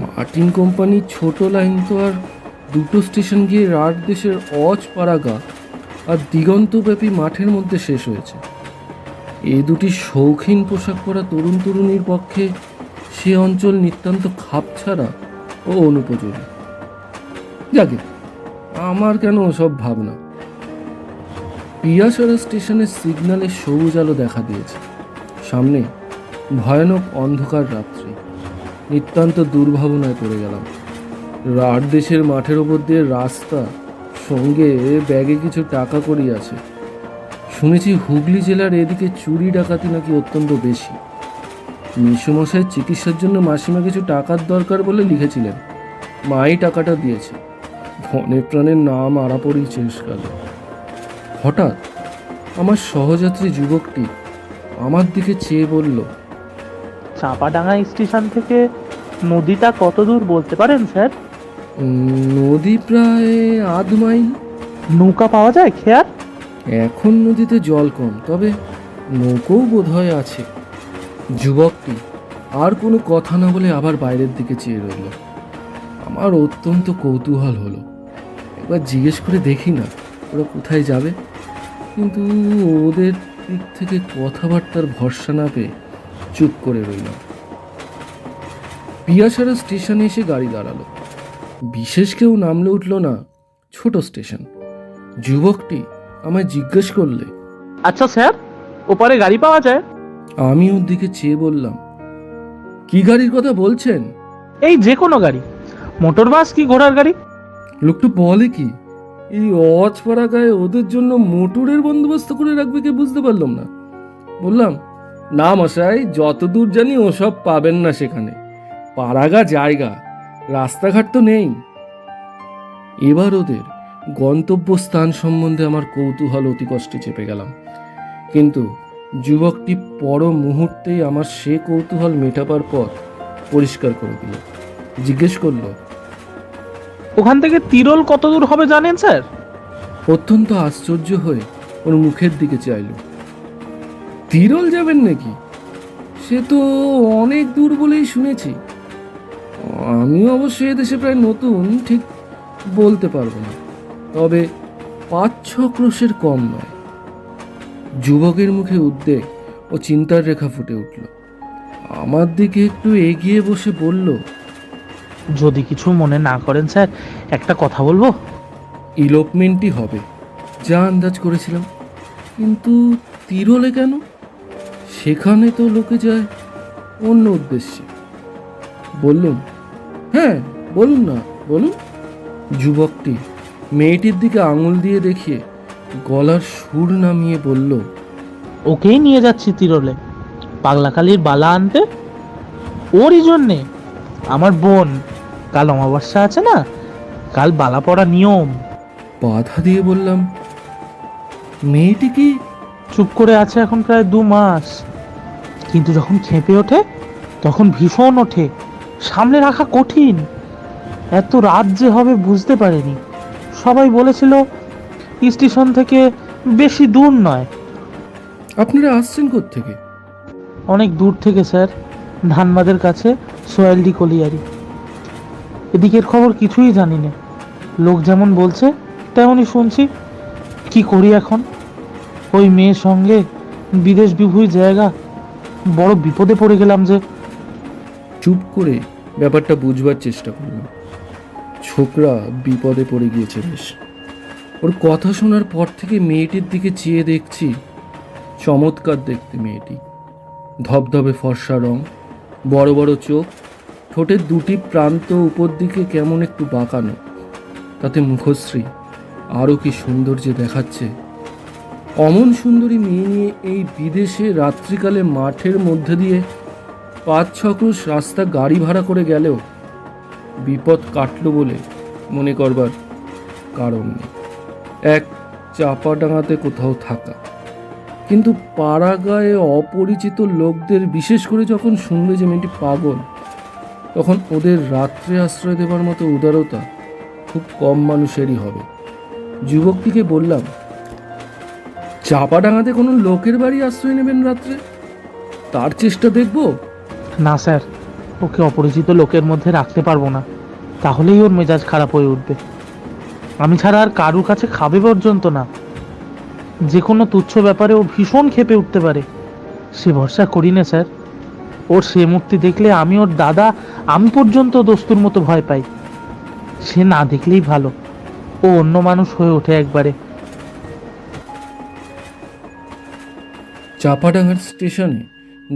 মার্টিন কোম্পানির ছোট লাইন তো আর 2টো স্টেশন গিয়ে রাট দেশের অজপাড়াগা আর দিগন্তব্যাপী মাঠের মধ্যে শেষ হয়েছে। এই দুটি শৌখিন পোশাক পরা তরুণ তরুণীর পক্ষে সে অঞ্চল নিতান্ত খাপছাড়া ও অনুপযোগী। যাকে আমার কেন ওসব ভাবনা। পিয়াসরা স্টেশনের সিগন্যালে সবুজ আলো দেখা দিয়েছে। সামনে ভয়ানক অন্ধকার রাত্রি। নিতান্ত দুর্ভাবনায় পড়ে গেলাম। রাট দেশের মাঠের ওপর দিয়ে রাস্তা, সঙ্গে ব্যাগে কিছু টাকা কড়ি আছে। শুনেছি হুগলি জেলার এদিকে চুরি ডাকাতি নাকি অত্যন্ত বেশি। মিশুমশাইয়ের চিকিৎসার জন্য মাসিমা কিছু টাকার দরকার বলে লিখেছিলেন, মাই টাকাটা দিয়েছে। ধনে প্রাণের নাম আড়াপড়ি শেষ গেল। হঠাৎ আমার সহযাত্রী যুবকটি আমার দিকে চেয়ে বলল, চাঁপাডাঙ্গা স্টেশন থেকে নদীটা কত দূর বলতে পারেন স্যার? নদী প্রায় 1/2 মাইল। নৌকা পাওয়া যায় খেয়ার? এখন নদীতে জল কম, তবে নৌকোও বোধহয় আছে। যুবকটি আর কোনো কথা না বলে আবার বাইরের দিকে চেয়ে রইল। আমার অত্যন্ত কৌতূহল হলো, একবার জিজ্ঞেস করে দেখি না ওরা কোথায় যাবে। কিন্তু ওদের দিক থেকে কথাবার্তার ভরসা না পেয়ে চুপ করে রইলাম। পিয়াসারা স্টেশনে এসে গাড়ি দাঁড়ালো। বিশেষ কেউ নামলে উঠল না, ছোট স্টেশন। যুবকটি আমায় জিজ্ঞেস করলে, আচ্ছা স্যার, ওপারে গাড়ি পাওয়া যায়? আমি ওর দিকে চেয়ে বললাম, কি গাড়ির কথা বলছেন? এই যে কোনো গাড়ি, মোটর বাস কি ঘোড়ার গাড়ি? লোকটা বলে কি, এই অজপাড়া গায়ে ওদের জন্য মোটরের বন্দোবস্ত করে রাখবে কে বুঝতে পারলাম না। বললাম, না মশাই, যতদূর জানি ওসব পাবেন না সেখানে। পাড়াগা জায়গা, রাস্তাঘাট তো নেই। এবার ওদের গন্তব্যস্থান সম্বন্ধে আমার কৌতূহল অতি কষ্টে চেপে গেলাম, কিন্তু যুবকটি পর মুহূর্তেই আমার সে কৌতূহল মেটাবার পথ পরিষ্কার করে দিল। জিজ্ঞেস করলো, ওখান থেকে তিরোল কত দূর হবে জানেন স্যার? অত্যন্ত আশ্চর্য হয়ে ওর মুখের দিকে চাইল। তিরল যাবেন নাকি? সে তো অনেক দূর বলেই শুনেছি। আমি অবশ্য এদেশে প্রায় নতুন, ঠিক বলতে পারবো না, তবে 5-6 ক্রোশের কম নয়। যুবকের মুখে উদ্বেগ ও চিন্তার রেখা ফুটে উঠল। আমার দিকে একটু এগিয়ে বসে বলল, যদি কিছু মনে না করেন স্যার, একটা কথা বলবো? ইলোপমেন্টই হবে যা আন্দাজ করেছিলাম, কিন্তু তিরলে কেন? সেখানে তো লোকে যায় অন্য উদ্দেশ্যে। বললুম, হ্যাঁ বলুন না, বলুন। যুবকটি মেয়েটির দিকে আঙুল দিয়ে দেখিয়ে গলার সুর নামিয়ে বলল, ওকেই নিয়ে যাচ্ছি তিরলে, পাগলাকালির বালা আনতে। ওরই জন্যে। আমার বোন, কাল অমাবস্যা আছে না, কাল বালা পড়া নিয়ম। বাধা দিয়ে বললাম, মেয়েটি কি? চুপ করে আছে এখন প্রায় 2 মাস, কিন্তু যখন খেপে ওঠে তখন ভীষণ ওঠে, সামনে রাখা কঠিন। এত রাত যে হবে বুঝতে পারেনি। সবাই বলেছিল স্টেশন থেকে বেশি দূর নয়। আপনারা আসছেন কোত্থেকে? অনেক দূর থেকে স্যার, ধানবাদের কাছে সোয়ালডি কলিয়ারি। এদিকের খবর কিছুই জানি না, লোক যেমন বলছে তেমনই শুনছি। কি করি এখন? ওই মেয়ের সঙ্গে বিদেশ বিভূই জায়গা, বড় বিপদে পড়ে গেলাম যে। চুপ করে ব্যাপারটা বুঝবার চেষ্টা করলাম। ছোকরা বিপদে পড়ে গিয়েছে বেশ। ওর কথা শোনার পর থেকে মেয়েটির দিকে চেয়ে দেখছি। চমৎকার দেখতে মেয়েটি, ধবধবে ফর্সা রং, বড় বড় চোখ, ঠোঁটের 2টি প্রান্ত উপর দিকে কেমন একটু বাঁকানো, তাতে মুখশ্রী আরও কি সৌন্দর্যে দেখাচ্ছে। অমন সুন্দরী মেয়ে নিয়ে এই বিদেশে রাত্রিকালে মাঠের মধ্যে দিয়ে 5-6 ক্রোশ রাস্তা গাড়ি ভাড়া করে গেলেও বিপদ কাটল বলে মনে করবার কারণ নেই। এক চাপাডাঙাতে কোথাও থাকা, কিন্তু পাড়া গায়ে অপরিচিত লোকদের, বিশেষ করে যখন শুনবে যে মেয়েটি পাগল, তখন ওদের রাত্রে আশ্রয় দেবার মতো উদারতা খুব কম মানুষেরই হবে। যুবকটিকে বললাম, চাপাডাঙাতে কোনো লোকের বাড়ি আশ্রয় নেবেন রাত্রে? তার চেষ্টা দেখব? না স্যার, ওকে অপরিচিত লোকের মধ্যে রাখতে পারবো না, তাহলেই ওর মেজাজ খারাপ হয়ে উঠবে। আমি ছাড়া আর কারুর কাছে খাবে পর্যন্ত না। যে কোনো তুচ্ছ ব্যাপারে ও ভীষণ ক্ষেপে উঠতে পারে, সে ভরসা করি না স্যার। ওর সে মূর্তি দেখলে আমি, ওর দাদা, আমি পর্যন্ত দস্তুর মতো ভয় পাই। সে না দেখলেই ভালো, ও অন্য মানুষ হয়ে ওঠে একবারে। চাপাডাঙ্গার স্টেশনে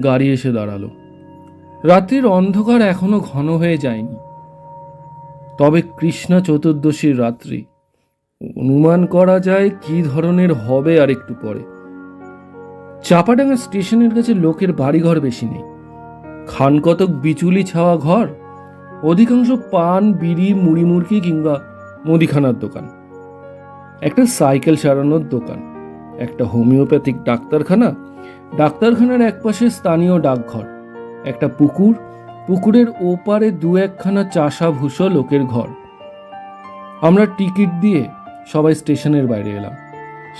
গাড়ি এসে দাঁড়ালো। রাত্রির অন্ধকার এখনো ঘন হয়ে যায়নি, তবে কৃষ্ণা চতুর্দশীর রাত্রি, অনুমান করা যায় কি ধরনের হবে আর একটু পরে। চাপাডাঙ্গা স্টেশনের কাছে লোকের বাড়িঘর বেশি নেই, খানকতক বিচুলি ছাওয়া ঘর, অধিকাংশ পান, বিড়ি, মুড়ি মুড়কি কিংবা মুদিখানার দোকান, একটা সাইকেল সারানোর দোকান, একটা হোমিওপ্যাথিক ডাক্তারখানা, ডাক্তারখানার একপাশে স্থানীয় ডাকঘর, একটা পুকুর, পুকুরের ওপারে 2-1খানা চাষা ভুষো লোকের ঘর। আমরা টিকিট দিয়ে সবাই স্টেশনের বাইরে এলাম।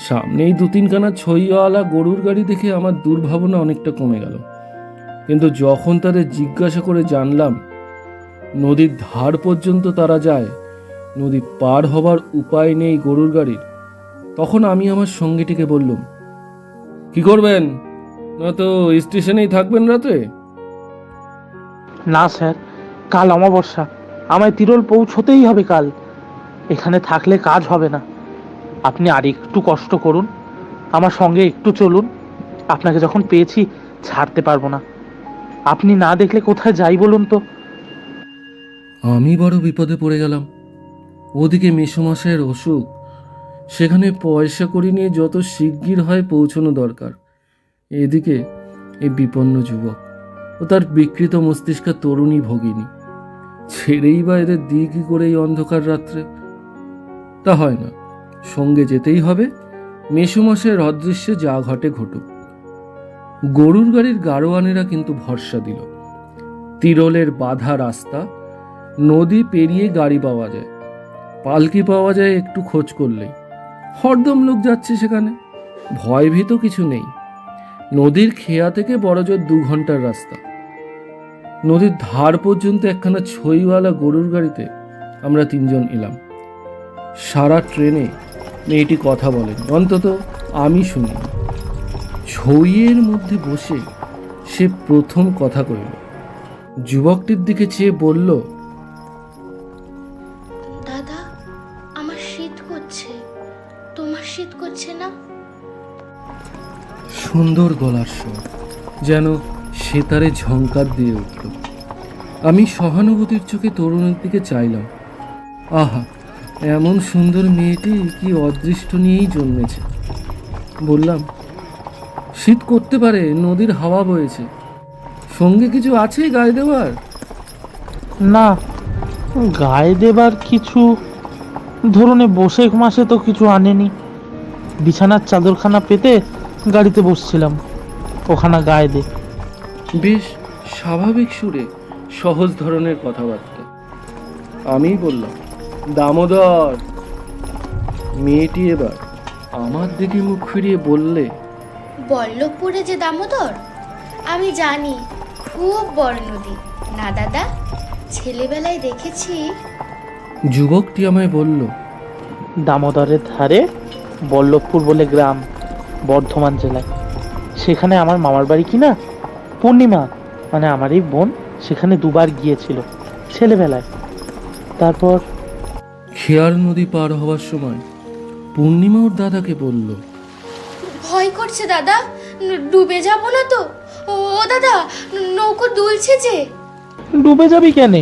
সামনেই 2-3খানা ছইওয়ালা গরুর গাড়ি দেখে আমার দুর্ভাবনা অনেকটা কমে গেল। কিন্তু যখন তাদের জিজ্ঞাসা করে জানলাম নদীর ধার পর্যন্ত তারা যায়, নদী পার হবার উপায় নেই গরুর গাড়ির, তখন আমি আমার সঙ্গীটিকে বললুম, কি করবেন? না তো স্টেশনেই থাকবেন রাতে? না স্যার, কাল অমাবস্যা, আমায় তিরোল পৌঁছতেই হবে কাল। এখানে থাকলে কাজ হবে না। আপনি আর একটু কষ্ট করুন, আমার সঙ্গে একটু চলুন। আপনাকে যখন পেয়েছি ছাড়তে পারবো না। আপনি না দেখলে কোথায় যাই বলুন তো? আমি বড় বিপদে পড়ে গেলাম। ওদিকে মেসোমশাইয়ের অসুখ, সেখানে পয়সা কড়ি নিয়ে যত শিগগির হয় পৌঁছানো দরকার। এদিকে এই বিপন্ন যুবক ও তার বিকৃত মস্তিষ্কা তরুণী ভগিনী, ছেড়েই বা এদের দিই কি করে এই অন্ধকার রাত্রে? তা হয় না, সঙ্গে যেতেই হবে, মেসোমশাইয়ের অদৃশ্যে যা ঘটে ঘটুক। গরুর গাড়ির গাড়োয়ানেরা কিন্তু ভরসা দিল। তিরলের বাঁধা রাস্তা, নদী পেরিয়ে গাড়ি পাওয়া যায়, পালকি পাওয়া যায় একটু খোঁজ করলেই। হরদম লোক যাচ্ছে সেখানে, ভয়ভীত কিছু নেই। নদীর খেয়া থেকে বড়জোর 2 ঘন্টার রাস্তা। নদীর ধার পর্যন্ত একখানা ছইওয়ালা গরুর গাড়িতে আমরা 3 জন এলাম। সারা ট্রেনে মেয়েটি কথা বলেন, অন্তত আমি শুনি। ছইয়ের মধ্যে বসে সে প্রথম কথা কইল। যুবকটির দিকে চেয়ে বলল, দাদা, আমার শীত করছে, তোমার শীত করছে না? সুন্দর গলার স্বর, যেন সেতারে ঝংকার দিয়ে উঠল। আমি সহানুভূতির চোখে তরুণের দিকে চাইলাম। আহা, এমন সুন্দর মেয়েটি কি অদৃষ্ট নিয়েই জন্মেছে। বললাম, শীত করতে পারে, নদীর হাওয়া বয়েছে, সঙ্গে কিছু আছে গায়ে দেওয়ার? না, গায়ে দেবার কিছু ধরুন বসে মাসে তো কিছু আনেনি। বিছানার চাদরখানা পেতে গাড়িতে বসছিলাম, ওখানা গায়ে দে। বেশ স্বাভাবিক সুরে সহজ ধরনের কথাবার্তা। আমি বললাম, দামোদর। মেয়েটি এবার আমার দিকে মুখ ফিরিয়ে বললে, বল্লভপুরে যে দামোদর, আমি জানি, খুব বড় নদী না দাদা? ছেলেবেলায় দেখেছি। যুবকটি আমায় বলল, দামোদরের ধারে বল্লভপুর বলে গ্রাম, বর্ধমান জেলায়। সেখানে আমার মামার বাড়ি কিনা। পূর্ণিমা মানে আমার এই বোন সেখানে 2 বার গিয়েছিল ছেলেবেলায়। তারপর খেয়ার নদী পার হওয়ার সময় পূর্ণিমা ওর দাদাকে বলল, ভয় করছে দাদা, ডুবে যাব না তো? ও দাদা, নৌকো দুলছে যে। ডুবে যাবি কেন?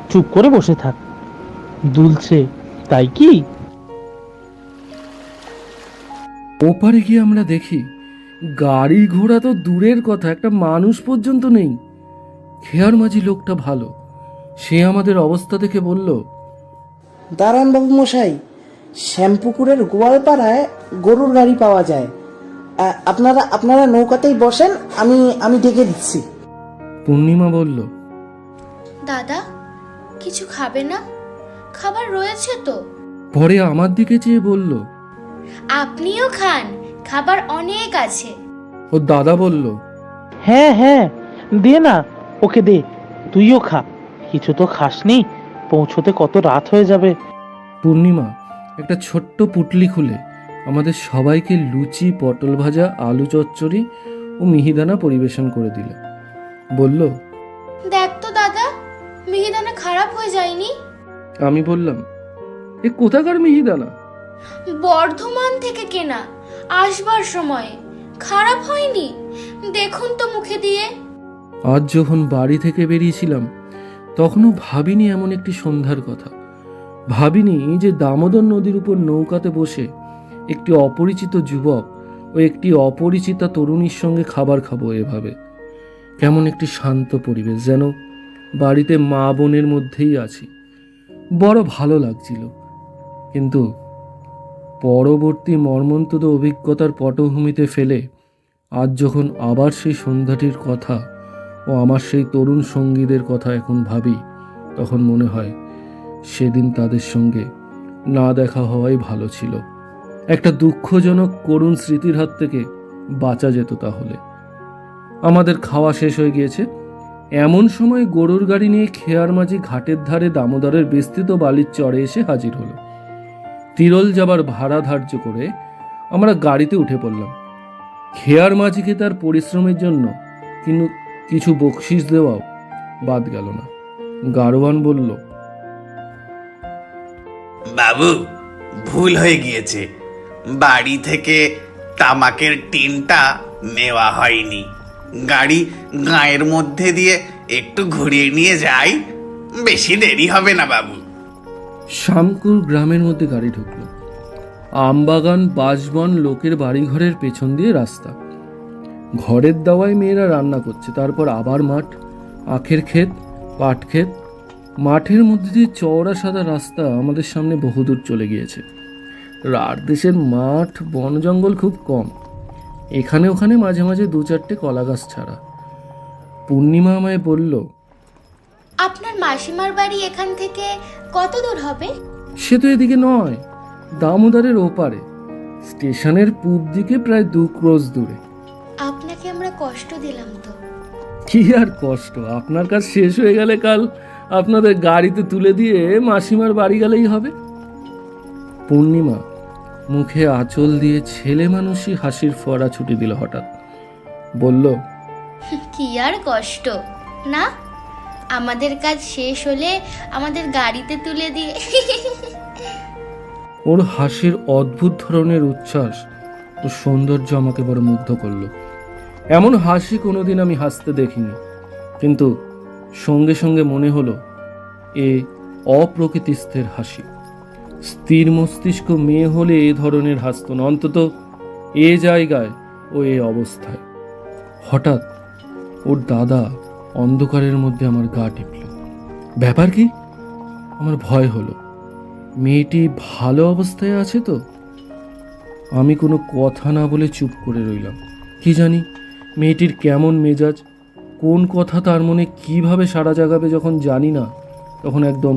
চুপ করে বসে থাক, দুলছে তাই কি? ওপারে গিয়ে আমরা দেখি গাড়ি ঘোড়া তো দূরের কথা, একটা মানুষ পর্যন্ত নেই। খেয়ার মাঝি লোকটা ভালো, সে আমাদের অবস্থা দেখে বলল, দাঁড়ান বাবু মশাই, শ্যামপুকুরের গোয়ালপাড়ায় গরুর গাড়ি পাওয়া যায়। আপনারা নৌকাতেই বসেন, আমি ডেকে দিচ্ছি। পূর্ণিমা বলল, দাদা, কিছু খাবে না? খাবার রয়েছে তো। পরে আমার দিকে চেয়ে বলল, আপনিও খান, খাবার অনেক আছে। ওর দাদা বলল, হ্যাঁ হ্যাঁ, দে না, ওকে দে, তুইও খা। কিছু তো খাসনি, পৌঁছতে কত রাত হয়ে যাবে। পূর্ণিমা একটা ছোট্ট পুটলি খুলে আমাদের সবাইকে লুচি, পটল ভাজা, আলু চচ্চড়ি ও মিহিদানা পরিবেশন করে দিল। বলল, দেখ তো দাদা, মিহিদানা খারাপ হয়ে যায়নি? আমি বললাম, এ কোথাকার মিহিদানা? বর্ধমান থেকে কেনা, আসবার সময়। খারাপ হয়নি, দেখুন তো মুখে দিয়ে। আজ যখন বাড়ি থেকে বেরিয়েছিলাম তখনও ভাবিনি এমন একটি সন্ধ্যার কথা। ভাবিনি যে দামোদর নদীর উপর নৌকাতে বসে একটি অপরিচিত যুবক ও একটি অপরিচিতা তরুণীর সঙ্গে খাবার খাবো এভাবে। কেমন একটি শান্ত পরিবেশ, যেন বাড়িতে মা বোনের মধ্যেই আছি। বড় ভালো লাগছিল। কিন্তু পরবর্তী মর্মন্তুদ অভিজ্ঞতার পটভূমিতে ফেলে আজ যখন আবার সেই সন্ধ্যাটির কথা ও আমার সেই তরুণ সঙ্গীদের কথা এখন ভাবি, তখন মনে হয় সেদিন তাদের সঙ্গে না দেখা হওয়াই ভালো ছিল। একটা দুঃখজনক করুণ স্মৃতির হাত থেকে বাঁচা যেত তাহলে। আমাদের খাওয়া শেষ হয়ে গিয়েছে। এমন সময় গরুর গাড়ি নিয়ে খেয়ার মাঝি ঘাটের ধারে দামোদরের বিস্তৃত বালির চরে এসে হাজির হলো। তিরল যাবার ভাড়া ধার্য করে আমরা গাড়িতে উঠে পড়লাম। খেয়ার মাঝিকে তার পরিশ্রমের জন্য কিন্তু কিছু বকশিস দেওয়াও বাদ গেল না। গাড়োয়ান বলল, বাবু, ভুল হয়ে গিয়েছে, বাড়ি থেকে তামাকের টিনটা নেওয়া হয়নি। গাড়ি গাঁয়ের মধ্যে দিয়ে একটু ঘুরিয়ে নিয়ে যাই, বেশি দেরি হবে না বাবু। শ্যামকুর গ্রামের মধ্যে গাড়ি ঢুকলো। আমবাগান, বাঁশবন, লোকের বাড়িঘরের পেছন দিয়ে রাস্তা। ঘরের দাওয়ায় মেয়েরা রান্না করছে। তারপর আবার মাঠ, আখের ক্ষেত, পাট ক্ষেত। মাঠের মধ্যে দিয়ে চওড়া সাদা রাস্তা আমাদের সামনে বহুদূর চলে গিয়েছে। রাঢ় দেশের মাঠ, বন জঙ্গল খুব কম। এখানে ওখানে মাঝে মাঝে 2-4টে কলা গাছ ছাড়া। পূর্ণিমা আমায় বলল, আপনার মাসিমার বাড়ি এখান থেকে কত দূর হবে? সে তো এদিকে নয়, দামোদরের ওপারে, স্টেশনের পূব দিকে প্রায় 2 ক্রোশ দূরে। আপনাকে আমরা কষ্ট দিলাম তো? কি আর কষ্ট, আপনার কাজ শেষ হয়ে গেলে কাল আপনাদের গাড়িতে তুলে দিয়ে মাসিমার বাড়ি গেলেই হবে। পূর্ণিমা মুখে আঁচল দিয়ে ছেলে মানুষই হাসির ফোয়ারা ছুটি দিল হঠাৎ। বলল, কি আর কষ্ট না, আমাদের কাজ শেষ হলে আমাদের গাড়িতে তুলে দিয়ে। ওর হাসির অদ্ভুত ধরনের উচ্ছ্বাস ও সৌন্দর্য আমাকে বড় মুগ্ধ করলো। এমন হাসি কোনোদিন আমি হাসতে দেখিনি, কিন্তু সঙ্গে সঙ্গে মনে হলো এ অপ্রকৃতিস্থের হাসি। স্থির মস্তিষ্ক মেয়ে হলে এ ধরনের হাসত না, অন্তত এ জায়গায় ও এ অবস্থায়। হঠাৎ ওর দাদা অন্ধকারের মধ্যে আমার গা টিপল। ব্যাপার কি? আমার ভয় হলো, মেয়েটি ভালো অবস্থায় আছে তো? আমি কোনো কথা না বলে চুপ করে রইলাম। কি জানি মেয়েটির কেমন মেজাজ, কোন কথা তার মনে কিভাবে সাড়া জাগাবে যখন জানি না, তখন একদম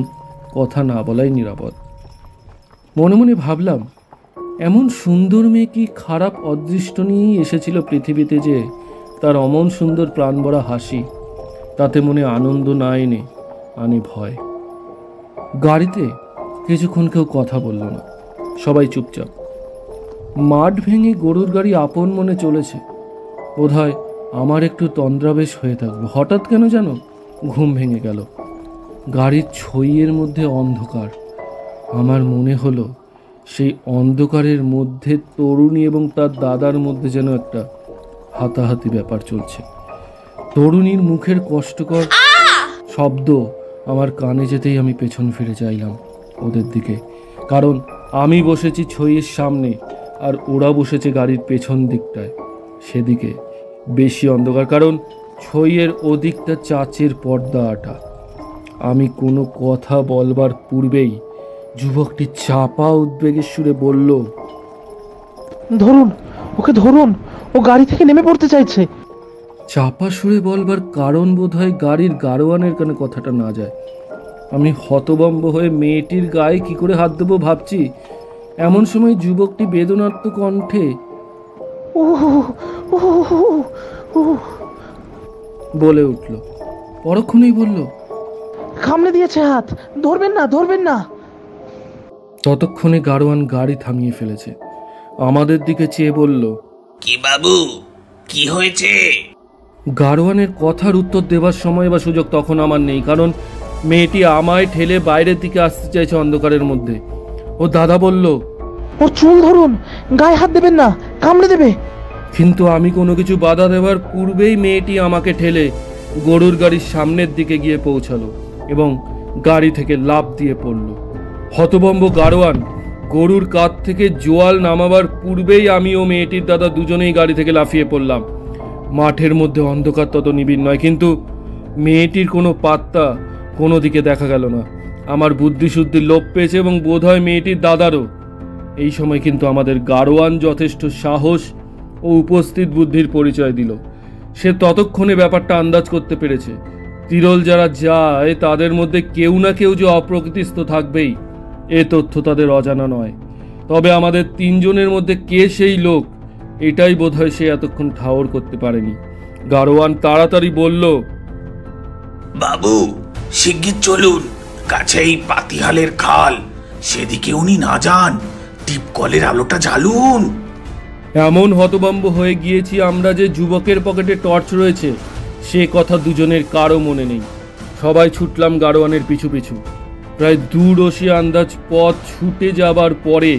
কথা না বলাই নিরাপদ। মনে মনে ভাবলাম, এমন সুন্দর মেয়ে কি খারাপ অদৃষ্ট নিয়েই এসেছিল পৃথিবীতে যে তার অমন সুন্দর প্রাণভরা হাসি তাতে মনে আনন্দ না এনে আনে ভয়। গাড়িতে কিছুক্ষণ কেউ কথা বলল না, সবাই চুপচাপ। মাঠ ভেঙে গরুর গাড়ি আপন মনে চলেছে। বোধহয় আমার একটু তন্দ্রাবেশ হয়ে থাকলো। হঠাৎ কেন যেন ঘুম ভেঙে গেল। গাড়ির ছইয়ের মধ্যে অন্ধকার। আমার মনে হলো সেই অন্ধকারের মধ্যে তরুণী এবং তার দাদার মধ্যে যেন একটা হাতাহাতি ব্যাপার চলছে। তরুণীর মুখের কষ্টকর শব্দ আমার কানে যেতেই আমি পেছন ফিরে চাইলাম ওদের দিকে, কারণ আমি বসেছি ছইয়ের সামনে আর ওরা বসেছে গাড়ির পেছন দিকটায়। সেদিকে বেশি অন্ধকার, কারণ ছইয়ের ওদিকটা চাচের পর্দা আটা। আমি কোনো কথা বলবার পূর্বেই যুবকটি চাপা উদ্বেগের সুরে বলল, ধরুন, ওকে ধরুন, ও গাড়ি থেকে নেমে পড়তে চাইছে। চাপা সুরে বলবার কারণ বোধহয় গাড়ির গাড়োয়ানের কানে কথাটা না যায়। আমি হতভম্ব হয়ে মেয়েটির গায়ে কি করে হাত দেবো ভাবছি, এমন সময় যুবকটি বেদনার্ত কণ্ঠে বলে উঠল। পরক্ষণেই বলল, কামড়ে দিয়েছে হাত, ধরবেন না, ধরবেন না। ততক্ষণে গাড়োয়ান গাড়ি থামিয়ে ফেলেছে, আমাদের দিকে চেয়ে বলল, কি বাবু, কি হয়েছে? গাড়োয়ানের কথার উত্তর দেবার সময় বা সুযোগ তখন আমার নেই, কারণ মেয়েটি আমায় ঠেলে বাইরের দিকে আসতে চাইছে অন্ধকারের মধ্যে। ও দাদা বলল, ওর চুল ধরুন, গায়ে হাত দেবেন না, কামড়ে দেবে। কিন্তু আমি কোনো কিছু বাধা দেওয়ার পূর্বেই মেয়েটি আমাকে ঠেলে গরুর গাড়ির সামনের দিকে গিয়ে পৌঁছালো এবং গাড়ি থেকে লাফ দিয়ে পড়ল। হতভম্ব গাড়োয়ান গরুর কাঁধ থেকে জোয়াল নামাবার পূর্বেই আমি ও মেয়েটির দাদা দুজনেই গাড়ি থেকে লাফিয়ে পড়লাম। মাঠের মধ্যে অন্ধকার তত নিবিড় নয়, কিন্তু মেয়েটির কোনো পাত্তা কোনো দিকে দেখা গেল না। আমার বুদ্ধিশুদ্ধি লোপ পেয়েছে এবং বোধহয় মেয়েটির দাদারও। এই সময় কিন্তু আমাদের গাড়োয়ান যথেষ্ট সাহস ও উপস্থিত বুদ্ধির পরিচয় দিল। সে ততক্ষণে ব্যাপারটা আন্দাজ করতে পেরেছে, তিরল যারা যায় তাদের মধ্যে কেউ না কেউ যে অপ্রকৃতিস্থ থাকবেই, এ তথ্য তাদের অজানা নয়। তবে আমাদের তিনজনের মধ্যে কে সেই লোক, এটাই বোধহয় সে এতক্ষণ ঠাওর করতে পারেনি। গাড়োয়ান তাড়াতাড়ি বলল, বাবু, শিগগির চলুন, কাছেই পাতিহালের খাল, সেদিকে উনি না যান, টিপকলের আলোটা জ্বালুন। এমন হতভম্ব হয়ে গিয়েছি আমরা যে যুবকের পকেটে টর্চ রয়েছে সে কথা দুজনের কারো মনে নেই। সবাই ছুটলাম গাড়োয়ানের পিছু পিছু। প্রায় 2 রশি আন্দাজ পথ ছুটে যাবার পরে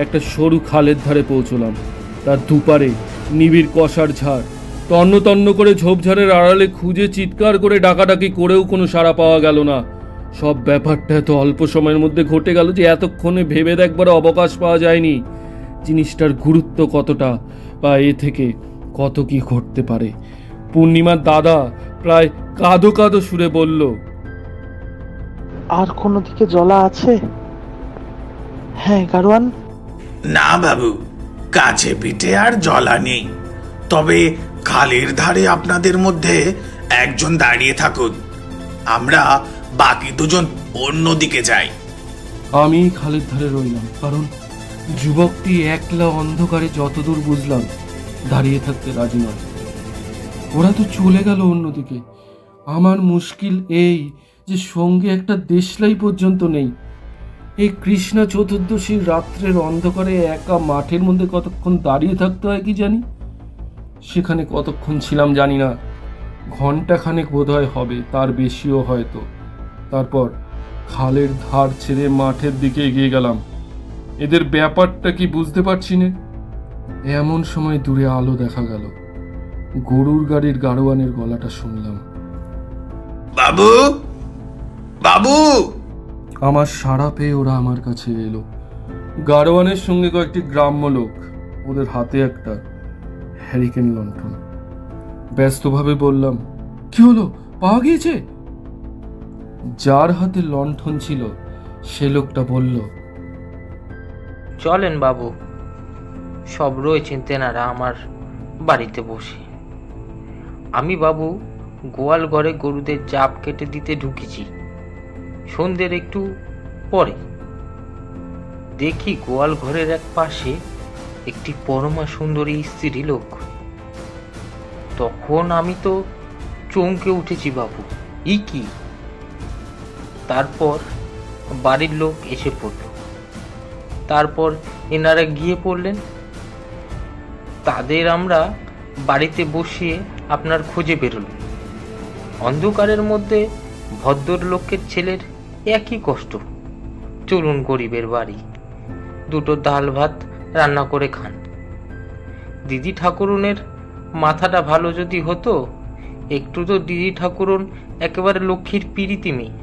একটা সরু খালের ধারে পৌঁছলাম। তার দুপারে নিবিড় কষার ঝাড়। তন্ন তন্ন করে ঝোপঝাড়ের আড়ালে খুঁজে চিৎকার করে ডাকাডাকি করেও কোনো সাড়া পাওয়া গেল না। সব ব্যাপারটা এত অল্প সময়ের মধ্যে ঘটে গেল যে এতক্ষণে ভেবে দেখবার অবকাশ পাওয়া যায়নি জিনিসটার গুরুত্ব কতটা, বা এ থেকে কত কি ঘটতে পারে। পূর্ণিমার দাদা প্রায় কাঁদো কাঁদো সুরে বলল, আর কোনো দিকে জলা আছে? হ্যাঁ গাড়োয়ান। না বাবু, কাছে পিঠে আর জলা নেই, তবে খালের ধারে আপনাদের মধ্যে একজন দাঁড়িয়ে থাকুন, আমরা বাকি দুজন অন্যদিকে যাই। আমি খালের ধারে রইলাম, কারণ যুবকটি একলা অন্ধকারে যতদূর বুঝলাম দাঁড়িয়ে থাকতে রাজি নয়। ওরা তো চলে গেল অন্যদিকে। আমার মুশকিল এই যে সঙ্গে একটা দেশলাই পর্যন্ত নেই। এই কৃষ্ণা চতুর্দশীর রাত্রের অন্ধকারে একা মাঠের মধ্যে কতক্ষণ দাঁড়িয়ে থাকতে হয় কি জানি। সেখানে কতক্ষণ ছিলাম জানি না, ঘন্টাখানেক বোধহয় হবে, তার বেশিও হয়তো। তারপর খালের ধার ছেড়ে মাঠের দিকে এগিয়ে গেলাম। এদের ব্যাপারটা কি বুঝতে পারছি না। এমন সময় দূরে আলো দেখা গেল, গরুর গাড়ির গাড়োয়ানের গলাটা শুনলাম। বাবু, বাবু! আমার সাড়া পেয়ে ওরা আমার কাছে এলো। গাড়োয়ানের সঙ্গে কয়েকটি গ্রাম্য লোক, ওদের হাতে একটা হ্যারিকেন লণ্ঠন। ব্যস্তভাবে বললাম, কি হলো, পাওয়া গিয়েছে? যার হাতে লণ্ঠন ছিল সে লোকটা বলল, চলেন বাবু, সব রয়েছেন তেনারা আমার বাড়িতে বসে। আমি বাবু গোয়াল ঘরে গরুদের চাপ কেটে দিতে ঢুকেছি সন্ধ্যের একটু পরে। দেখি গোয়াল ঘরের এক পাশে একটি পরমা সুন্দরী স্ত্রী লোক। তখন আমি তো চমকে উঠেছি বাবু, কি! তারপর বাড়ির লোক এসে পড়ল। তারপর এনারা গিয়ে পড়লেন। তাদের আমরা বাড়িতে বসিয়ে আপনার খোঁজে বেরোল। অন্ধকারের মধ্যে ভদ্রলোকের ছেলের একই কষ্ট। চলুন গরিবের বাড়ি, দুটো ডাল ভাত রান্না করে খান। দিদি ঠাকুরুনের মাথাটা ভালো যদি হতো, একটু তো দিদি ঠাকুরুন একেবারে লক্ষ্মীর পিরিতি মেয়ে।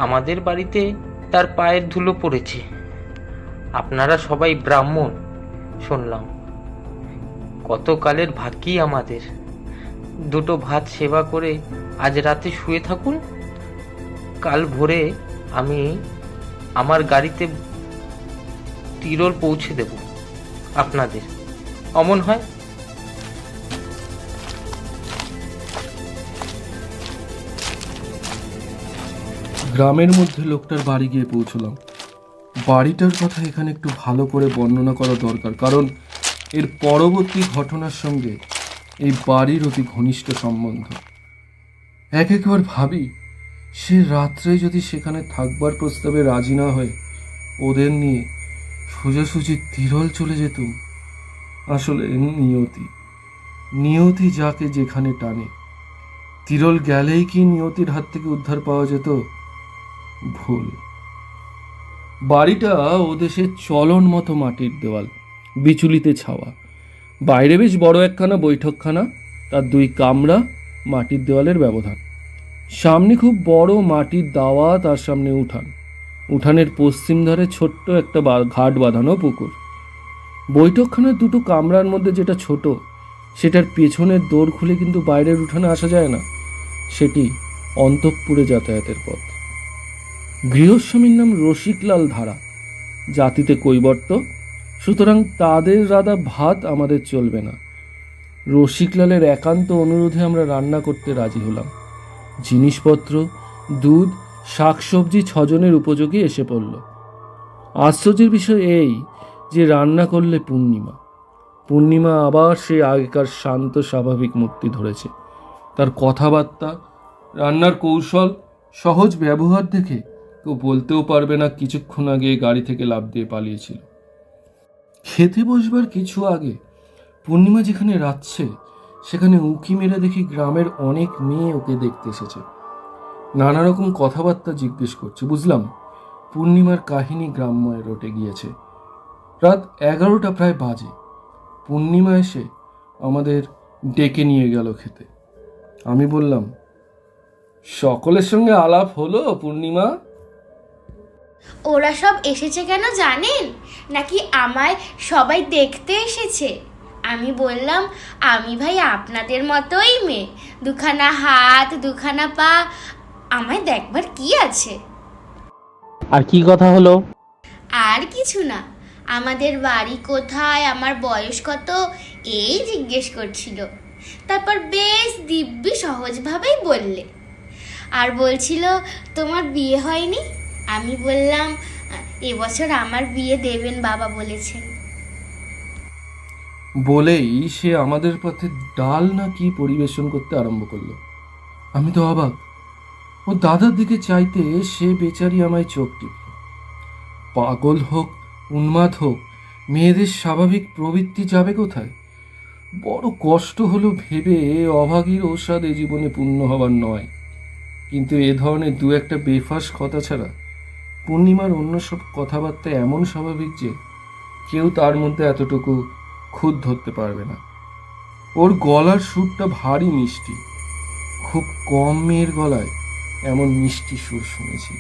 আমাদের বাড়িতে তার পায়ের ধুলো পড়েছে। আপনারা সবাই ব্রাহ্মণ শুনলাম, কতকালের ভাগ্যি আমাদের। দুটো ভাত সেবা করে আজ রাতে শুয়ে থাকুন, কাল ভোরে আমি আমার গাড়িতে তিরোল পৌঁছে দেব আপনাদের। অমন হয়? গ্রামের মধ্যে লোকটার বাড়ি গিয়ে পৌঁছলাম। বাড়িটার কথা এখানে একটু ভালো করে বর্ণনা করা দরকার, কারণ এর পরবর্তী ঘটনার সঙ্গে এই বাড়ির অতি ঘনিষ্ঠ সম্বন্ধ। একবার ভাবি, সে রাত্রে যদি সেখানে থাকবার প্রস্তাবে রাজি না হয়ে ওদের নিয়ে সোজাসুজি তিরল চলে যেতুম। আসলে নিয়তি যাকে যেখানে টানে। তিরল গেলেই কি নিয়তির হাত থেকে উদ্ধার পাওয়া যেত? ভুল। বাড়িটা ও দেশের চলন মতো মাটির দেওয়াল, বিচুলিতে ছাওয়া। বাইরে বেশ বড় একখানা বৈঠকখানা, তার 2 কামরা, মাটির দেওয়ালের ব্যবধান। সামনে খুব বড় মাটির দাওয়া, তার সামনে উঠান। উঠানের পশ্চিম ধারে ছোট্ট একটা ঘাট বাঁধানো পুকুর। বৈঠকখানার 2টো কামরার মধ্যে যেটা ছোট, সেটার পেছনের দোর খুলে কিন্তু বাইরের উঠানে আসা যায় না। সেটি অন্তঃপুরে যাতায়াতের পথ। গৃহস্বামীর নাম রসিকলাল ধারা, জাতিতে কৈবর্ত, সুতরাং তাদের রাধা ভাত আমাদের চলবে না। রসিকলালের একান্ত অনুরোধে আমরা রান্না করতে রাজি হলাম। জিনিসপত্র, দুধ, শাকসবজি 6 জনের উপযোগী এসে পড়ল। আশ্চর্যের বিষয় এই যে রান্না করলে পূর্ণিমা আবার সেই আগেকার শান্ত স্বাভাবিক মূর্তি ধরেছে। তার কথাবার্তা, রান্নার কৌশল, সহজ ব্যবহার দেখে কেউ বলতেও পারবে না কিছুক্ষণ আগে গাড়ি থেকে লাফ দিয়ে পালিয়েছিল। খেতে বসবার কিছু আগে পূর্ণিমা যেখানে রাচ্ছে, সেখানে উঁকি মেরে দেখি গ্রামের অনেক মেয়ে ওকে দেখতে এসেছে। নানা রকম কথাবার্তা জিজ্ঞেস করছে। বুঝলাম পূর্ণিমার কাহিনী গ্রাম্যে রটে গিয়েছে। রাত 11টা প্রায় বাজে। পূর্ণিমা এসে আমাদের ডেকে নিয়ে গেল খেতে। আমি বললাম, সকলের সঙ্গে আলাপ হলো পূর্ণিমা? ওরা সব এসেছে কেন জানেন? নাকি আমায় সবাই দেখতে এসেছে? আমি বললাম, আমি ভাই আপনাদের মতোই মেয়ে, 2খানা হাত 2খানা পা, আমায় দেখবার কি আছে? আর কি কথা হলো? আর কিছু না, আমাদের বাড়ি কোথায়, আমার বয়স কত এই জিজ্ঞেস করছিল। তারপর বেশ দিব্যি সহজভাবেই বললে, আর বলছিল তোমার বিয়ে হয়নি। আমি বললাম এবছর আমার বিয়ে দেবেন বাবা বলেছেন। বলেই সে আমাদের পথে ডাল না কি পরিবেশন করতে আরম্ভ করলো। আমি তো অবাক। ও দাদার দিকে চাইতে সে বেচারি আমায় চোখ টিপল। পাগল হোক, উন্মাদ হোক, মেয়েদের স্বাভাবিক প্রবৃত্তি যাবে কোথায়? বড় কষ্ট হলো ভেবে অভাগীর ওষাদ এ জীবনে পূর্ণ হবার নয়। কিন্তু এ ধরনের দু একটা বেফাস কথা ছাড়া পূর্ণিমার অন্য সব কথাবার্তা এমন স্বাভাবিক যে কেউ তার মধ্যে এতটুকু খুঁত ধরতে পারবে না। ওর গলার সুরটা ভারী মিষ্টি। খুব কম মেয়ের গলায় এমন মিষ্টি সুর শুনেছি।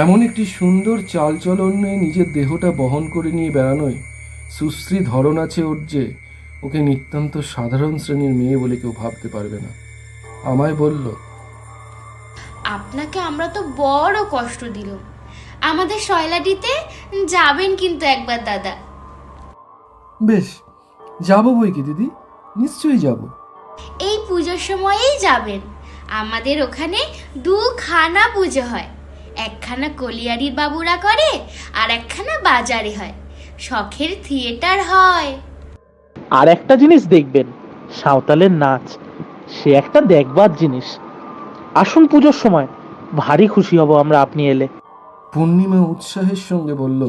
এমন একটি সুন্দর চালচলনে নিজের দেহটা বহন করে নিয়ে বেড়ানোয় সুশ্রী ধরন আছে ওর যে ওকে নিতান্ত সাধারণ শ্রেণীর মেয়ে বলে কেউ ভাবতে পারবে না। আমায় বলল, আপনাকে আমরা তো বড় কষ্ট দিলাম, আমাদের শয়লাডিতে যাবেন কিন্তু একবার দাদা। বেশ, যাবো বই কি দিদি, নিশ্চয়ই যাব। এই পুজোর সময়েই যাবেন। আমাদের ওখানে দুখানা পুজো হয়, একখানা কলিয়ারির বাবুরা করে আর একখানা বাজারে হয়। শখের থিয়েটার হয়। আর একটা জিনিস দেখবেন, সাঁওতালের নাচ, সে একটা দেখবার জিনিস। আসুন পুজোর সময়, ভারী খুশি হব আমরা আপনি এলে। পূর্ণিমা উৎসাহের সঙ্গে বলল,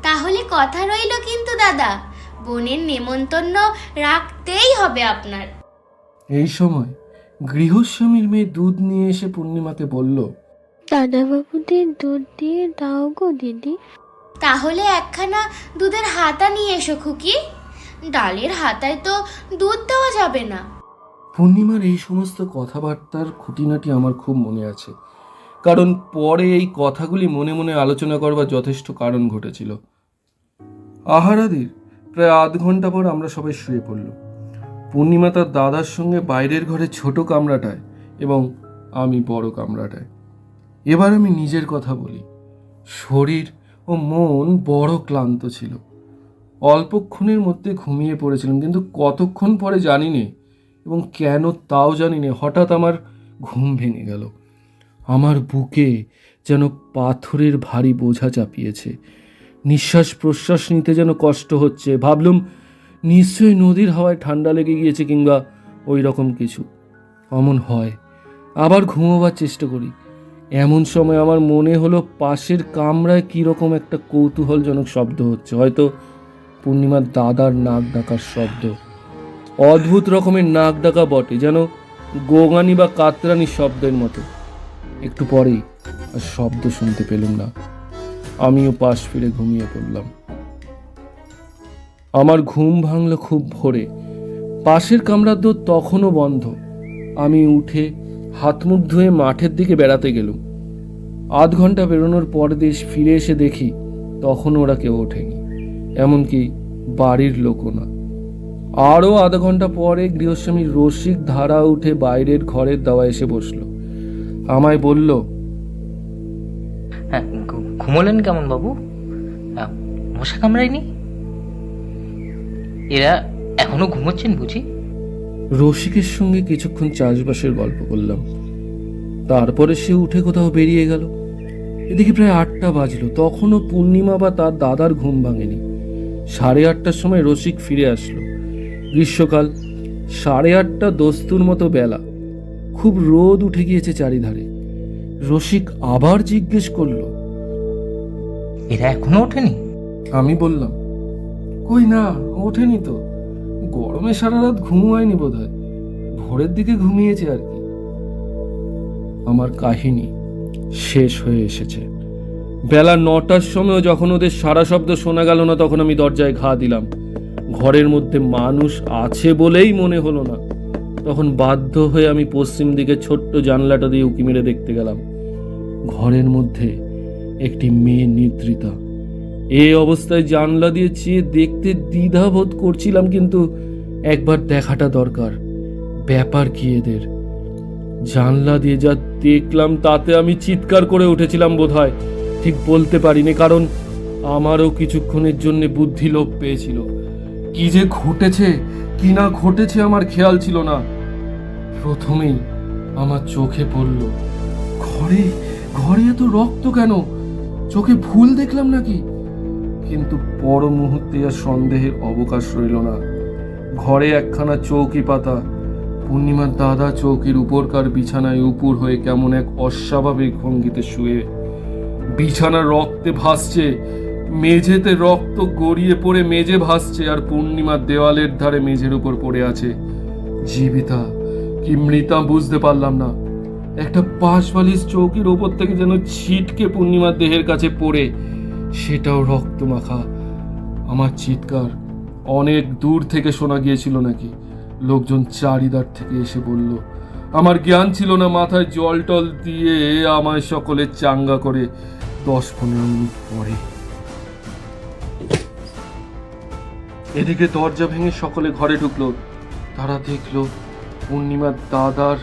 তাহলে কথা রইল কিন্তু দাদা, বোনের নেমন্তন্ন রাখতেই হবে আপনার। এই সময় গৃহস্বামীর মেয়ে দুধ নিয়ে এসে পূর্ণিমাকে বলল, দাদাবাবুদের দুধ দিয়ে দাও গো দিদি। তাহলে একখানা দুধের হাতা নিয়ে এসো খুকি, ডালের হাতায় তো দুধ দেওয়া যাবে না। পূর্ণিমার এই সমস্ত কথাবার্তার খুঁটিনাটি আমার খুব মনে আছে, কারণ পরে এই কথাগুলি মনে মনে আলোচনা করবার যথেষ্ট কারণ ঘটেছিল। আহারাদির প্রায় আধ ঘন্টা পর আমরা সবাই শুয়ে পড়ল। পূর্ণিমা তার দাদার সঙ্গে বাইরের ঘরে ছোট কামরাটায় এবং আমি বড় কামরাটায়। এবার আমি নিজের কথা বলি। শরীর ও মন বড় ক্লান্ত ছিল। অল্পক্ষণের মধ্যে ঘুমিয়ে পড়েছিলাম, কিন্তু কতক্ষণ পরে জানি নে এবং কেন তাও জানি নে, হঠাৎ আমার ঘুম ভেঙে গেল। আমার বুকে যেন পাথরের ভারী বোঝা চাপিয়েছে। নিঃশ্বাস প্রশ্বাস নিতে যেন কষ্ট হচ্ছে। ভাবলুম নিশ্চয়ই নদীর হাওয়ায় ঠান্ডা লেগে গিয়েছে কিংবা ওই রকম কিছু। অমন হয়। আবার ঘুমোবার চেষ্টা করি। এমন সময় আমার মনে হলো পাশের কামরায় কীরকম একটা কৌতূহলজনক শব্দ হচ্ছে, হয়তো পূর্ণিমার দাদার নাক ডাকার শব্দ। অদ্ভুত রকমের নাক ডাকা বটে, যেন গোগানি বা কাতরানির শব্দের মতো। একটু পরেই আর শব্দ শুনতে পেলাম না। আমিও পাশ ফিরে ঘুমিয়ে পড়লাম। আমার ঘুম ভাঙল খুব ভোরে। পাশের কামরার দোর তখনও বন্ধ। আমি উঠে হাত মুখ ধুয়ে মাঠের দিকে বেড়াতে গেলুম। আধ ঘন্টা বেরোনোর পর দেশ ফিরে এসে দেখি তখন ওরা কেউ ওঠেনি, এমনকি বাড়ির লোকও না। আরও আধা ঘন্টা পরে গৃহস্বামী রসিক ধারা উঠে বাইরের ঘরের দাওয়া এসে বসলো। আমায় বলল, হ্যাঁ, ঘুমোলেন কেমন বাবু? মশা কামড়ায়নি? এরা এখনো ঘুমোচ্ছেন বুঝি? রসিকের সঙ্গে কিছুক্ষণ চাষবাসের গল্প করলাম। তারপরে সে উঠে কোথাও বেরিয়ে গেল। এদিকে প্রায় 8টা বাজলো, তখনও পূর্ণিমা বা তার দাদার ঘুম ভাঙেনি। 8:30টার সময় রসিক ফিরে আসলো। গ্রীষ্মকাল, 8:30 দস্তুর মতো বেলা। খুব রোদ উঠে গিয়েছে চারিধারে। রসিক আবার জিজ্ঞেস করলো, এরা এখনো ওঠেনি? আমি বললাম, কই না, ওঠেনি তো। গরমে সারা রাত ঘুম হয়নি বোধহয়, ভোরের দিকে ঘুমিয়েছে আর কি। আমার কাহিনী শেষ হয়ে এসেছে। বেলা 9টার সময় যখন ওদের সারা শব্দ শোনা গেল না, তখন আমি দরজায় ঘা দিলাম। ঘরের মধ্যে মানুষ আছে বলেই মনে হলো না। তখন বাধ্য হয়ে আমি পশ্চিম দিকে ছোট্ট জানলাটা দিয়ে উঁকি মেরে দেখতে গেলাম। ঘরের মধ্যে একটি মেয়ে নিদ্রিতা। এই অবস্থায় জানলা দিয়ে চেয়ে দেখতে দ্বিধাবোধ করছিলাম, কিন্তু একবার দেখাটা দরকার। ব্যাপার কি এদের? জানলা দিয়ে যা দেখলাম তাতে আমি চিৎকার করে উঠেছিলাম বোধহয়, ঠিক বলতে পারিনি, কারণ আমারও কিছুক্ষণের জন্য বুদ্ধি লোপ পেয়েছিল। কি যে ঘটেছে কি না ঘটেছে আমার খেয়াল ছিল না। প্রথমেই আমার চোখে পড়ল, ঘরে ঘরে এত রক্ত কেন? চোখে ভুল দেখলাম নাকি? কিন্তু পর মুহূর্তে আর সন্দেহের অবকাশ রইল না। ঘরে একখানা চৌকি পাতা, পূর্ণিমার দাদা চৌকির উপরকার বিছানায় উপুর হয়ে কেমন এক অস্বাভাবিক ভঙ্গিতে শুয়ে। বিছানা রক্তে ভাসছে, মেঝেতে রক্ত গড়িয়ে পড়ে মেঝে ভাসছে, আর পূর্ণিমার দেওয়ালের ধারে মেঝের উপর পড়ে আছে। জীবিতা কি মৃতা বুঝতে পারলাম না। একটা পাশ বালিশ চৌকির ওপর থেকে যেন ছিটকে পূর্ণিমার দেহের কাছে পড়ে, সেটাও রক্ত মাখা। আমার চিৎকার অনেক দূর থেকে শোনা গিয়েছিল নাকি? লোকজন চারিদার থেকে এসে বলল। আমার জ্ঞান ছিল না, মাথায় জল টল দিয়ে আমায় সকলে চাঙ্গা করে 10-15 মিনিট পরে। এদিকে দরজা ভেঙে সকলে ঘরে ঢুকলো। তারা দেখলো পূর্ণিমার দাদার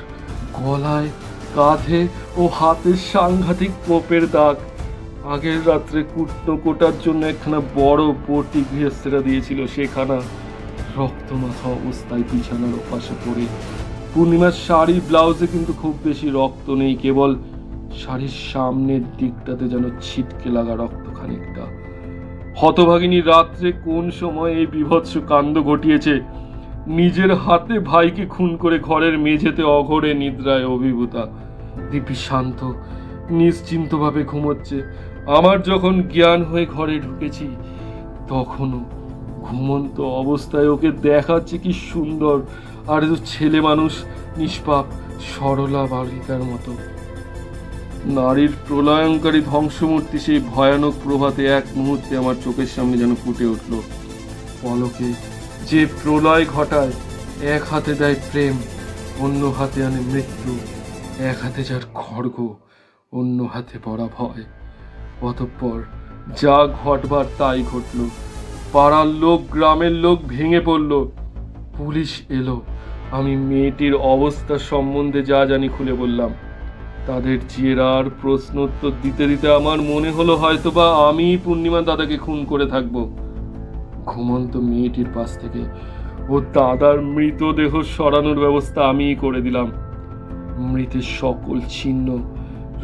গলায়, কাঁধে ও হাতে সাংঘাতিক কোপের দাগ। আগের রাত্রে কুটনো কোটার জন্য একখানা বড় বটি গৃহস্থেরা দিয়েছিল, সেখানা রক্ত মাখা অবস্থায় বিছানার ওপাশে পড়ে। পূর্ণিমার শাড়ি ব্লাউজে কিন্তু খুব বেশি রক্ত নেই, কেবল শাড়ির সামনের দিকটাতে যেন ছিটকে লাগা রক্ত খানিকটা। হতভাগিনী রাত্রে কোন সময় এই বীভৎস কাণ্ড ঘটিয়েছে? নিজের হাতে ভাইকে খুন করে ঘরের মেঝেতে অঘরে নিদ্রায় অভিভূতা। দীপি শান্ত নিশ্চিন্তভাবে ঘুমোচ্ছে। আমার যখন জ্ঞান হয়ে ঘরে ঢুকেছি, তখনও ঘুমন্ত অবস্থায় ওকে দেখাচ্ছে কি সুন্দর, আর ছেলে মানুষ, নিষ্পাপ সরলা বালিকার মতো। নারীর প্রলয়ঙ্কারী ধ্বংসমূর্তি সেই ভয়ানক প্রভাতে এক মুহূর্তে আমার চোখের সামনে যেন ফুটে উঠল। পলকে যে প্রলয় ঘটায়, এক হাতে দেয় প্রেম, অন্য হাতে আনে মৃত্যু, এক হাতে যার খড়গ, অন্য হাতে পড়া ভয়। অতঃপর যা ঘটবার তাই ঘটল। পাড়ার লোক, গ্রামের লোক ভেঙে পড়ল। পুলিশ এলো। আমি মেয়েটির অবস্থা সম্বন্ধে যা জানি খুলে বললাম। তাদের জেরার প্রশ্নোত্তর দিতে দিতে আমার মনে হলো হয়তোবা আমি পূর্ণিমা দাদাকে খুন করে থাকবো। ঘুমন্ত মেয়েটির পাশ থেকে ও দাদার মৃতদেহ সরানোর ব্যবস্থা আমিই করে দিলাম। মৃতের সকল ছিন্ন,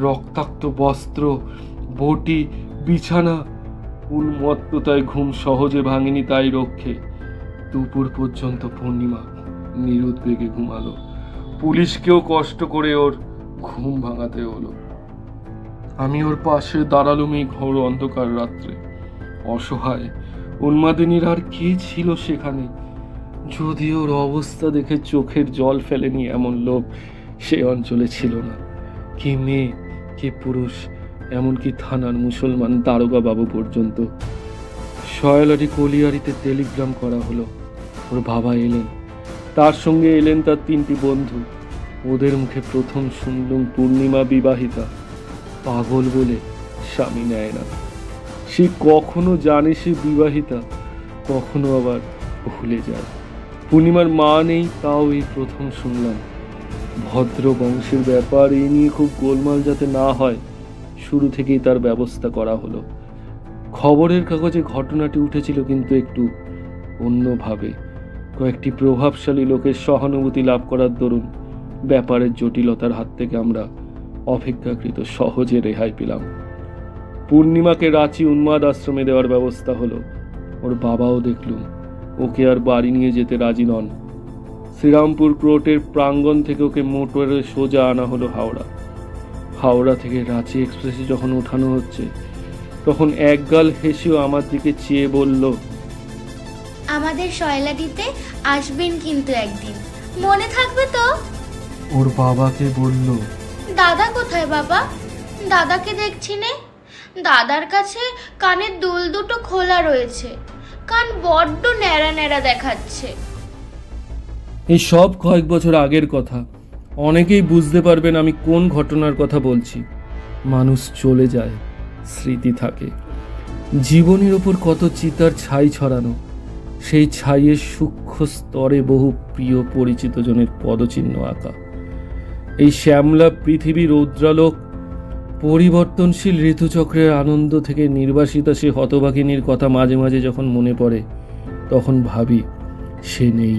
রক্তাক্ত বস্ত্র, বটি, বিছানা, উন্মত্ততায় ঘুম সহজে ভাঙেনি তাই রক্ষে। দুপুর পর্যন্ত পূর্ণিমা নিরুদ্বেগে ঘুমালো। পুলিশকেও কষ্ট করে ওর ঘুম ভাঙাতে হলো। আমি ওর পাশে দাঁড়ালুম এই ঘোর অন্ধকার রাত্রে। অসহায় উন্মাদিনীর আর কে ছিল সেখানে? যদি ওর অবস্থা দেখে চোখের জল ফেলেনি এমন লোক সে অঞ্চলে ছিল না। কি মেয়ে, কি পুরুষ, এমনকি থানার মুসলমান দারোগা বাবু পর্যন্ত। সয়লারি কলিয়ারিতে টেলিগ্রাম করা হলো। ওর বাবা এলেন, তার সঙ্গে এলেন তার 3টি বন্ধু। ওদের মুখে প্রথম শুনলুম পূর্ণিমা বিবাহিতা, পাগল বলে স্বামী নেয় না। সে কখনো জানে সে বিবাহিতা, কখনো আবার ভুলে যায়। পূর্ণিমার মা নেই, তাও এই প্রথম শুনলাম। ভদ্র বংশের ব্যাপার, এই নিয়ে খুব গোলমাল যাতে না হয় শুরু থেকেই তার ব্যবস্থা করা হলো। খবরের কাগজে ঘটনাটি উঠেছিল কিন্তু একটু অন্যভাবে। কয়েকটি প্রভাবশালী লোকের সহানুভূতি লাভ করার দরুন ব্যাপারের জটিলতার হাত থেকে আমরা অপেক্ষাকৃত সহজে রেহাই পেলাম। পূর্ণিমাকে রাঁচি উন্মাদ আশ্রমে দেওয়ার ব্যবস্থা হলো। ওর বাবাও দেখলুম ওকে আর বাড়ি নিয়ে যেতে রাজি নন। শ্রীরামপুর কোর্টের প্রাঙ্গণ থেকে ওকে মোটরে সোজা আনা হলো হাওড়া। হাওড়া থেকে রাঁচি এক্সপ্রেসে যখন ওঠানো হচ্ছে, তখন একগাল হেসেও আমার দিকে চেয়ে বলল, আমাদের শয়লাটিতে আসবেন কিন্তু একদিন, মনে থাকবে তো? ওর বাবাকে বলল, দাদা কোথায় বাবা? দাদাকে দেখছি নে। দাদার কাছে কানের দুল দুটো খোলা রয়েছে, কান বড্ড ন্যাড়া ন্যাড়া দেখাচ্ছে। এই সব কয়েক বছর আগের কথা। অনেকেই বুঝতে পারবেন আমি কোন ঘটনার কথা বলছি। মানুষ চলে যায়, স্মৃতি থাকে। জীবনের ওপর কত চিতার ছাই ছড়ানো, সেই ছাইয়ের সূক্ষ্ম স্তরে বহু প্রিয় পরিচিত জনের পদচিহ্ন আঁকা। এই শ্যামলা পৃথিবীর রৌদ্রালোক পরিবর্তনশীল ঋতুচক্রের আনন্দ থেকে নির্বাসিতা সে হতভাগিনীর কথা মাঝে মাঝে যখন মনে পড়ে, তখন ভাবি সে নেই।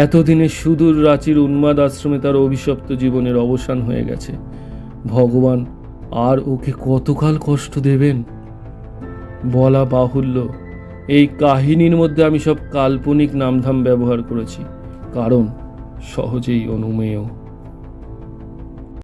এতদিনে সুদূর রাঁচির উন্মাদ আশ্রমে তার অভিশপ্ত জীবনের অবসান হয়ে গেছে। ভগবান আর ওকে কতকাল কষ্ট দেবেন বলা বাহুল্য। এই কাহিনীর মধ্যে আমি সব কাল্পনিক নামধাম ব্যবহার করেছি, কারণ সহজেই অনুমেয়।